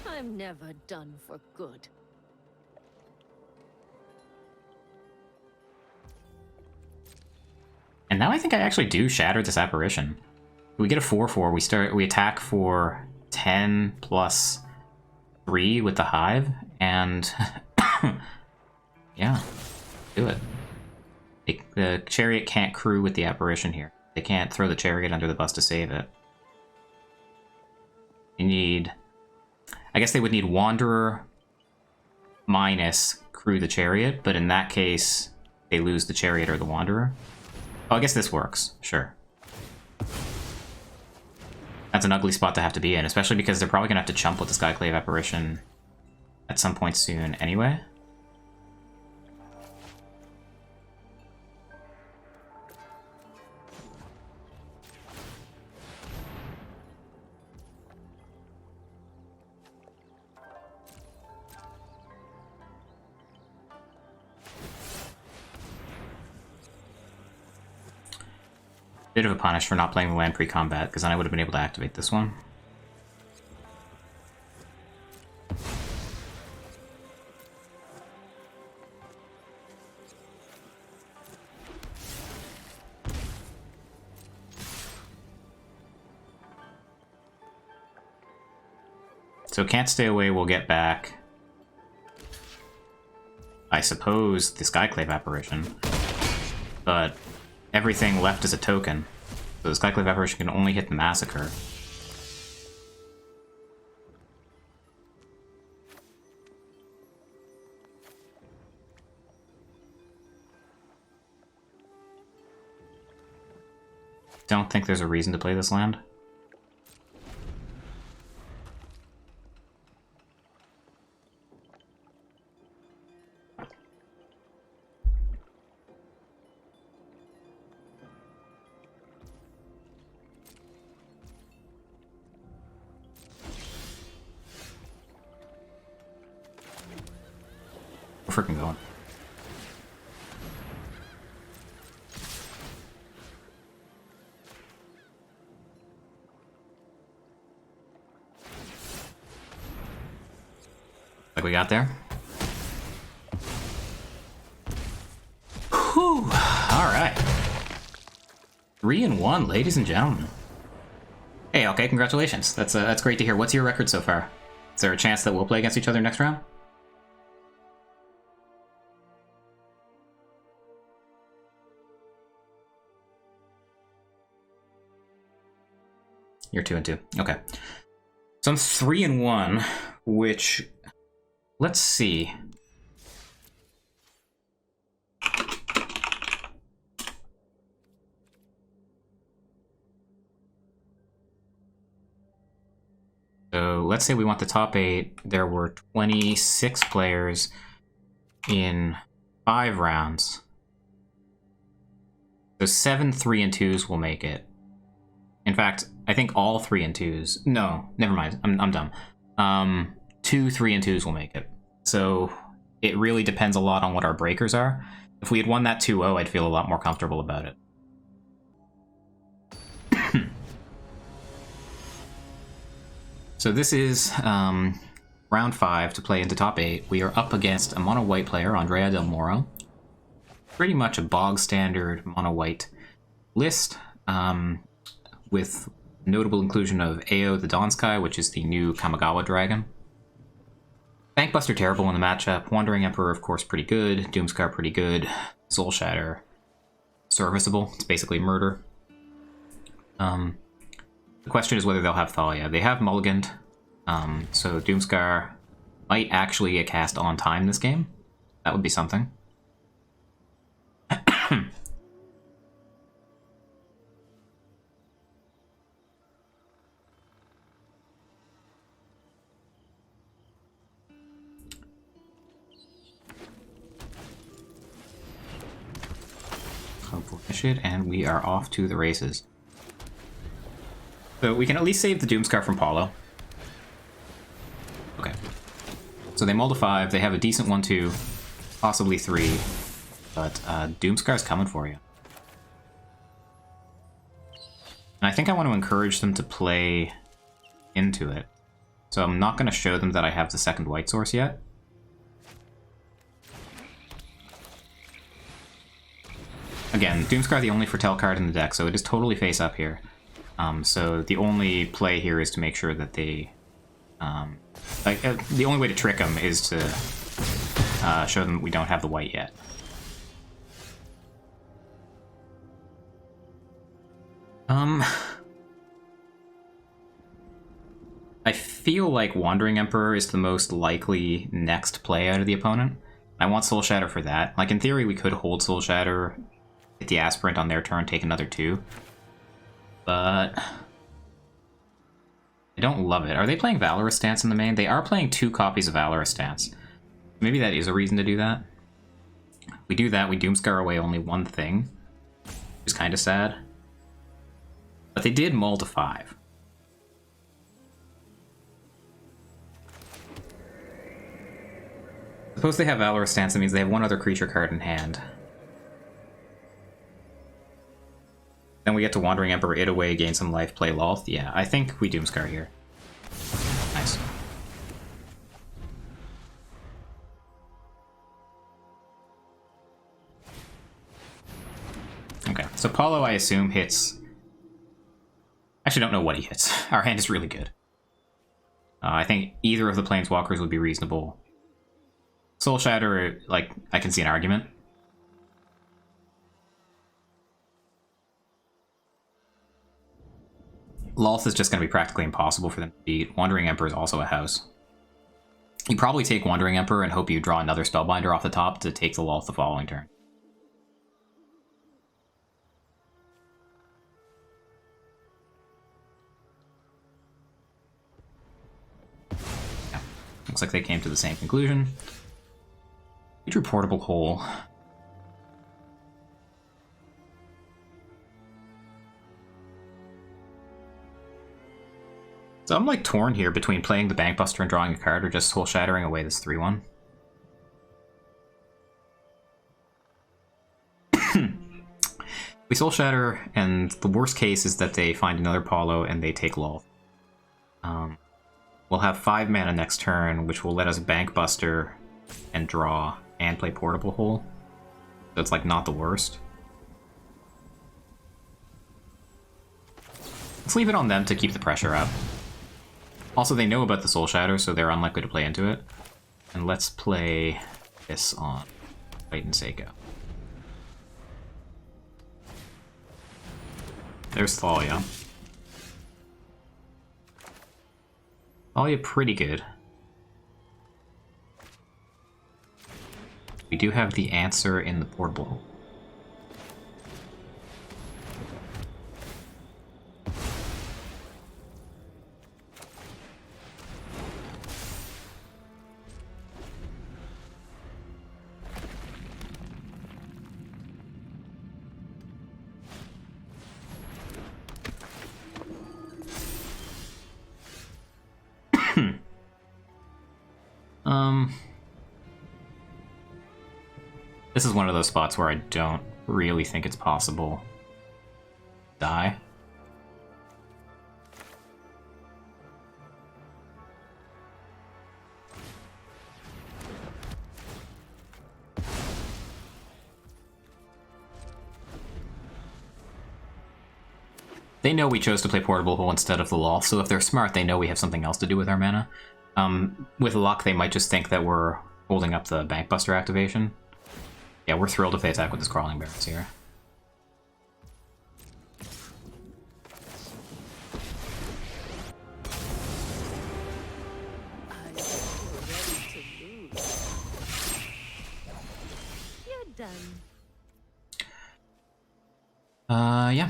I'm never done for good. And now I think I actually do shatter this apparition. We get a 4/4. We attack for 10 plus 3 with the hive, and yeah, do it. The chariot can't crew with the apparition here. They can't throw the chariot under the bus to save it. You need, I guess they would need Wanderer minus crew the chariot, but in that case, they lose the chariot or the Wanderer. Oh, I guess this works. Sure. That's an ugly spot to have to be in, especially because they're probably going to have to chump with the Skyclave Apparition at some point soon anyway. Bit of a punish for not playing the land pre-combat, because then I would have been able to activate this one. So Can't Stay Away will get back, I suppose, the Skyclave Apparition, but everything left is a token. So the Skyclave Apparition can only hit the Massacre. Don't think there's a reason to play this land. We're freaking going. Like we got there. Whew. All right. 3-1, ladies and gentlemen. Hey, okay, congratulations. That's great to hear. What's your record so far? Is there a chance that we'll play against each other next round? You're 2-2. Okay. So I'm 3-1, which, let's see. So let's say we want the top 8. There were 26 players in 5 rounds. So 7 3-2s will make it. In fact, I think all 3-2s. No, never mind. I'm dumb. 2 3-2s will make it. So it really depends a lot on what our breakers are. If we had won that 2-0, I'd feel a lot more comfortable about it. So this is round 5 to play into top 8. We are up against a mono white player, Andrea Del Moro. Pretty much a bog standard mono white list. With notable inclusion of Ao the Dawnsky, which is the new Kamigawa dragon. Bankbuster terrible in the matchup. Wandering Emperor, of course, pretty good. Doomscar pretty good. Soul Shatter serviceable. It's basically murder. The question is whether they'll have Thalia. They have mulliganed, so Doomscar might actually get cast on time this game. That would be something. Shit, and we are off to the races. So we can at least save the Doomscar from Paulo. Okay. So they mulled a 5, they have a decent 1-2, possibly 3, but Doomscar's coming for you. And I think I want to encourage them to play into it. So I'm not going to show them that I have the second white source yet. Again, Doomscar the only Foretell card in the deck, so it is totally face up here. So the only play here is to make sure that they... the only way to trick them is to show them we don't have the white yet. I feel like Wandering Emperor is the most likely next play out of the opponent. I want Soul Shatter for that. Like, in theory, we could hold Soul Shatter, hit the Aspirant on their turn, take another 2. But I don't love it. Are they playing Valorous Stance in the main? They are playing 2 copies of Valorous Stance. Maybe that is a reason to do that. If we do that, we Doomscar away only 1 thing, which is kind of sad. But they did mull to 5. Suppose they have Valorous Stance, that means they have 1 other creature card in hand. Then we get to Wandering Emperor it away, gain some life, play Lolth. Yeah, I think we Doomscar here. Nice. Okay, so Paulo, I assume, hits... Actually, don't know what he hits. Our hand is really good. I think either of the Planeswalkers would be reasonable. Soul Shatter, like, I can see an argument. Lolth is just going to be practically impossible for them to beat. Wandering Emperor is also a house. You probably take Wandering Emperor and hope you draw another Spellbinder off the top to take the Lolth the following turn. Yeah. Looks like they came to the same conclusion. We drew Portable Hole. So I'm like torn here between playing the Bankbuster and drawing a card or just Soul Shattering away this 3-1. We Soul Shatter, and the worst case is that they find another Paulo and they take Lolth. We'll have 5 mana next turn, which will let us Bankbuster and draw and play Portable Hole. So it's like not the worst. Let's leave it on them to keep the pressure up. Also, they know about the Soul Shatter, so they're unlikely to play into it. And let's play this on White and Seiko. There's Thalia. Thalia pretty good. We do have the answer in the Portable Hole. This is one of those spots where I don't really think it's possible to die. They know we chose to play Portable Hole instead of the Lolth, so if they're smart, they know we have something else to do with our mana. With luck, they might just think that we're holding up the Bankbuster activation. Yeah, we're thrilled if they attack with this Crawling Barrens here. I'm ready to lose. You're done. Yeah.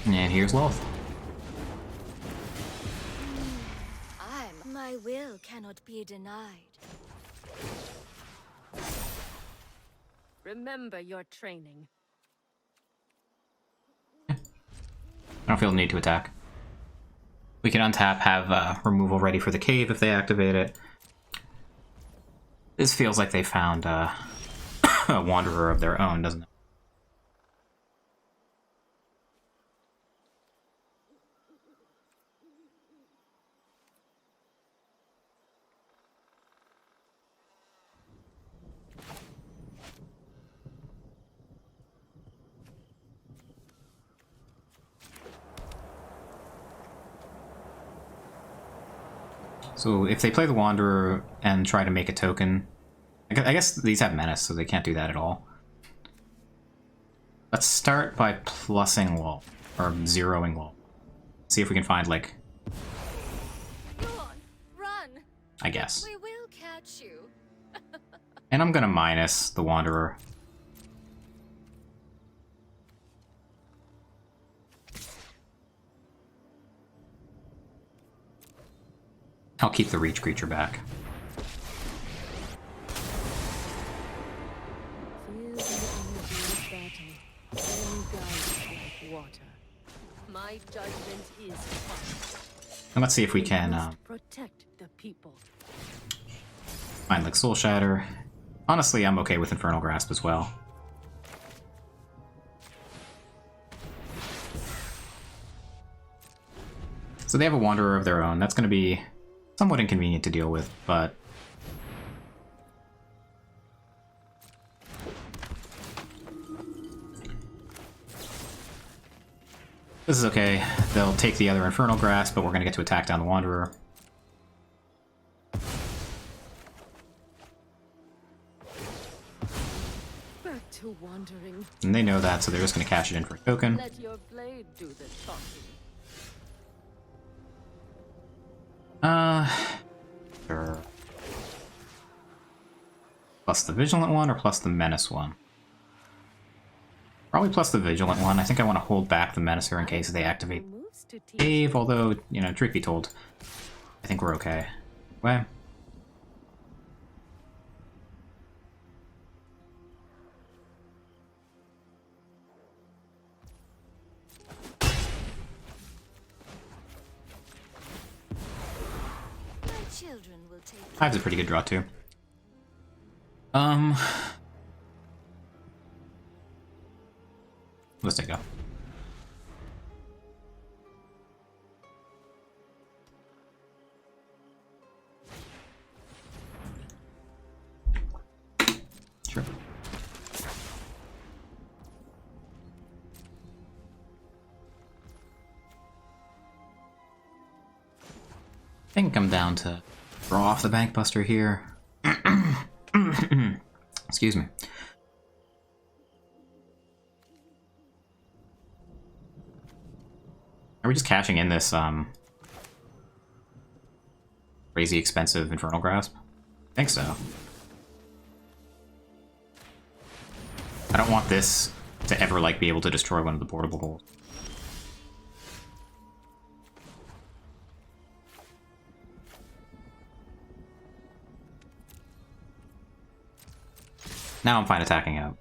And here's Lolth. My will cannot be denied. Remember your training. I don't feel the need to attack. We can untap, have removal ready for the cave if they activate it. This feels like they found a wanderer of their own, doesn't it? So if they play the Wanderer and try to make a token, I guess these have Menace, so they can't do that at all. Let's start by plussing wall, or zeroing wall. See if we can find, like... Go on, run. I guess. We will catch you. And I'm gonna minus the Wanderer. I'll keep the reach creature back. Feel the energy of battle, then guide like water. My judgment is fire. And let's see if we can Protect the people. find like Soul Shatter. Honestly, I'm okay with Infernal Grasp as well. So they have a Wanderer of their own. That's going to be somewhat inconvenient to deal with, but... this is okay. They'll take the other Infernal Grasp, but we're going to get to attack down the Wanderer. Back to wandering. And they know that, so they're just going to cash it in for a token. Let your blade do the talking. Sure. Plus the Vigilant one or plus the Menace one? Probably plus the Vigilant one. I think I want to hold back the Menacer in case they activate Moves to teach. Cave, although, you know, truth be told, I think we're okay. Well, My children will take Hive's a pretty good draw too. Let's take go. Sure. I think I'm down to draw off the Bankbuster here. Excuse me. Are we just cashing in this crazy expensive Infernal Grasp? I think so. I don't want this to ever like be able to destroy one of the portable holes. Now I'm fine attacking out.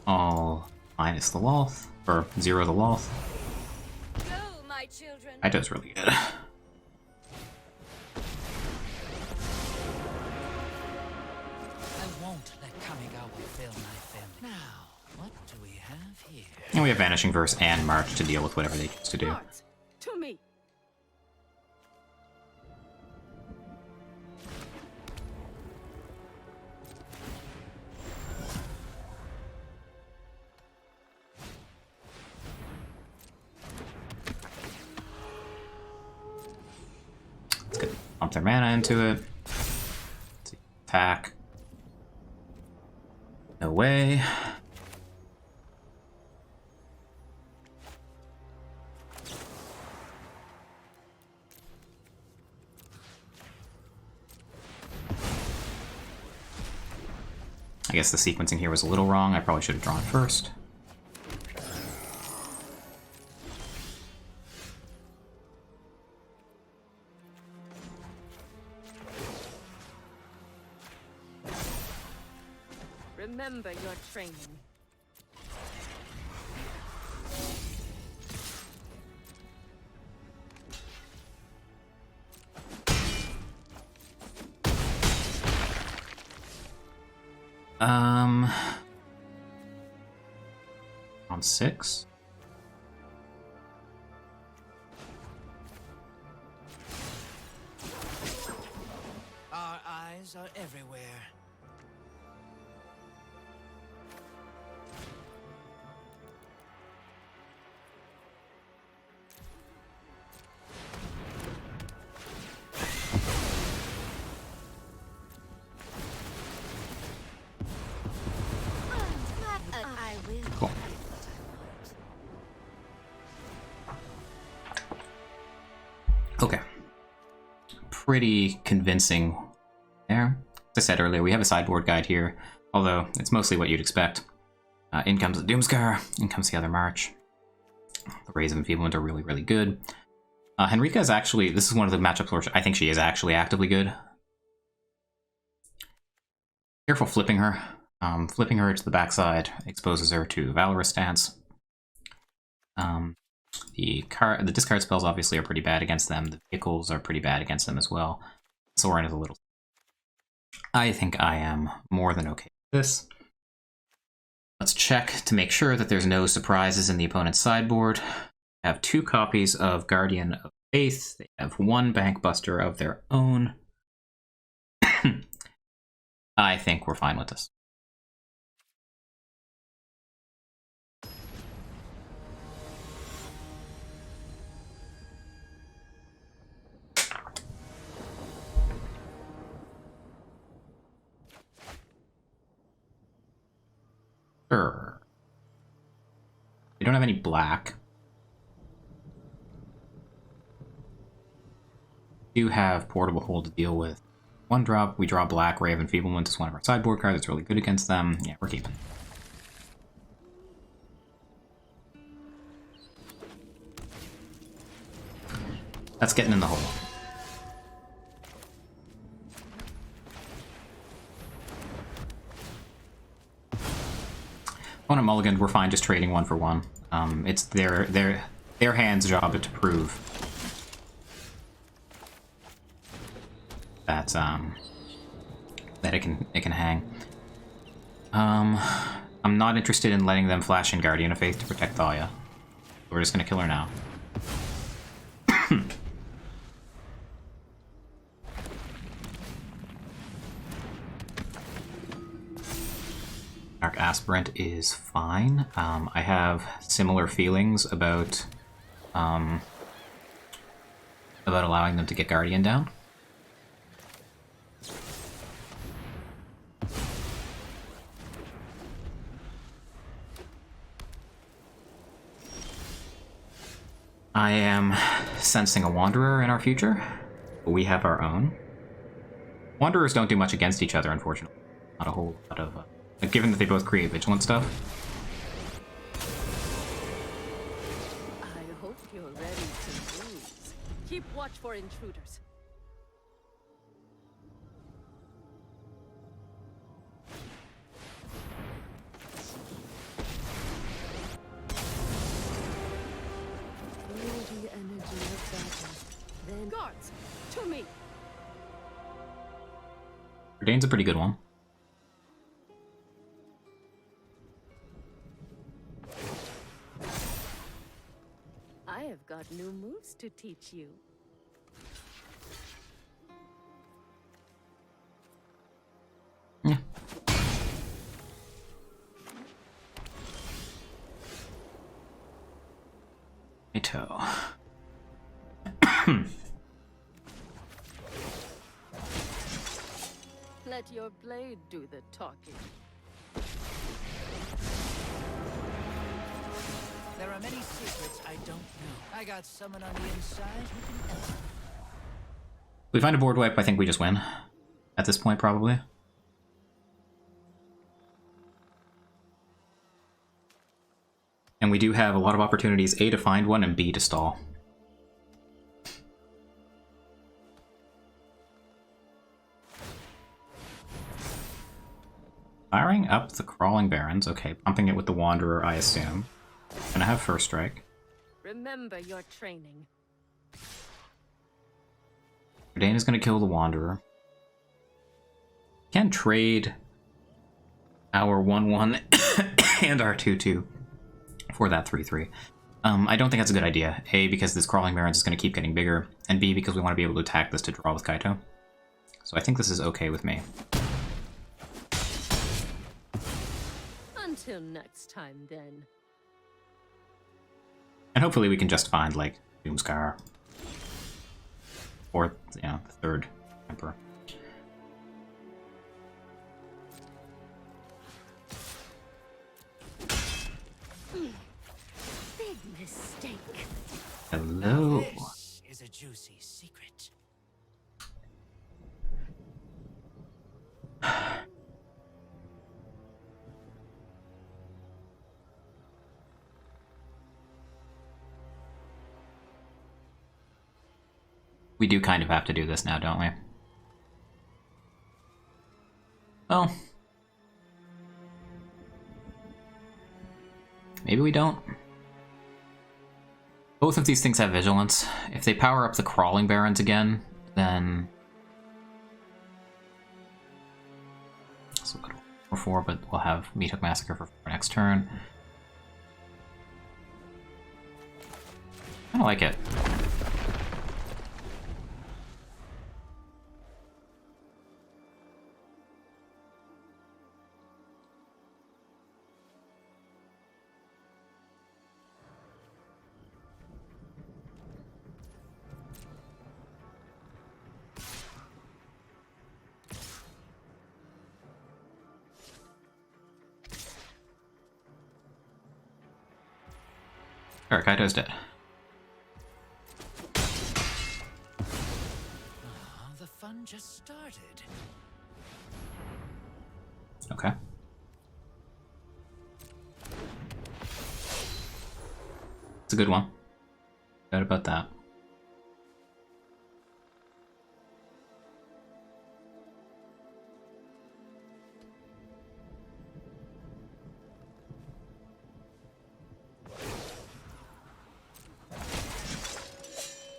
I'll minus the Loth, or zero the Loth. Go, my children. That does really good. I won't let Kamigawa fail my family. Now, what do we have here? And we have Vanishing Verse and March to deal with whatever they choose to do. Cards, to me. Let's get pump their mana into it. Let's see. Attack. No way. I guess the sequencing here was a little wrong. I probably should have drawn first. Remember your training. On 6. Our eyes are everywhere. I will. Cool. Okay. Pretty convincing there. As I said earlier, we have a sideboard guide here, although it's mostly what you'd expect. In comes the Doomscar, in comes the other March. The Rays of Enfeeblement are really, really good. Henrika is actually, this is one of the matchups where I think she is actually actively good. Careful flipping her. Flipping her to the backside exposes her to Valorous stance. The discard spells obviously are pretty bad against them. The vehicles are pretty bad against them as well. Soren is a little... I think I am more than okay with this. Let's check to make sure that there's no surprises in the opponent's sideboard. I have 2 copies of Guardian of Faith. They have 1 Bankbuster of their own. I think we're fine with this. Sure. We don't have any black. We do have Portable Hold to deal with. 1 drop, we draw black. Ray of Enfeeblement is one of our sideboard cards. It's really good against them. Yeah, we're keeping. That's getting in the hole. Opponent mulliganed, we're fine just trading 1 for 1. It's their hand's job to prove that that it can hang. I'm not interested in letting them flash in Guardian of Faith to protect Thalia. We're just gonna kill her now. Dark Aspirant is fine. I have similar feelings about allowing them to get Guardian down. I am sensing a Wanderer in our future, but we have our own. Wanderers don't do much against each other, unfortunately. Not a whole lot of... given that they both create vigilant stuff. I hope you're ready to lose. Keep watch for intruders. Feel the energy of battle. Then guards, to me. Verdane's a pretty good one. I have got new moves to teach you. Yeah. Ito. Let your blade do the talking. There are many secrets I don't know. I got someone on the inside who can help. We find a board wipe, I think we just win. At this point, probably. And we do have a lot of opportunities, A, to find one, and B, to stall. Firing up the Crawling Barons. Okay, pumping it with the Wanderer, I assume. Gonna have first strike. Remember your training. Dane is gonna kill the Wanderer. Can trade our 1/1 and our 2/2 for that 3/3. I don't think that's a good idea. A, because this Crawling Barons is going to keep getting bigger, and B, because we want to be able to attack this to draw with Kaito. So I think this is okay with me. Until next time, then. And hopefully we can just find, like, Doomskar. Or, yeah, the third Emperor. Big mistake. Hello. This is a juicy secret. We do kind of have to do this now, don't we? Well, maybe we don't. Both of these things have Vigilance. If they power up the Crawling Barons again, then... So we'll go for 4, but we'll have Meathook Massacre for next turn. I don't like it. Alright, Kaito's dead. The fun just started. Okay. It's a good one. Good about that.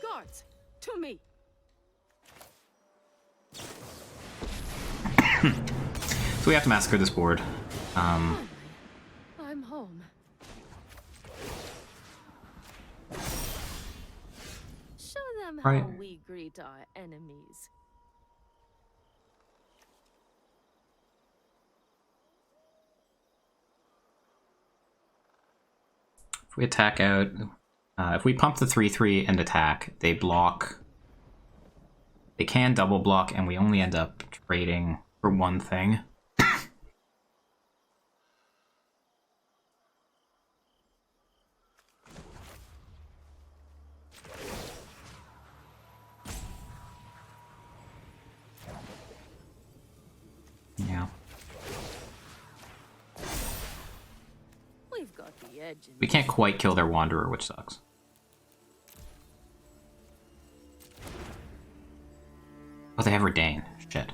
Guards, to me. So we have to massacre this board. I'm home. Show them how Right. we greet our enemies. If we attack out... if we pump the 3/3 and attack, they block... They can double block, and we only end up trading for one thing. Yeah. We've got the edge in We can't quite kill their Wanderer, which sucks. Oh, they have Redain. Shit.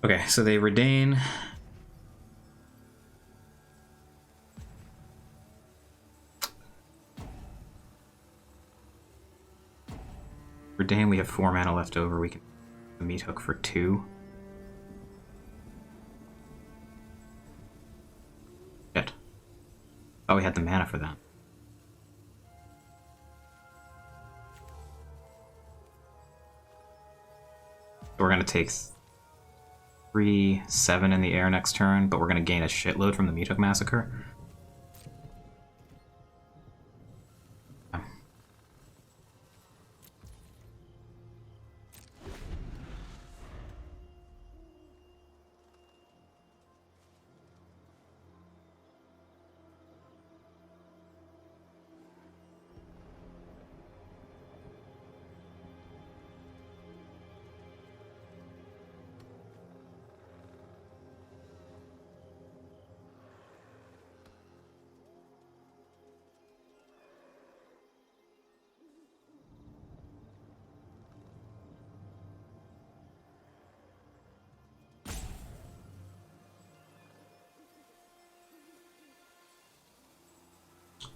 Okay, so they Redain. Redain, we have 4 mana left over. We can Meathook for 2. Shit. Oh, we had the mana for that. So we're gonna take 3/7 in the air next turn, but we're gonna gain a shitload from the Meathook Massacre.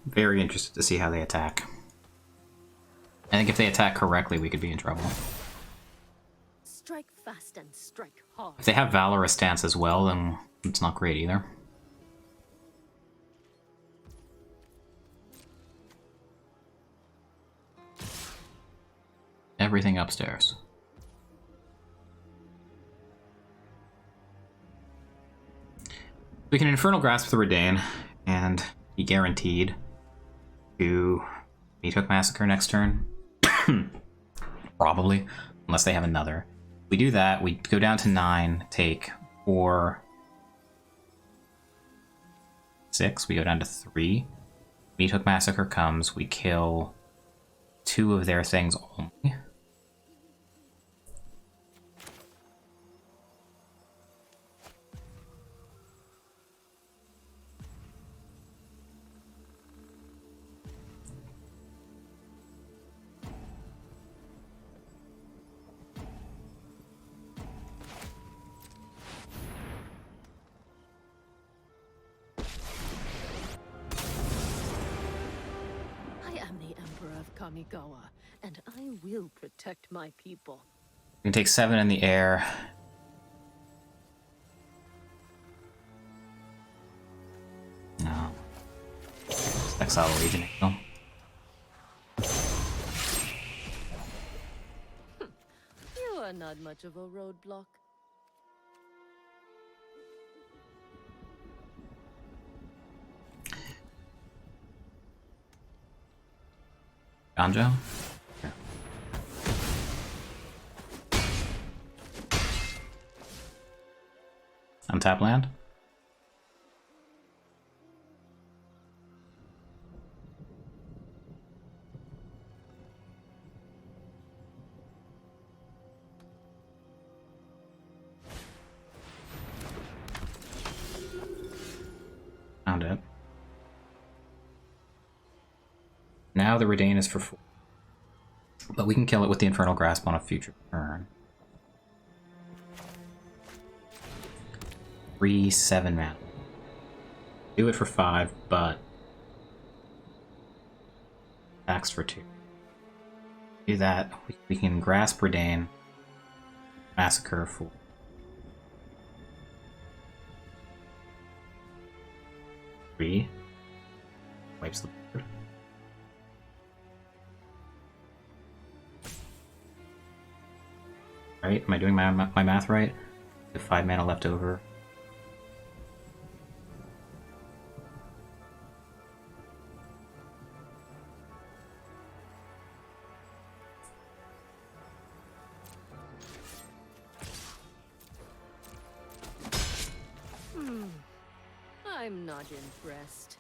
very interested to see how they attack. I think if they attack correctly, we could be in trouble. Strike fast and strike hard. If they have Valorous stance as well, then it's not great either. Everything upstairs. We can Infernal Grasp the Redain and be guaranteed to Meathook Massacre next turn. Probably, unless they have another. If we do that, we go down to 9, take 4, 6, we go down to 3. Meathook Massacre comes, we kill 2 of their things only. Kamigawa, and I will protect my people. We can take 7 in the air. No. Just exile a Legion Eagle. You are not much of a roadblock. Ganjo? Sure. Untap land? Found it. Now the Redain is for 4. But we can kill it with the Infernal Grasp on a future turn. 3, 7 mana. Do it for 5, but attacks for 2. Do that. We can Grasp Redain, Massacre 4. Three. Wipes the board. Right? Am I doing my math right? The 5 mana left over. I'm not impressed.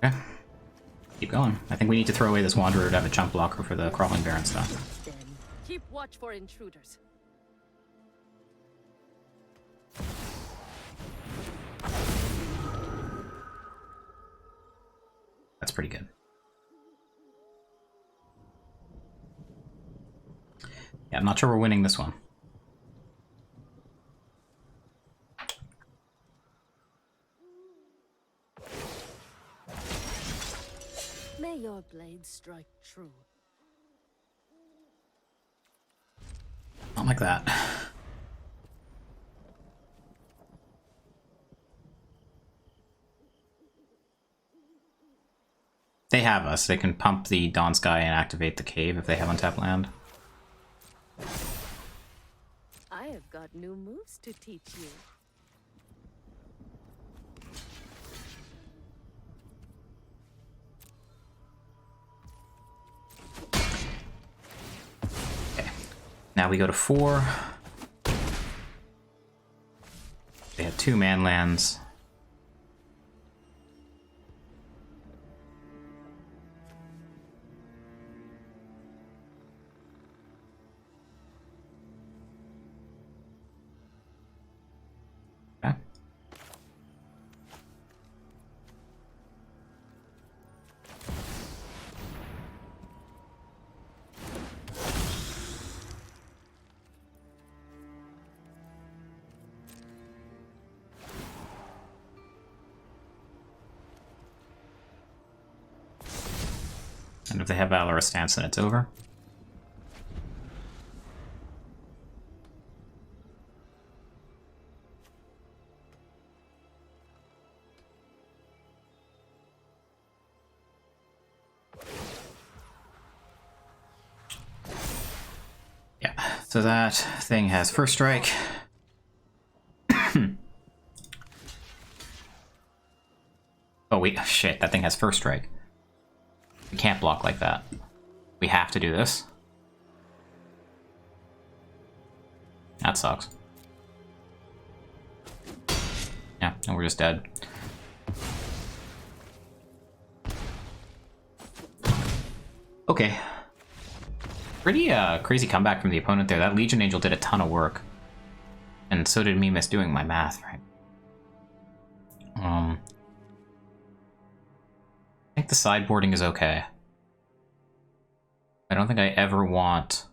Okay. Keep going. I think we need to throw away this Wanderer to have a chunk blocker for the Crawling Baron stuff. Then keep watch for intruders. That's pretty good. Yeah, I'm not sure we're winning this one. May your blade strike true. Not like that. They have us. They can pump the Dawn Sky and activate the cave if they have untapped land. I have got new moves to teach you. Okay. Now we go to 4. They have 2 man lands. And if they have Valorous Stance, then it's over. Yeah, so that thing has first strike. Oh wait, shit, that thing has first strike. We can't block like that. We have to do this. That sucks. Yeah, and we're just dead. Okay. Pretty crazy comeback from the opponent there. That Legion Angel did a ton of work. And so did me misdoing my math, right? I think the sideboarding is okay. I don't think I ever want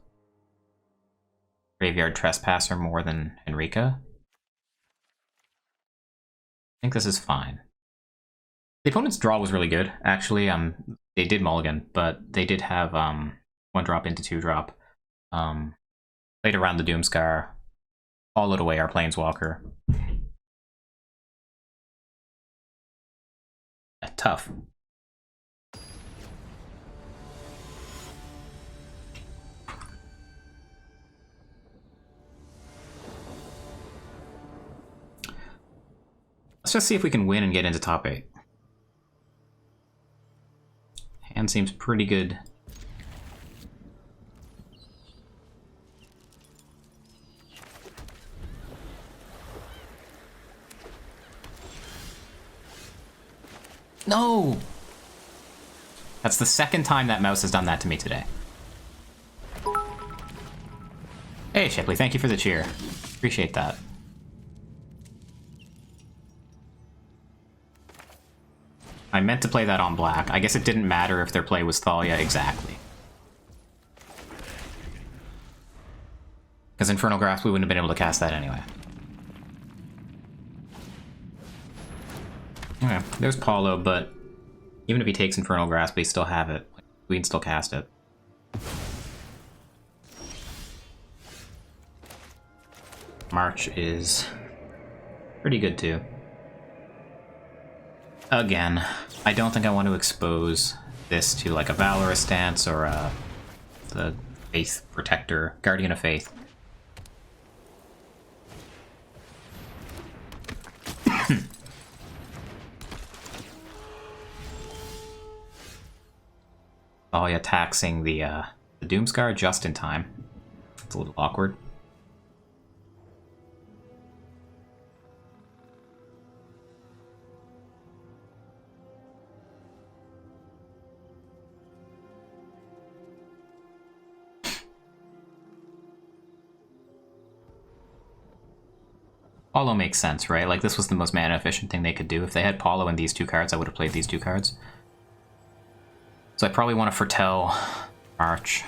Graveyard Trespasser more than Enrika. I think this is fine. The opponent's draw was really good, actually. They did mulligan, but they did have 1-drop into 2-drop. Played around the Doomscar, followed away our Planeswalker. Tough. Let's just see if we can win and get into top 8. Hand seems pretty good. No! That's the second time that mouse has done that to me today. Hey, Shipley, thank you for the cheer. Appreciate that. I meant to play that on black. I guess it didn't matter if their play was Thalia exactly. Because Infernal Grasp, we wouldn't have been able to cast that anyway. Okay, there's Paulo, but even if he takes Infernal Grasp, they still have it. We can still cast it. March is pretty good too. Again, I don't think I want to expose this to like a Valorous Stance or the Faith Protector, Guardian of Faith. Oh yeah, taxing the Doomscar just in time. It's a little awkward. Paulo makes sense, right? Like, this was the most mana efficient thing they could do. If they had Paulo and these 2 cards, I would have played these 2 cards. So I probably want to foretell March.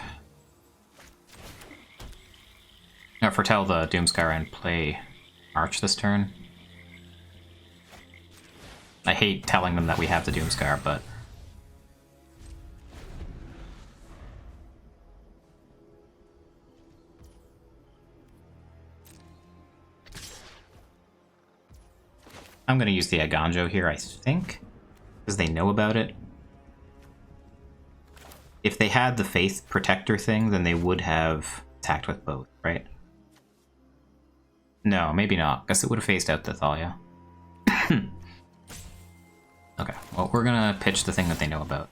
No, foretell the Doomscar and play March this turn. I hate telling them that we have the Doomscar, but... I'm going to use the Aganjo here, I think, because they know about it. If they had the Faith Protector thing, then they would have attacked with both, right? No, maybe not. Guess it would have phased out the Thalia. Okay, well, we're going to pitch the thing that they know about.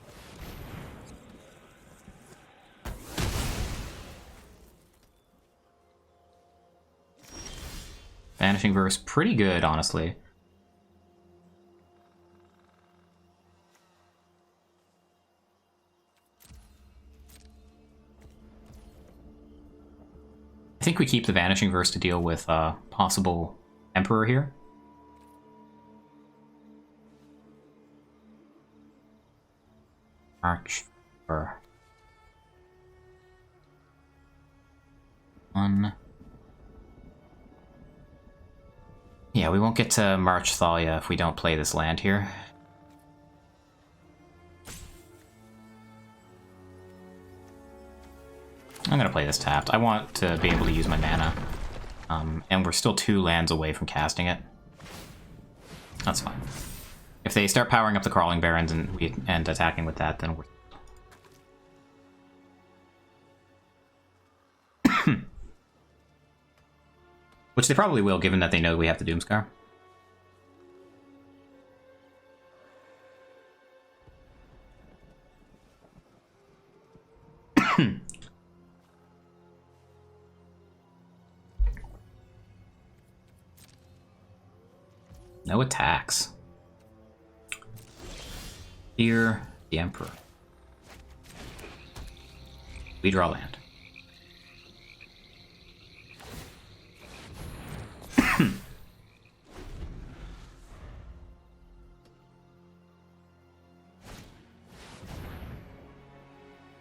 Vanishing Verse, pretty good, honestly. I think we keep the Vanishing Verse to deal with possible Emperor here. March for 1. Yeah, we won't get to March Thalia if we don't play this land here. I'm gonna play this tapped. I want to be able to use my mana. And we're still 2 lands away from casting it. That's fine. If they start powering up the Crawling Barrens and attacking with that, then we're... Which they probably will, given that they know we have the Doomscar. No attacks. Fear the Emperor. We draw land.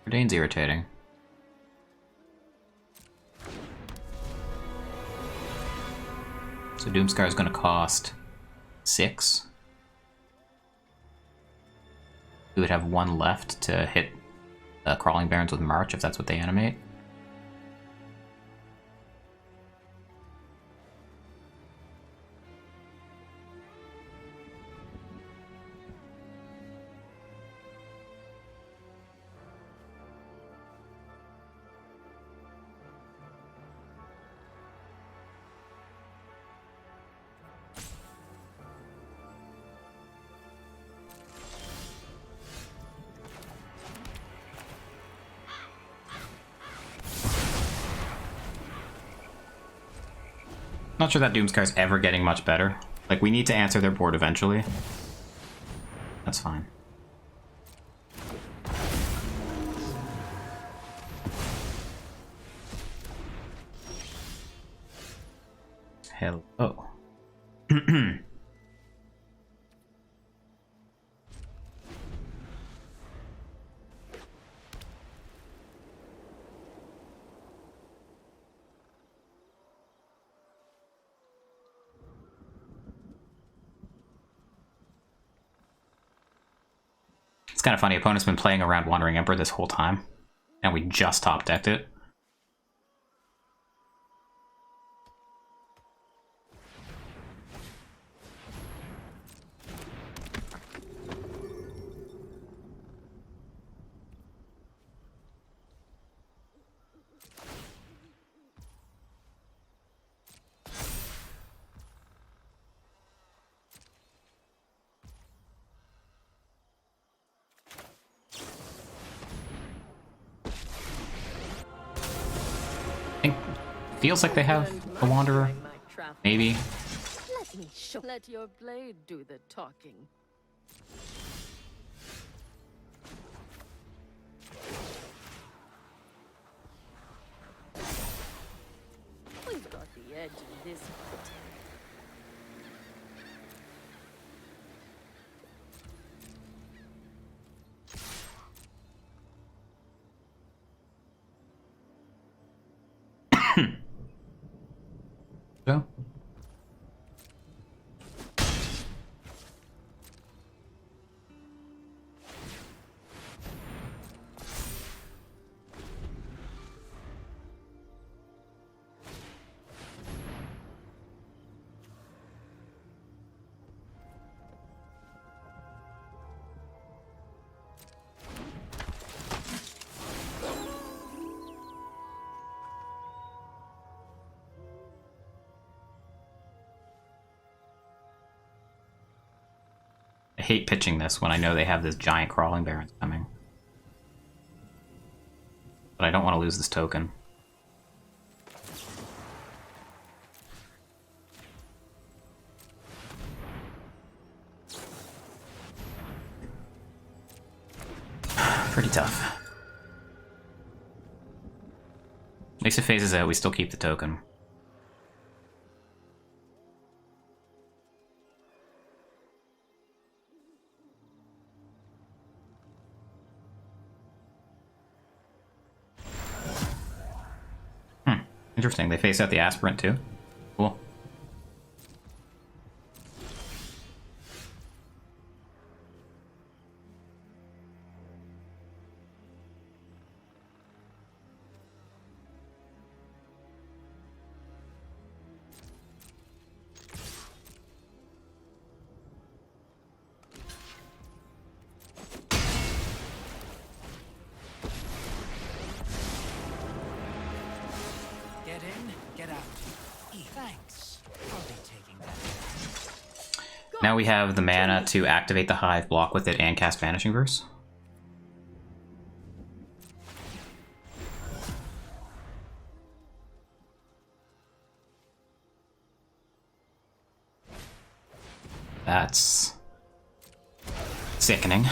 Verdane's irritating. So Doomscar is going to cost 6. We would have 1 left to hit Crawling Barrens with March if that's what they animate. Not sure that Doomscar's ever getting much better. Like, we need to answer their board eventually. That's fine. Hello. It's kind of funny, opponent's been playing around Wandering Emperor this whole time, and we just top-decked it. Feels like they have a Wanderer. Maybe. Let your blade do the talking. We've got the edge in this fight. So. I hate pitching this when I know they have this giant Crawling Barrens coming. But I don't want to lose this token. Pretty tough. At least it phases out, we still keep the token. Interesting, they face out the Aspirant too? Cool. get out. Thanks. I'll be taking that. Now we have the mana to activate the Hive, block with it, and cast Vanishing Verse. That's sickening.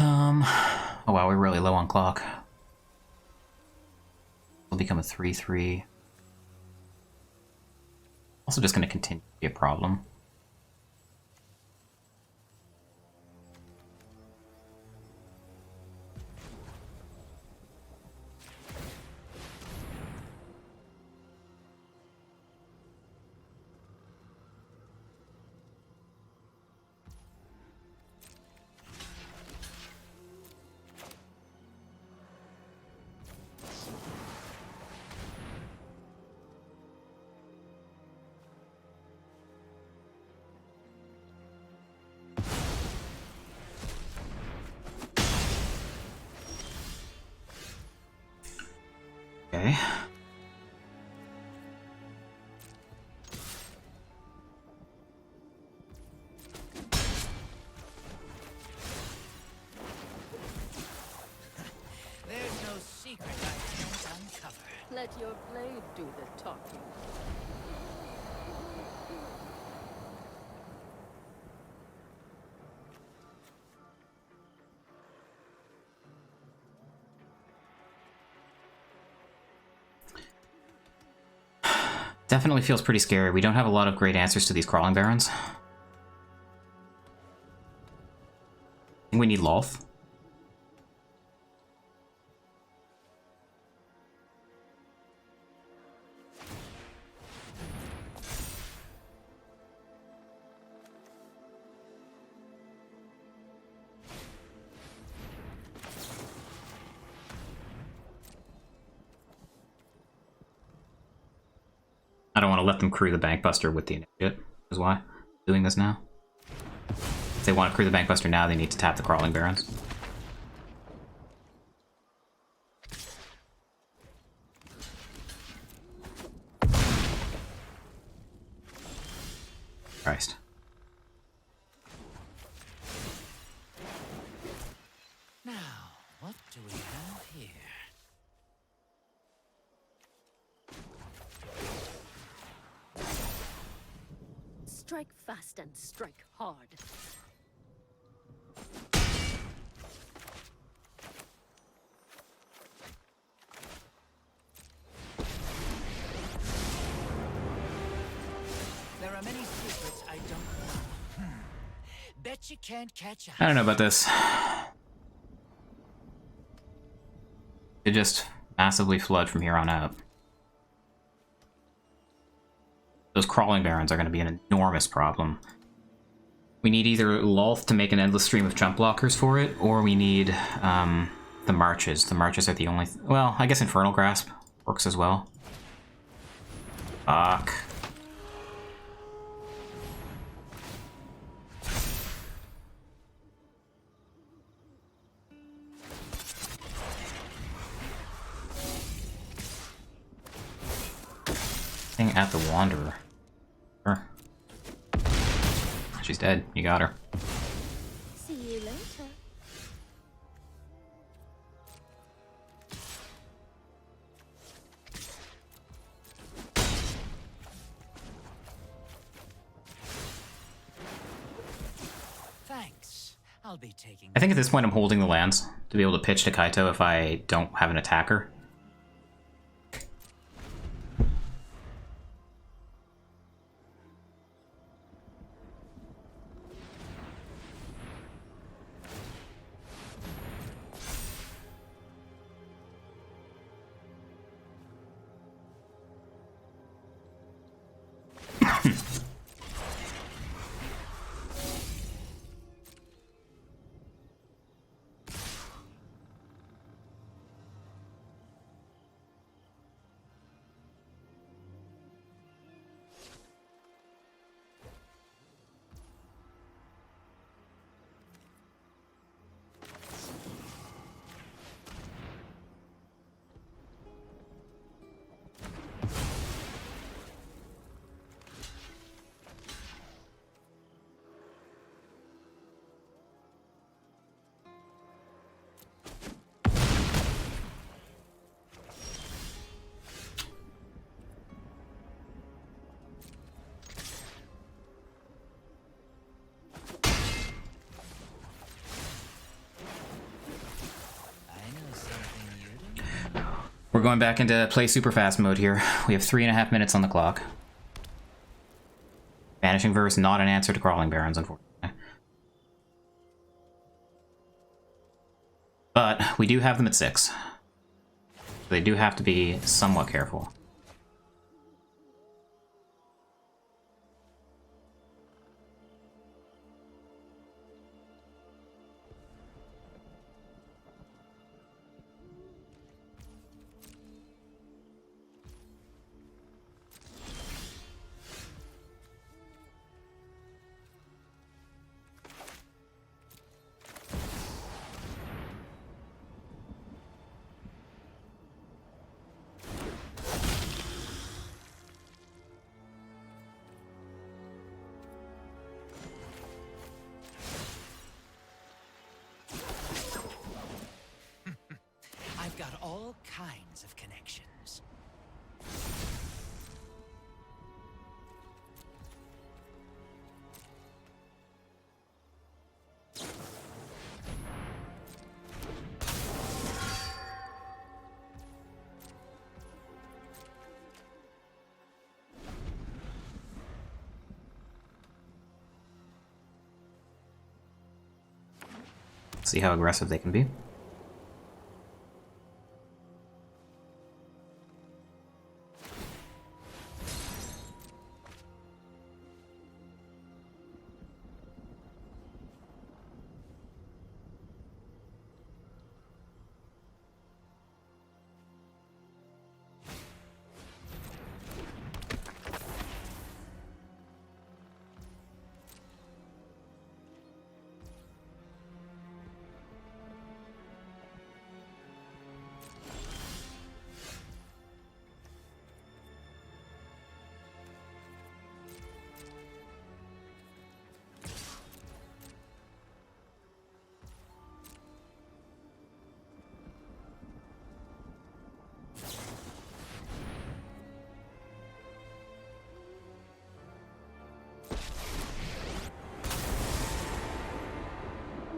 Oh wow, we're really low on clock. It'll become a 3/3. Also just going to continue to be a problem. Okay. There's no secret I can't uncover. Let your blade do the talking. Definitely feels pretty scary. We don't have a lot of great answers to these Crawling Barons. I think we need Lolth. I don't want to let them crew the Bankbuster with the initiate, is why I'm doing this now. If they want to crew the Bankbuster now, they need to tap the Crawling Barons. Christ. Now, what do we have here? Strike fast and strike hard. There are many secrets I don't know. Bet you can't catch up. I don't know about this. They just massively flood from here on out. Those Crawling Barons are going to be an enormous problem. We need either Lolth to make an endless stream of jump blockers for it, or we need the Marches. The Marches are the only... well, I guess Infernal Grasp works as well. Fuck. Thing at the Wanderer. Sure. She's dead. You got her. See you later. I'll be taking. I think at this point I'm holding the lands to be able to pitch to Kaito if I don't have an attacker. We're going back into play super fast mode here. We have 3.5 minutes on the clock. Vanishing Verse, not an answer to Crawling Barrens, unfortunately. But we do have them at 6. So they do have to be somewhat careful. I've got all kinds of connections. See how aggressive they can be.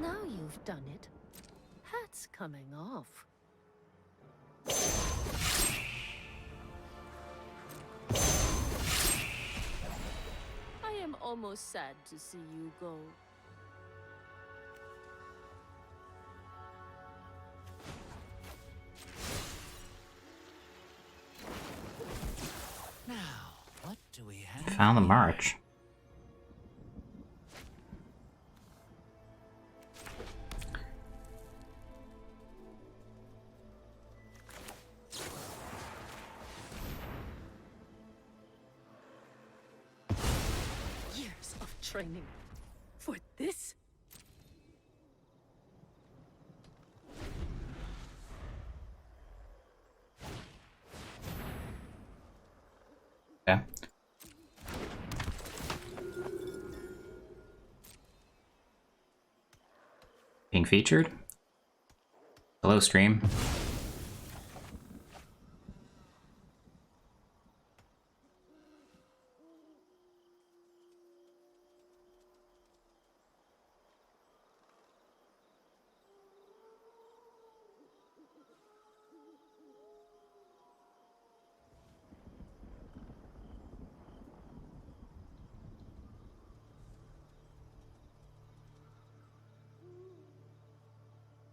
Now you've done it. Hat's coming off. I am almost sad to see you go. Now, what do we have? Found the here? march. Years of training for this? Okay. Being featured. Hello, stream.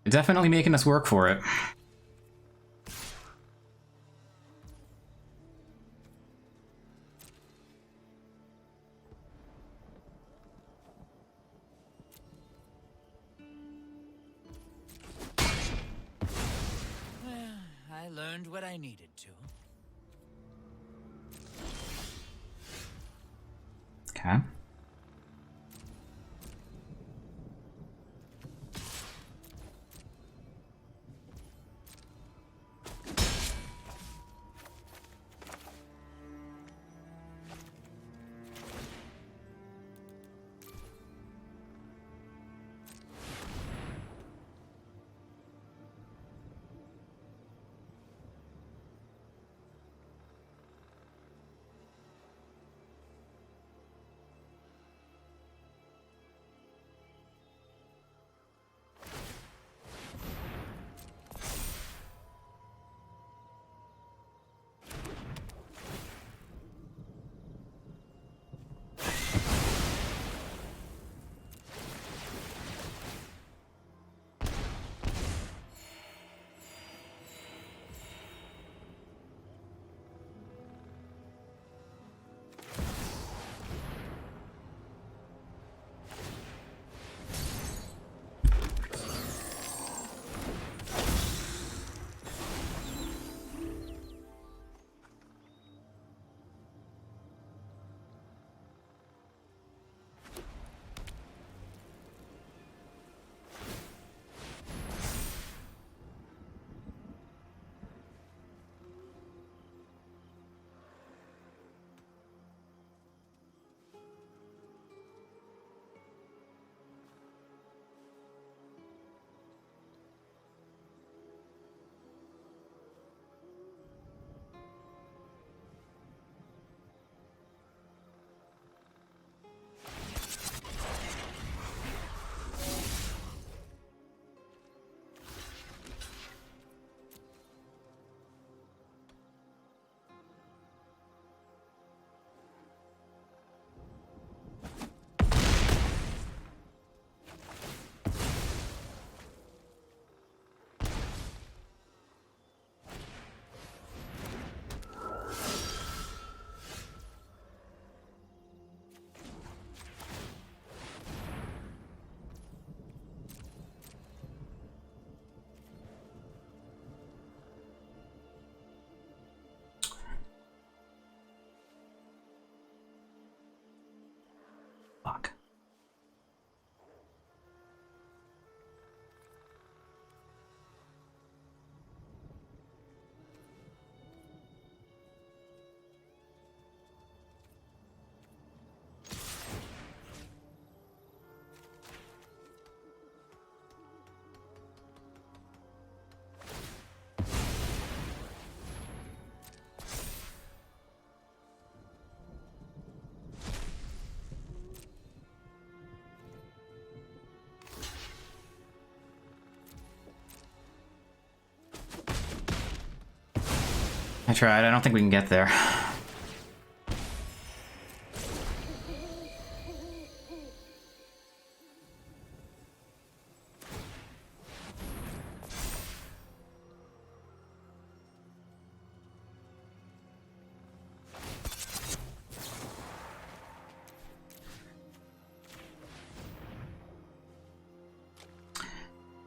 Definitely making us work for it. I learned what I needed to. Okay. Fuck. I tried. I don't think we can get there.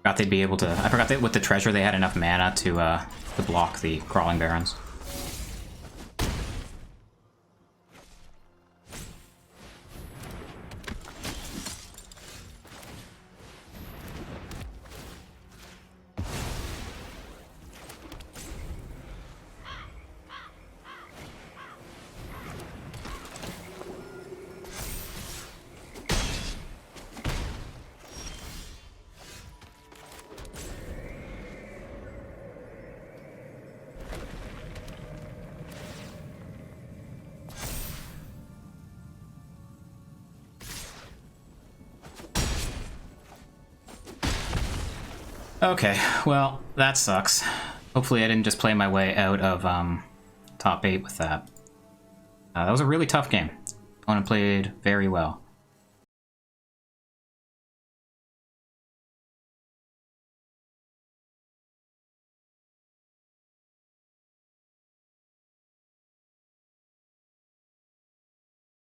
Forgot they'd be able to. I forgot that with the treasure they had enough mana to block the crawling barons. Okay, well, that sucks. Hopefully I didn't just play my way out of top 8 with that. That was a really tough game. Opponent played very well.